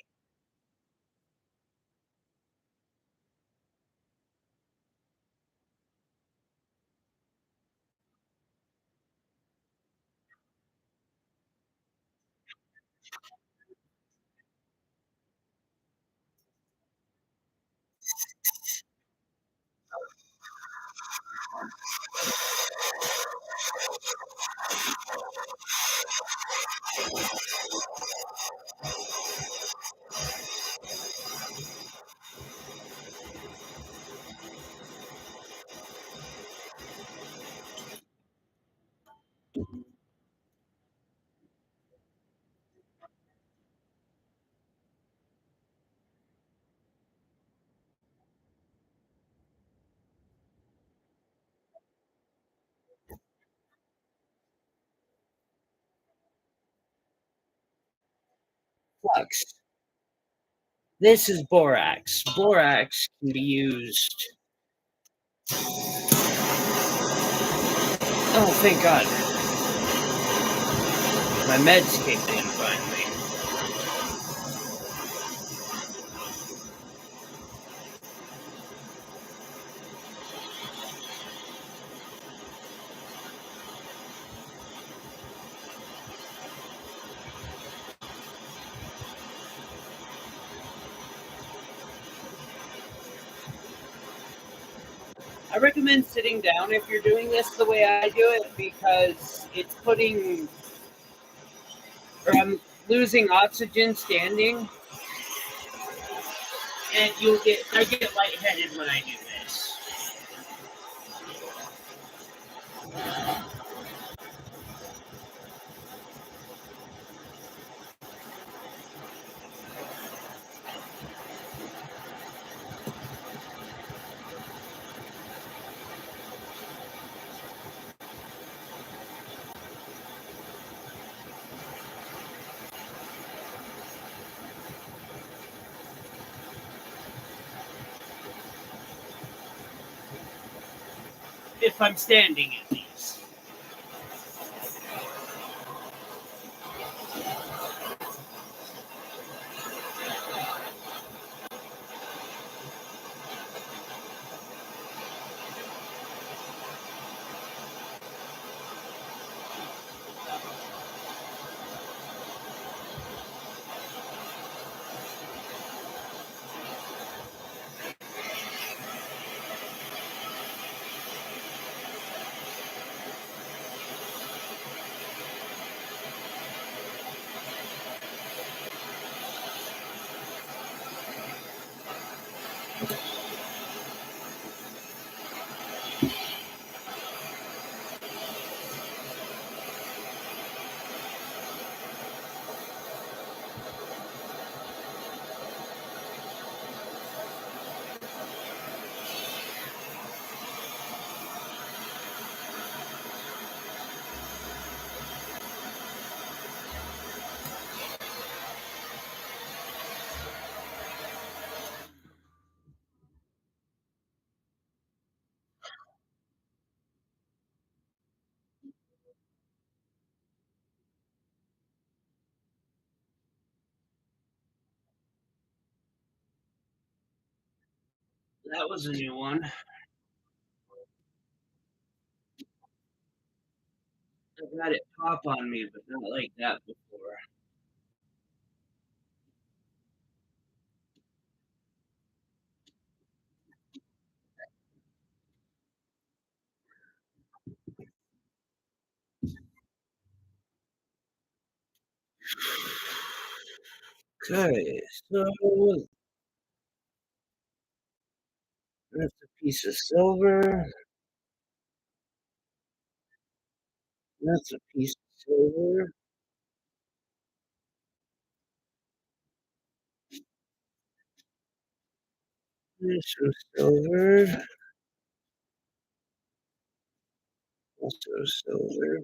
Flux. This is borax. Borax can be used. Oh, thank God. My meds kicked in finally. I recommend sitting down if you're doing this the way I do it because it's putting, or I'm losing oxygen standing, and I get lightheaded when I do this. If I'm standing at least. That was a new one. I've had it pop on me, but not like that before. Okay, so that's a piece of silver. That's a piece of silver. There's some silver. Also silver.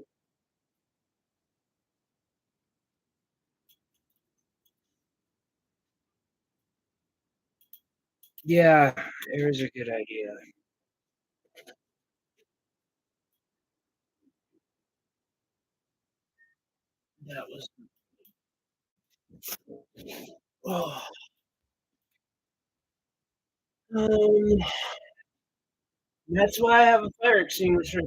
Yeah, air is a good idea. That was oh, um, that's why I have a fire extinguisher.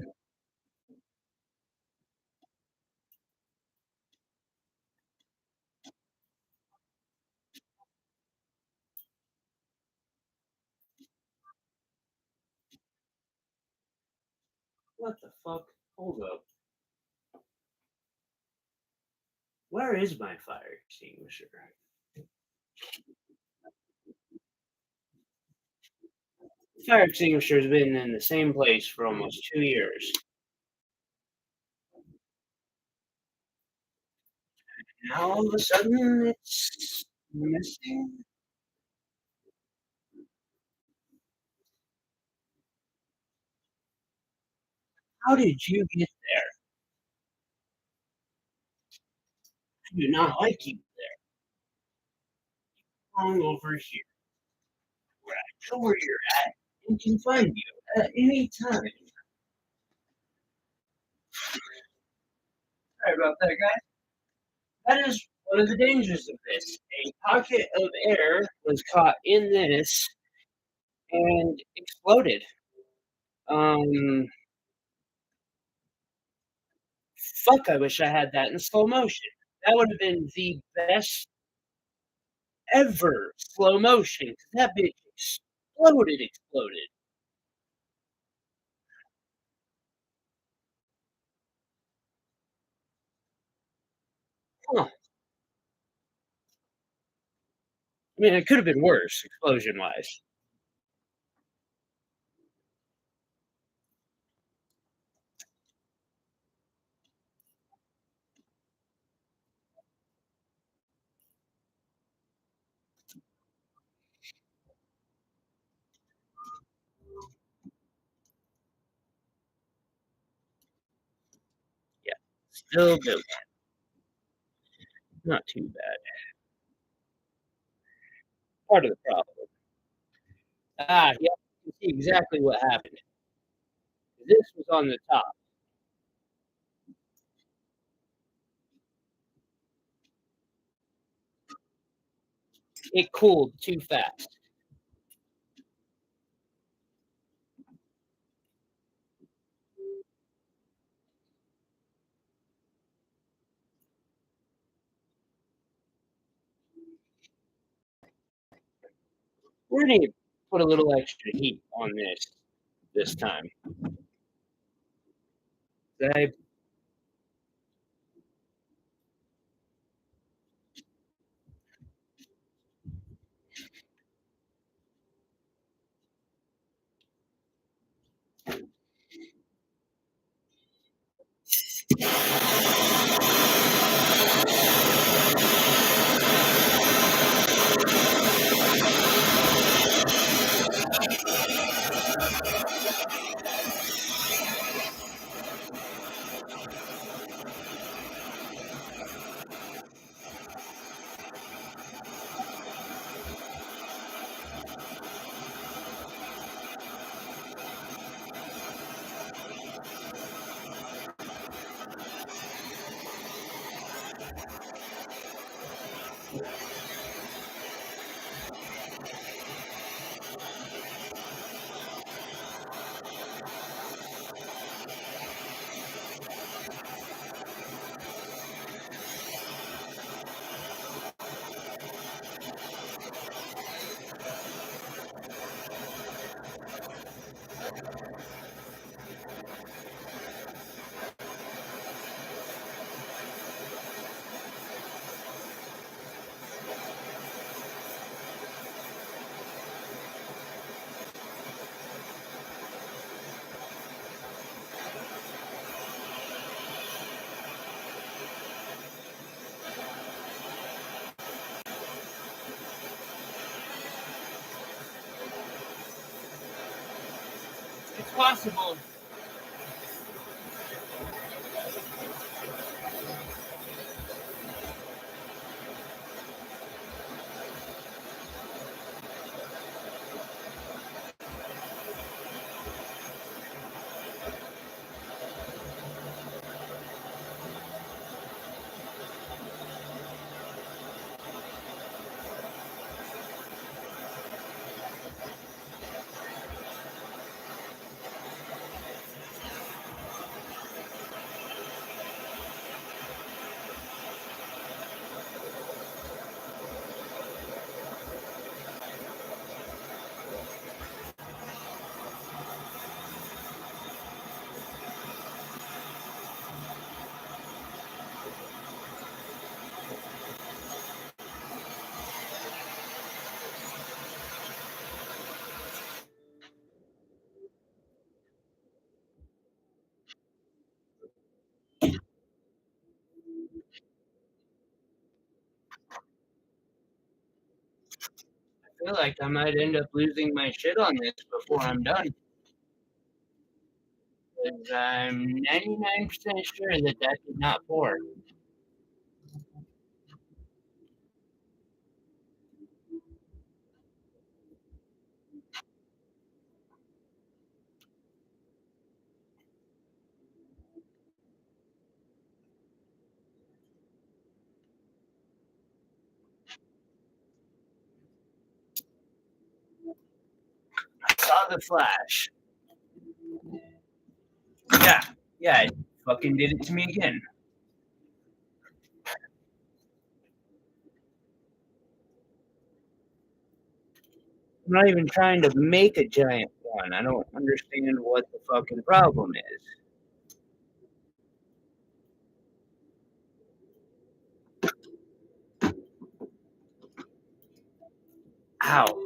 What the fuck? Hold up. Where is my fire extinguisher? Fire extinguisher's been in the same place for almost 2 years. Now all of a sudden it's missing? How did you get there? I do not like you long over here. Where I know where you're at and can find you at any time. Sorry about that, guys. That is one of the dangers of this. A pocket of air was caught in this and exploded. Um, fuck, I wish I had that in slow motion. That would have been the best ever slow motion 'cause that bitch exploded. Huh. I mean, it could have been worse explosion-wise. Yeah, still good. Not too bad. Part of the problem. Ah, yeah, you can see exactly what happened. This was on the top. It cooled too fast. We're gonna put a little extra heat on this time. Okay? possible. I feel like I might end up losing my shit on this before I'm done. Because I'm 99% sure that that did not pour. I saw the flash. Yeah, it fucking did it to me again. I'm not even trying to make a giant one. I don't understand what the fucking problem is. Ow.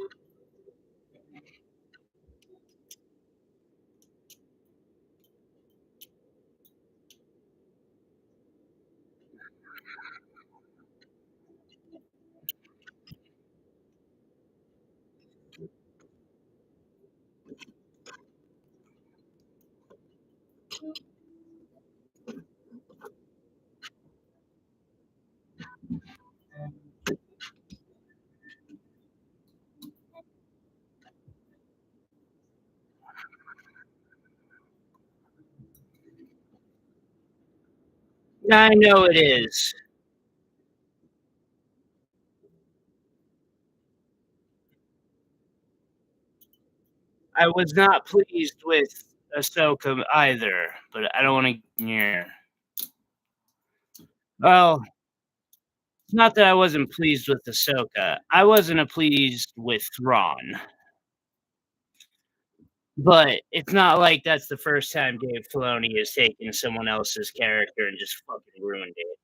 I know it is. I was not pleased with Ahsoka either, but I don't want to. Yeah. Well, it's not that I wasn't pleased with Ahsoka. I wasn't pleased with Thrawn. But it's not like that's the first time Dave Filoni has taken someone else's character and just fucking ruined it.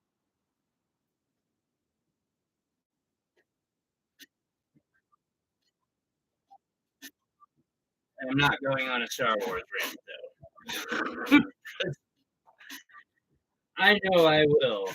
I'm not going on a Star Wars rant, though. I know I will.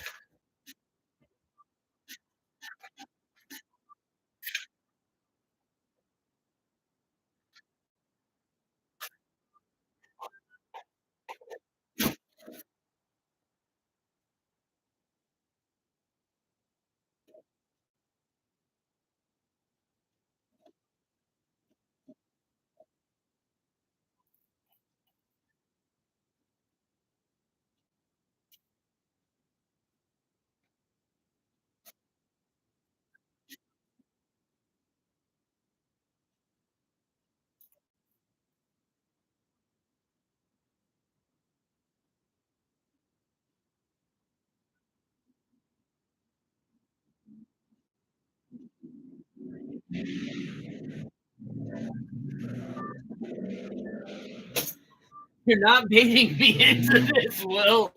You're not baiting me into this, Will.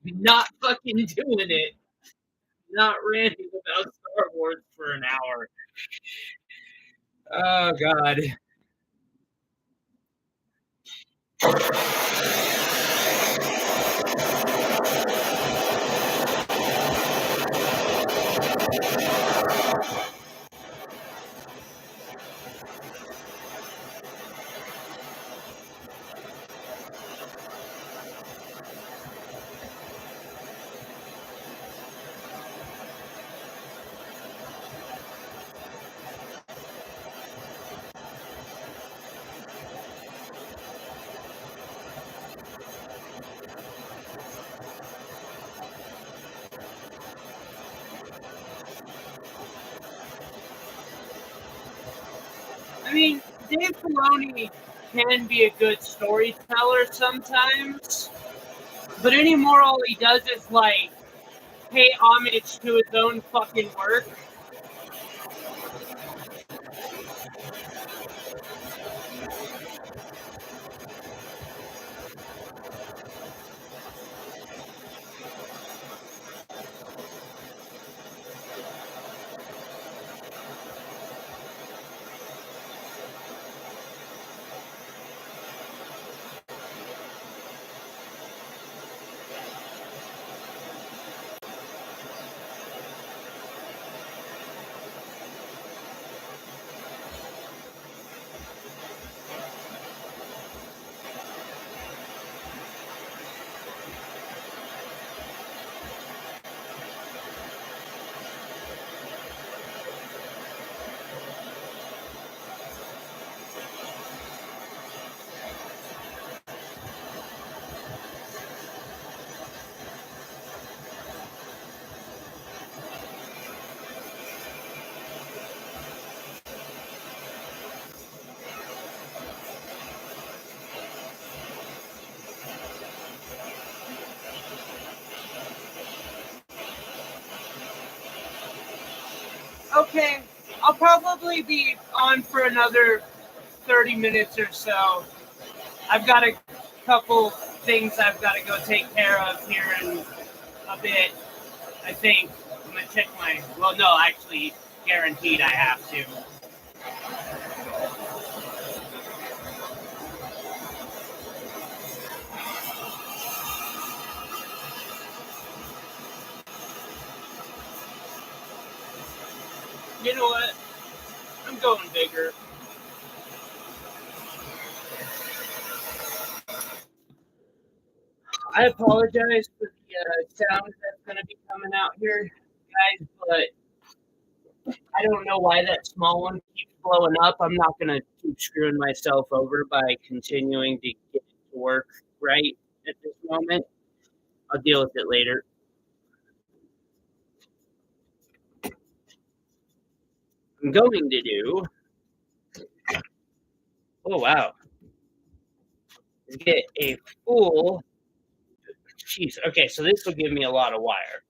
Not fucking doing it. Not ranting about Star Wars for an hour. Oh, God. mean, Dave Filoni can be a good storyteller sometimes, but anymore all he does is like pay homage to his own fucking work. Okay, I'll probably be on for another 30 minutes or so. I've got a couple things I've got to go take care of here in a bit. I think I'm gonna check my. Well, no, actually, guaranteed I have to. You know what? I'm going bigger. I apologize for the sound that's going to be coming out here, guys, but I don't know why that small one keeps blowing up. I'm not going to keep screwing myself over by continuing to get it to work right at this moment. I'll deal with it later. I'm going to do. Oh, wow. Let's get a full. Jeez. Okay, so this will give me a lot of wire.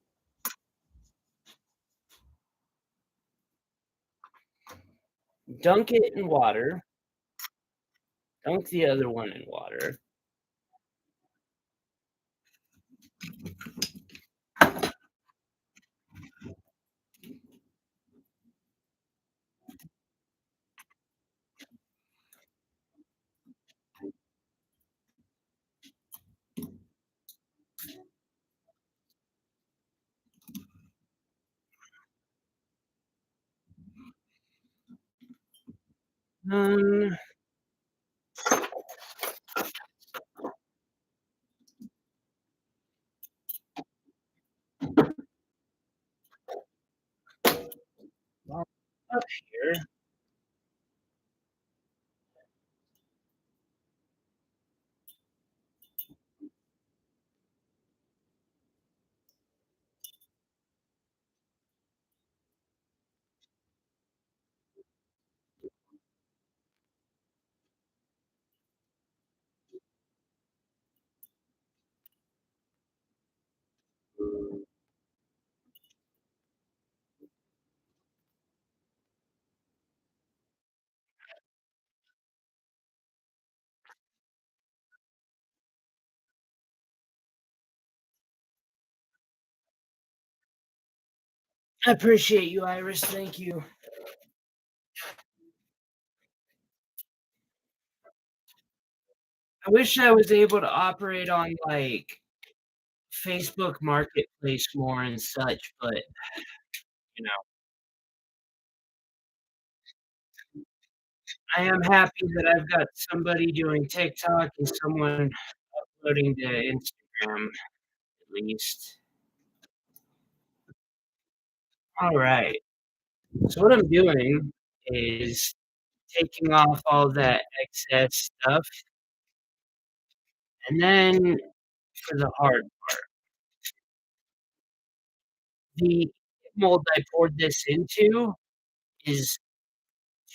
Dunk it in water. Dunk the other one in water. Um, up here. I appreciate you, Iris. Thank you. I wish I was able to operate on like Facebook Marketplace more and such, but you know, I am happy that I've got somebody doing TikTok and someone uploading to Instagram at least. All right. So what I'm doing is taking off all that excess stuff, and then for the hard, the mold I poured this into is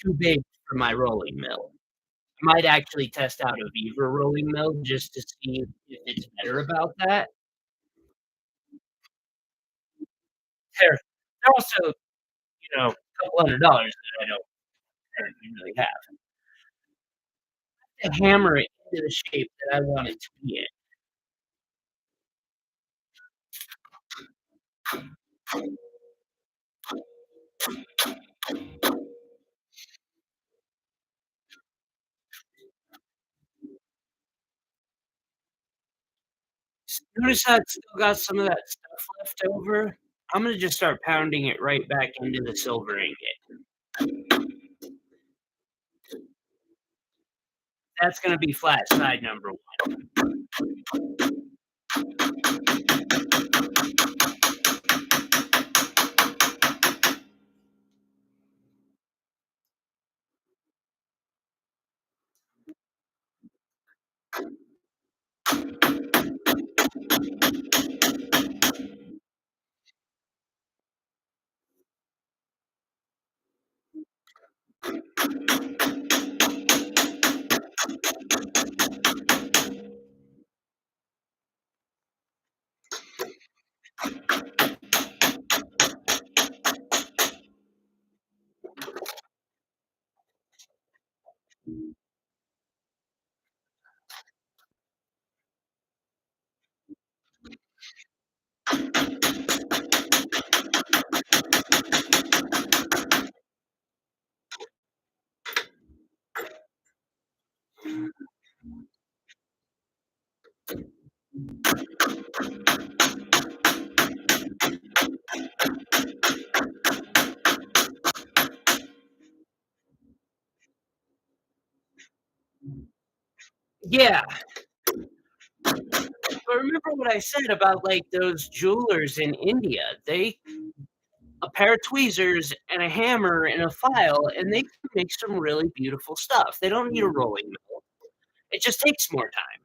too big for my rolling mill. I might actually test out a Beaver rolling mill just to see if it's better about that. They're also, a couple $100 that I don't currently really have to hammer it into the shape that I want it to be in. Notice how it's still got some of that stuff left over? I'm gonna just start pounding it right back into the silver ingot. That's gonna be flat side number 1. Yeah, but remember what I said about, like, those jewelers in India? They a pair of tweezers and a hammer and a file, and they can make some really beautiful stuff. They don't need a rolling mill. It just takes more time.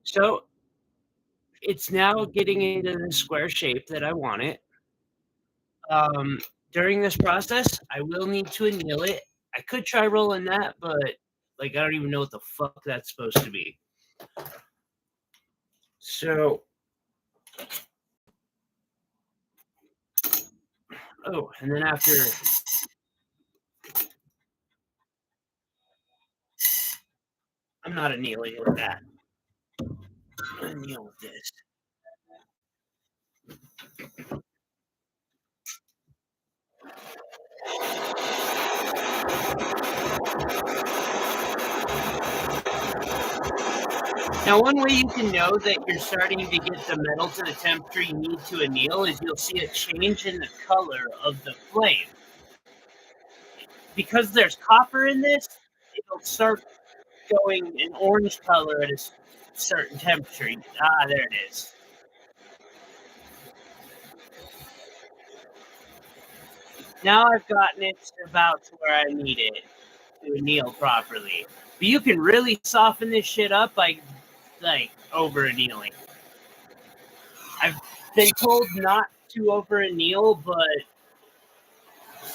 So, it's now getting into the square shape that I want it. Um, During this process, I will need to anneal it. I could try rolling that, but, like, I don't even know what the fuck that's supposed to be. So and then after I'm not annealing with that. I'm gonna anneal with this. Now, one way you can know that you're starting to get the metal to the temperature you need to anneal is you'll see a change in the color of the flame. Because there's copper in this, it'll start going an orange color at a certain temperature. Ah, there it is. Now I've gotten it about to where I need it to anneal properly. But you can really soften this shit up by like over annealing. I've been told not to over anneal, but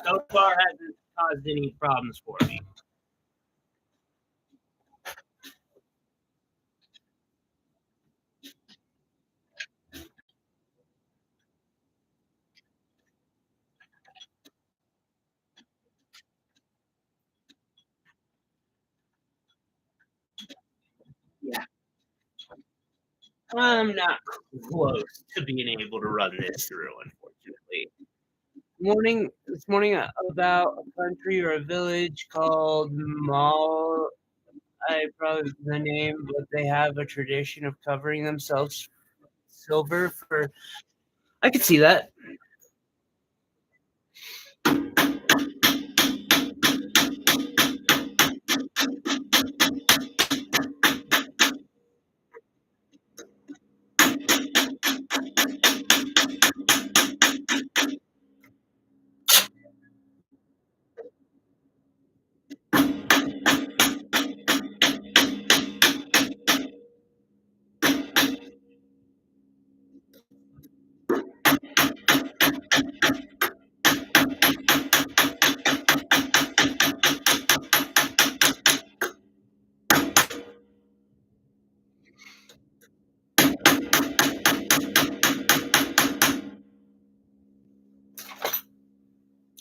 so far hasn't caused any problems for me. Yeah. I'm not close to being able to run this through, unfortunately. This morning about a country or a village called Mal. I probably the name, but they have a tradition of covering themselves silver for. I could see that.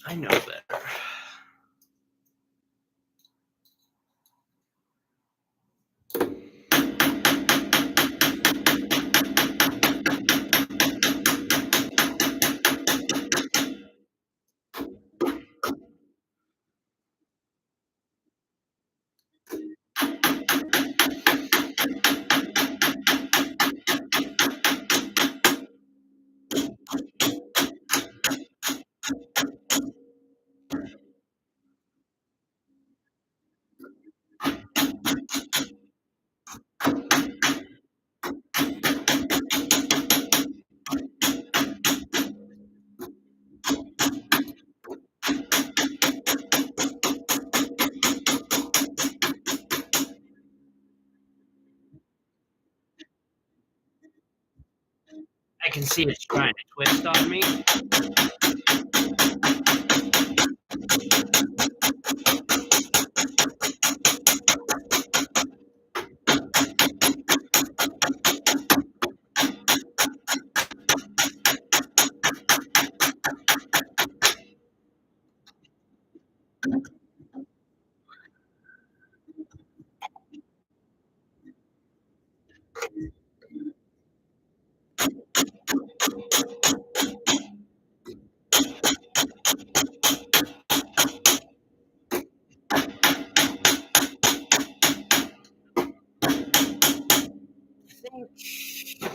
I know better. I can see it's trying to twist on me.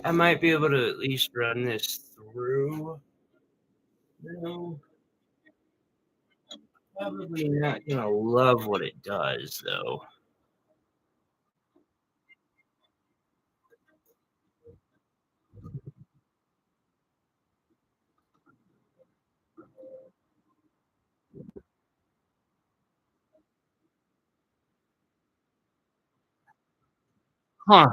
I might be able to at least run this through. No, probably not gonna love what it does though. Huh.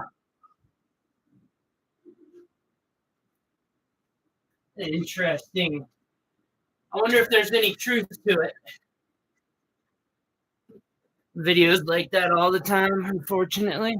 Interesting. I wonder if there's any truth to it. Videos like that all the time, unfortunately.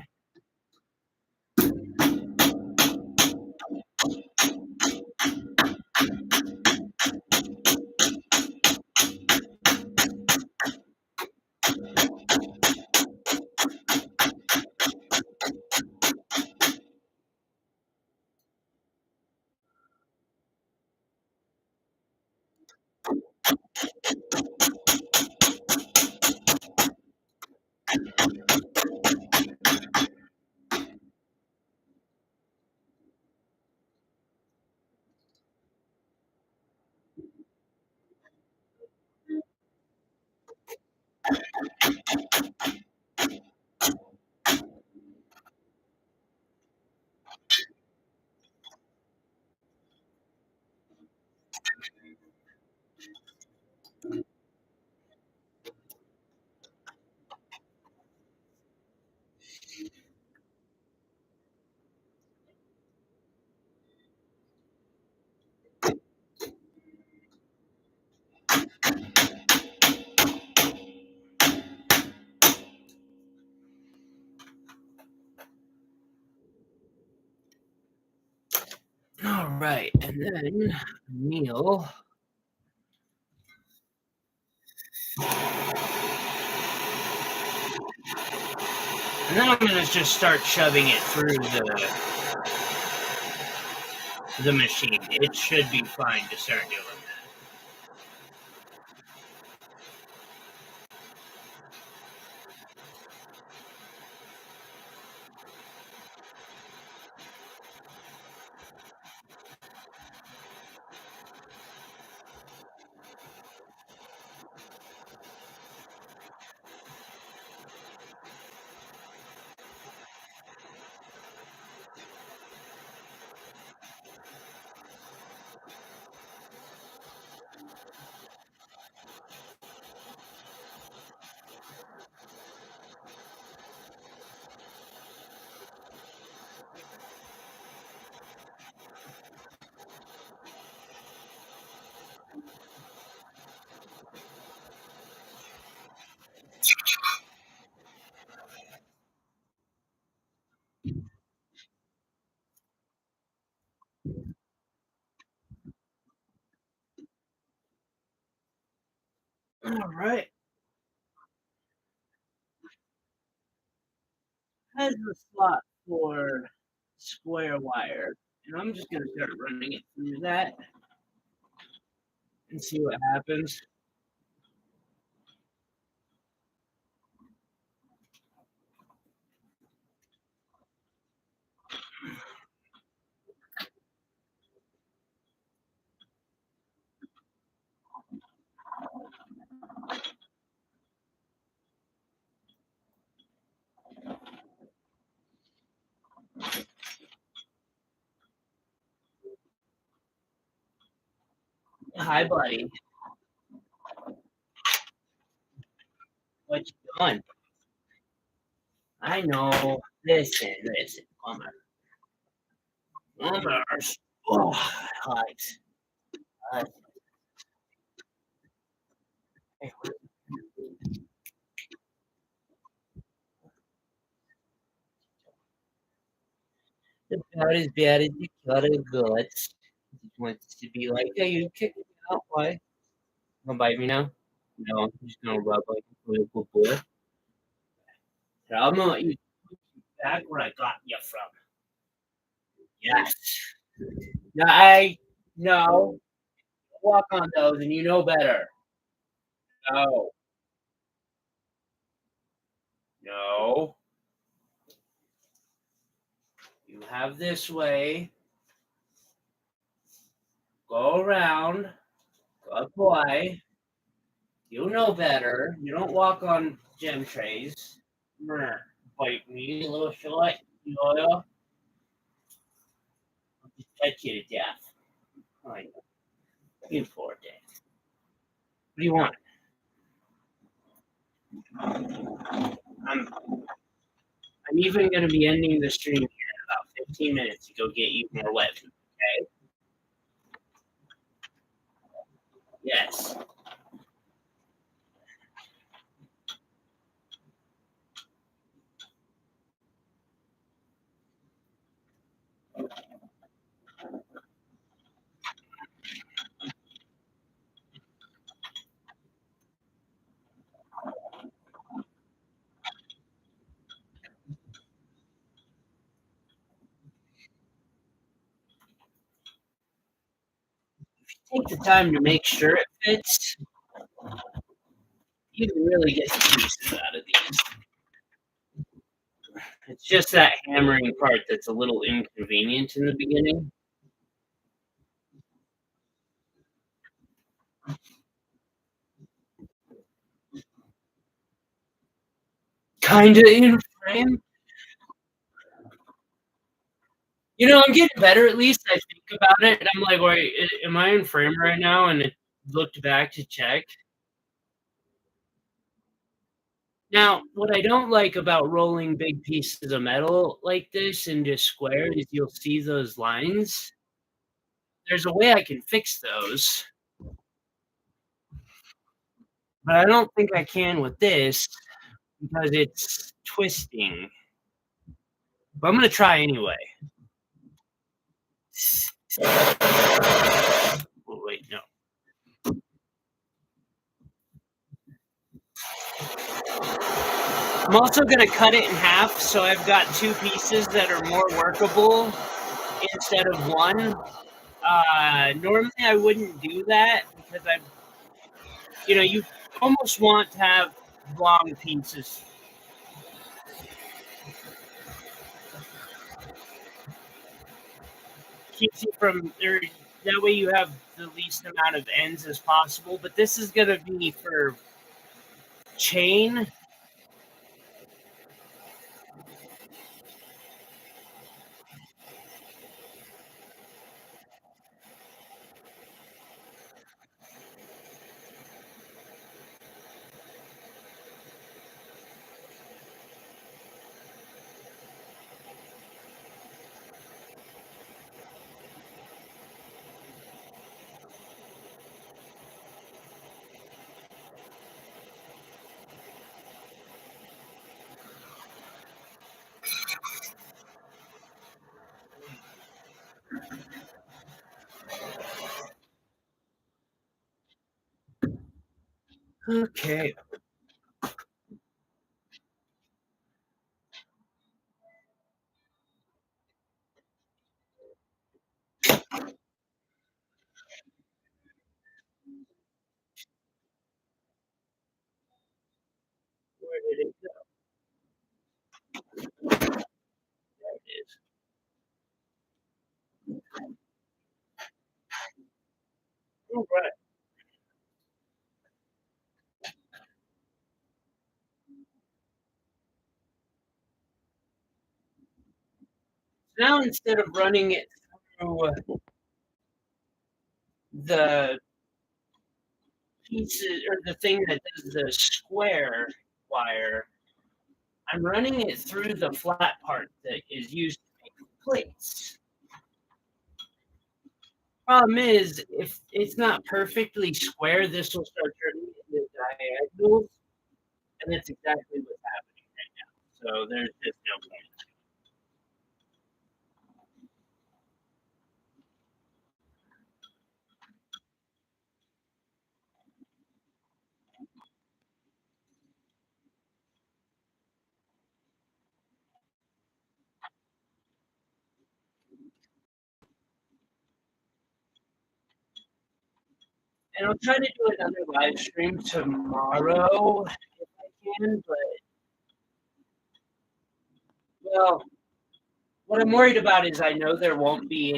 Alright, and then meal. And then I'm gonna just start shoving it through the machine. It should be fine to start doing it. Alright. Has the slot for square wire. And I'm just gonna start running it through that and see what happens. Hi, buddy. What you doing? I know. Listen, Bummer. Bummers. Oh, hot. Uh, hey, about as bad as you cut it guts. He wants to be like, hey, you kick me out. Why? Gonna bite me now? No, I'm just gonna rub like a little boy. I'm gonna let you back where I got you from. Yes. No, no. Walk on those, and you know better. No, no. You have this way. Go around. Good boy. You know better. You don't walk on gem trays. Brr. Bite me, little short. You know, I'll just pet you to death. I know. You poor thing. What do you want? I'm I'm even gonna be ending the stream here in about 15 minutes to go get you more web. Okay? Yes. Take the time to make sure it fits. You can really get the pieces out of these. It's just that hammering part that's a little inconvenient in the beginning. Kinda in frame. I'm getting better at least. I think about it, and I'm like, "Wait, am I in frame right now?" And it looked back to check. Now, what I don't like about rolling big pieces of metal like this into squares is you'll see those lines. There's a way I can fix those, but I don't think I can with this because it's twisting. But I'm gonna try anyway. Oh, wait, no. I'm also going to cut it in half, so I've got two pieces that are more workable instead of one. Normally I wouldn't do that because you almost want to have long pieces. Keeps you from, or that way you have the least amount of ends as possible. But this is going to be for chain. Okay. Where did it go? There it is. All right. Now instead of running it through the pieces or the thing that does the square wire, I'm running it through the flat part that is used to make plates. Problem is, if it's not perfectly square, this will start turning into diagonals, and that's exactly what's happening right now. So there's just no point. And I'll try to do another live stream tomorrow if I can, but well, what I'm worried about is I know there won't be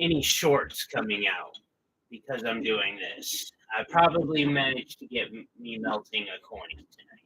any shorts coming out because I'm doing this. I probably managed to get me melting a coin tonight.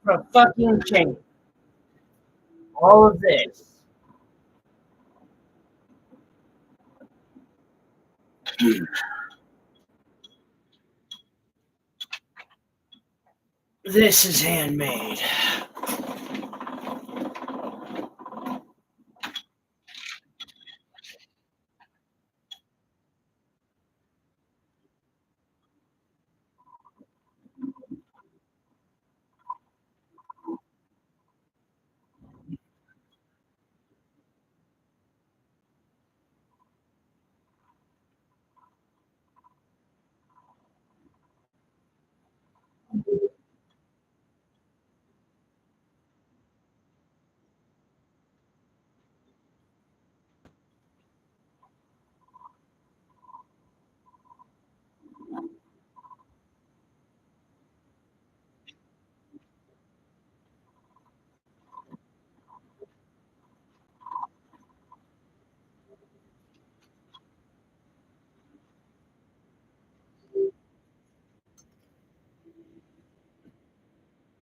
for a fucking chain. All of this. This is handmade.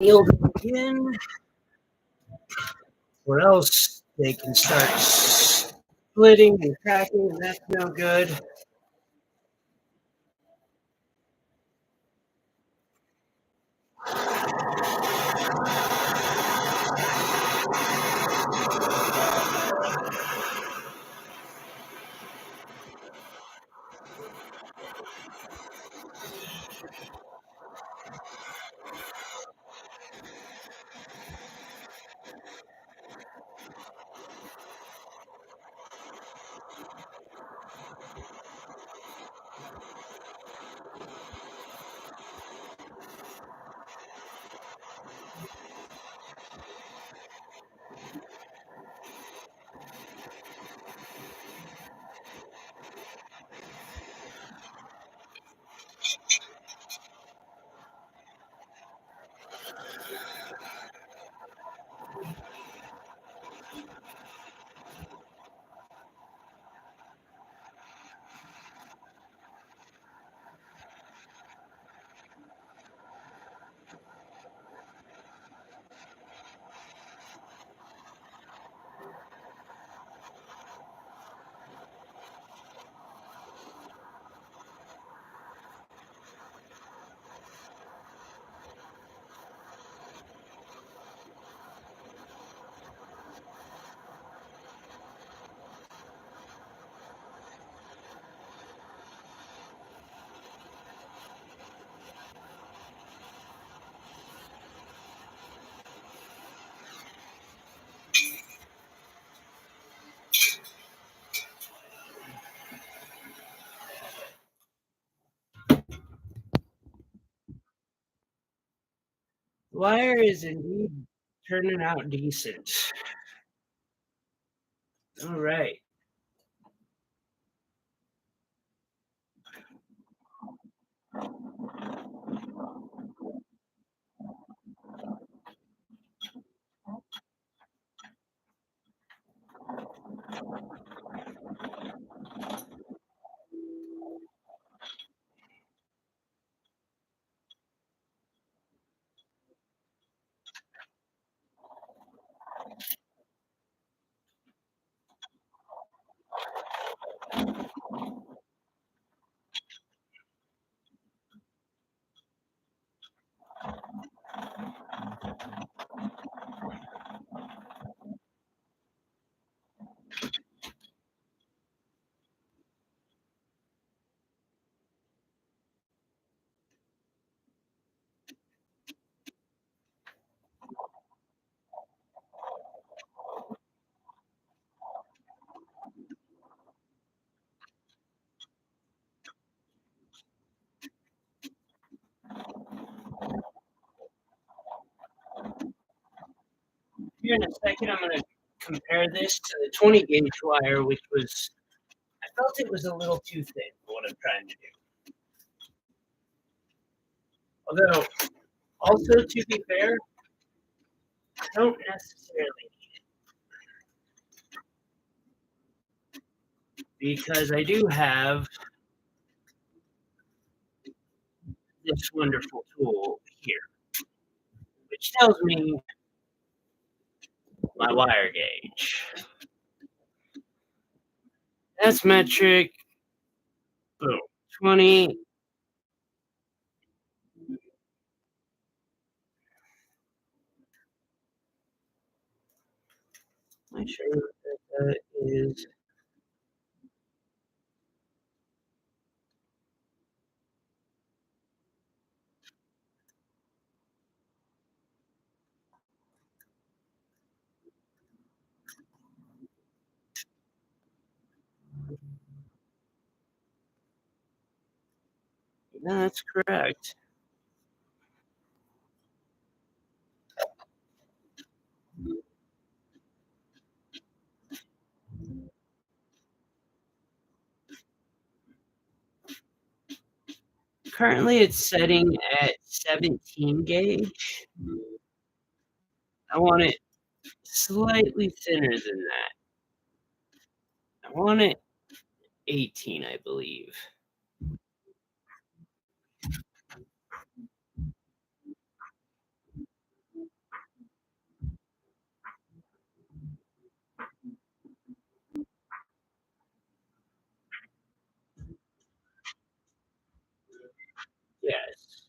Nailed again. Or else they can start splitting and cracking, and that's no good. The wire is indeed turning out decent. All right. Here in a second, I'm going to compare this to the 20 gauge wire, which was, I felt it was a little too thin for what I'm trying to do. Although, also to be fair, I don't necessarily need it because I do have this wonderful tool here, which tells me my wire gauge. That's metric. Boom. 20. Am I sure that is. Yeah, that's correct. Currently, it's setting at 17 gauge. I want it slightly thinner than that. I want it 18, I believe. Yes.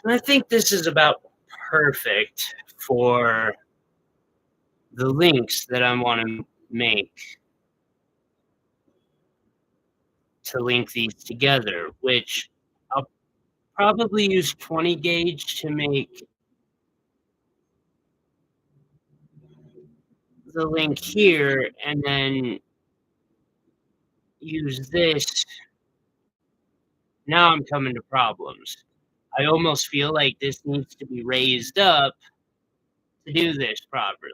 And I think this is about perfect for the links that I want to make to link these together, which I'll probably use 20 gauge to make the link here and then use this. Now I'm coming to problems. I almost feel like this needs to be raised up to do this properly.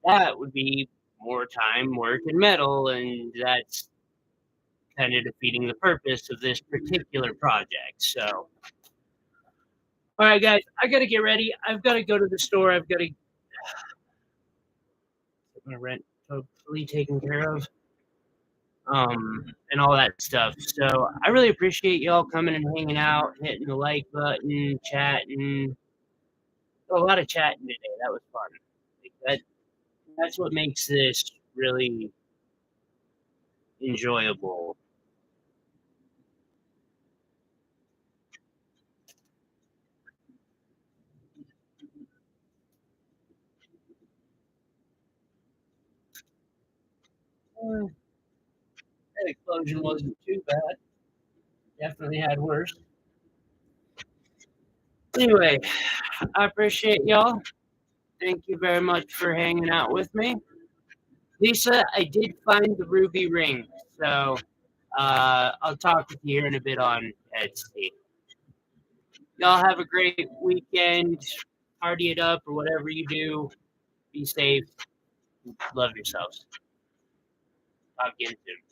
That would be more time, work, and metal, and that's kind of defeating the purpose of this particular project. So, all right, guys, I got to get ready. I've got to go to the store. I've got to get my rent totally taken care of, and all that stuff. So, I really appreciate y'all coming and hanging out, hitting the like button, chatting. A lot of chatting today. That was fun. Like that's what makes this really enjoyable. That explosion wasn't too bad. Definitely had worse. Anyway, I appreciate y'all. Thank you very much for hanging out with me. Lisa, I did find the ruby ring, so I'll talk with you here in a bit on Etsy. Y'all have a great weekend. Party it up or whatever you do. Be safe. Love yourselves. Talk again soon.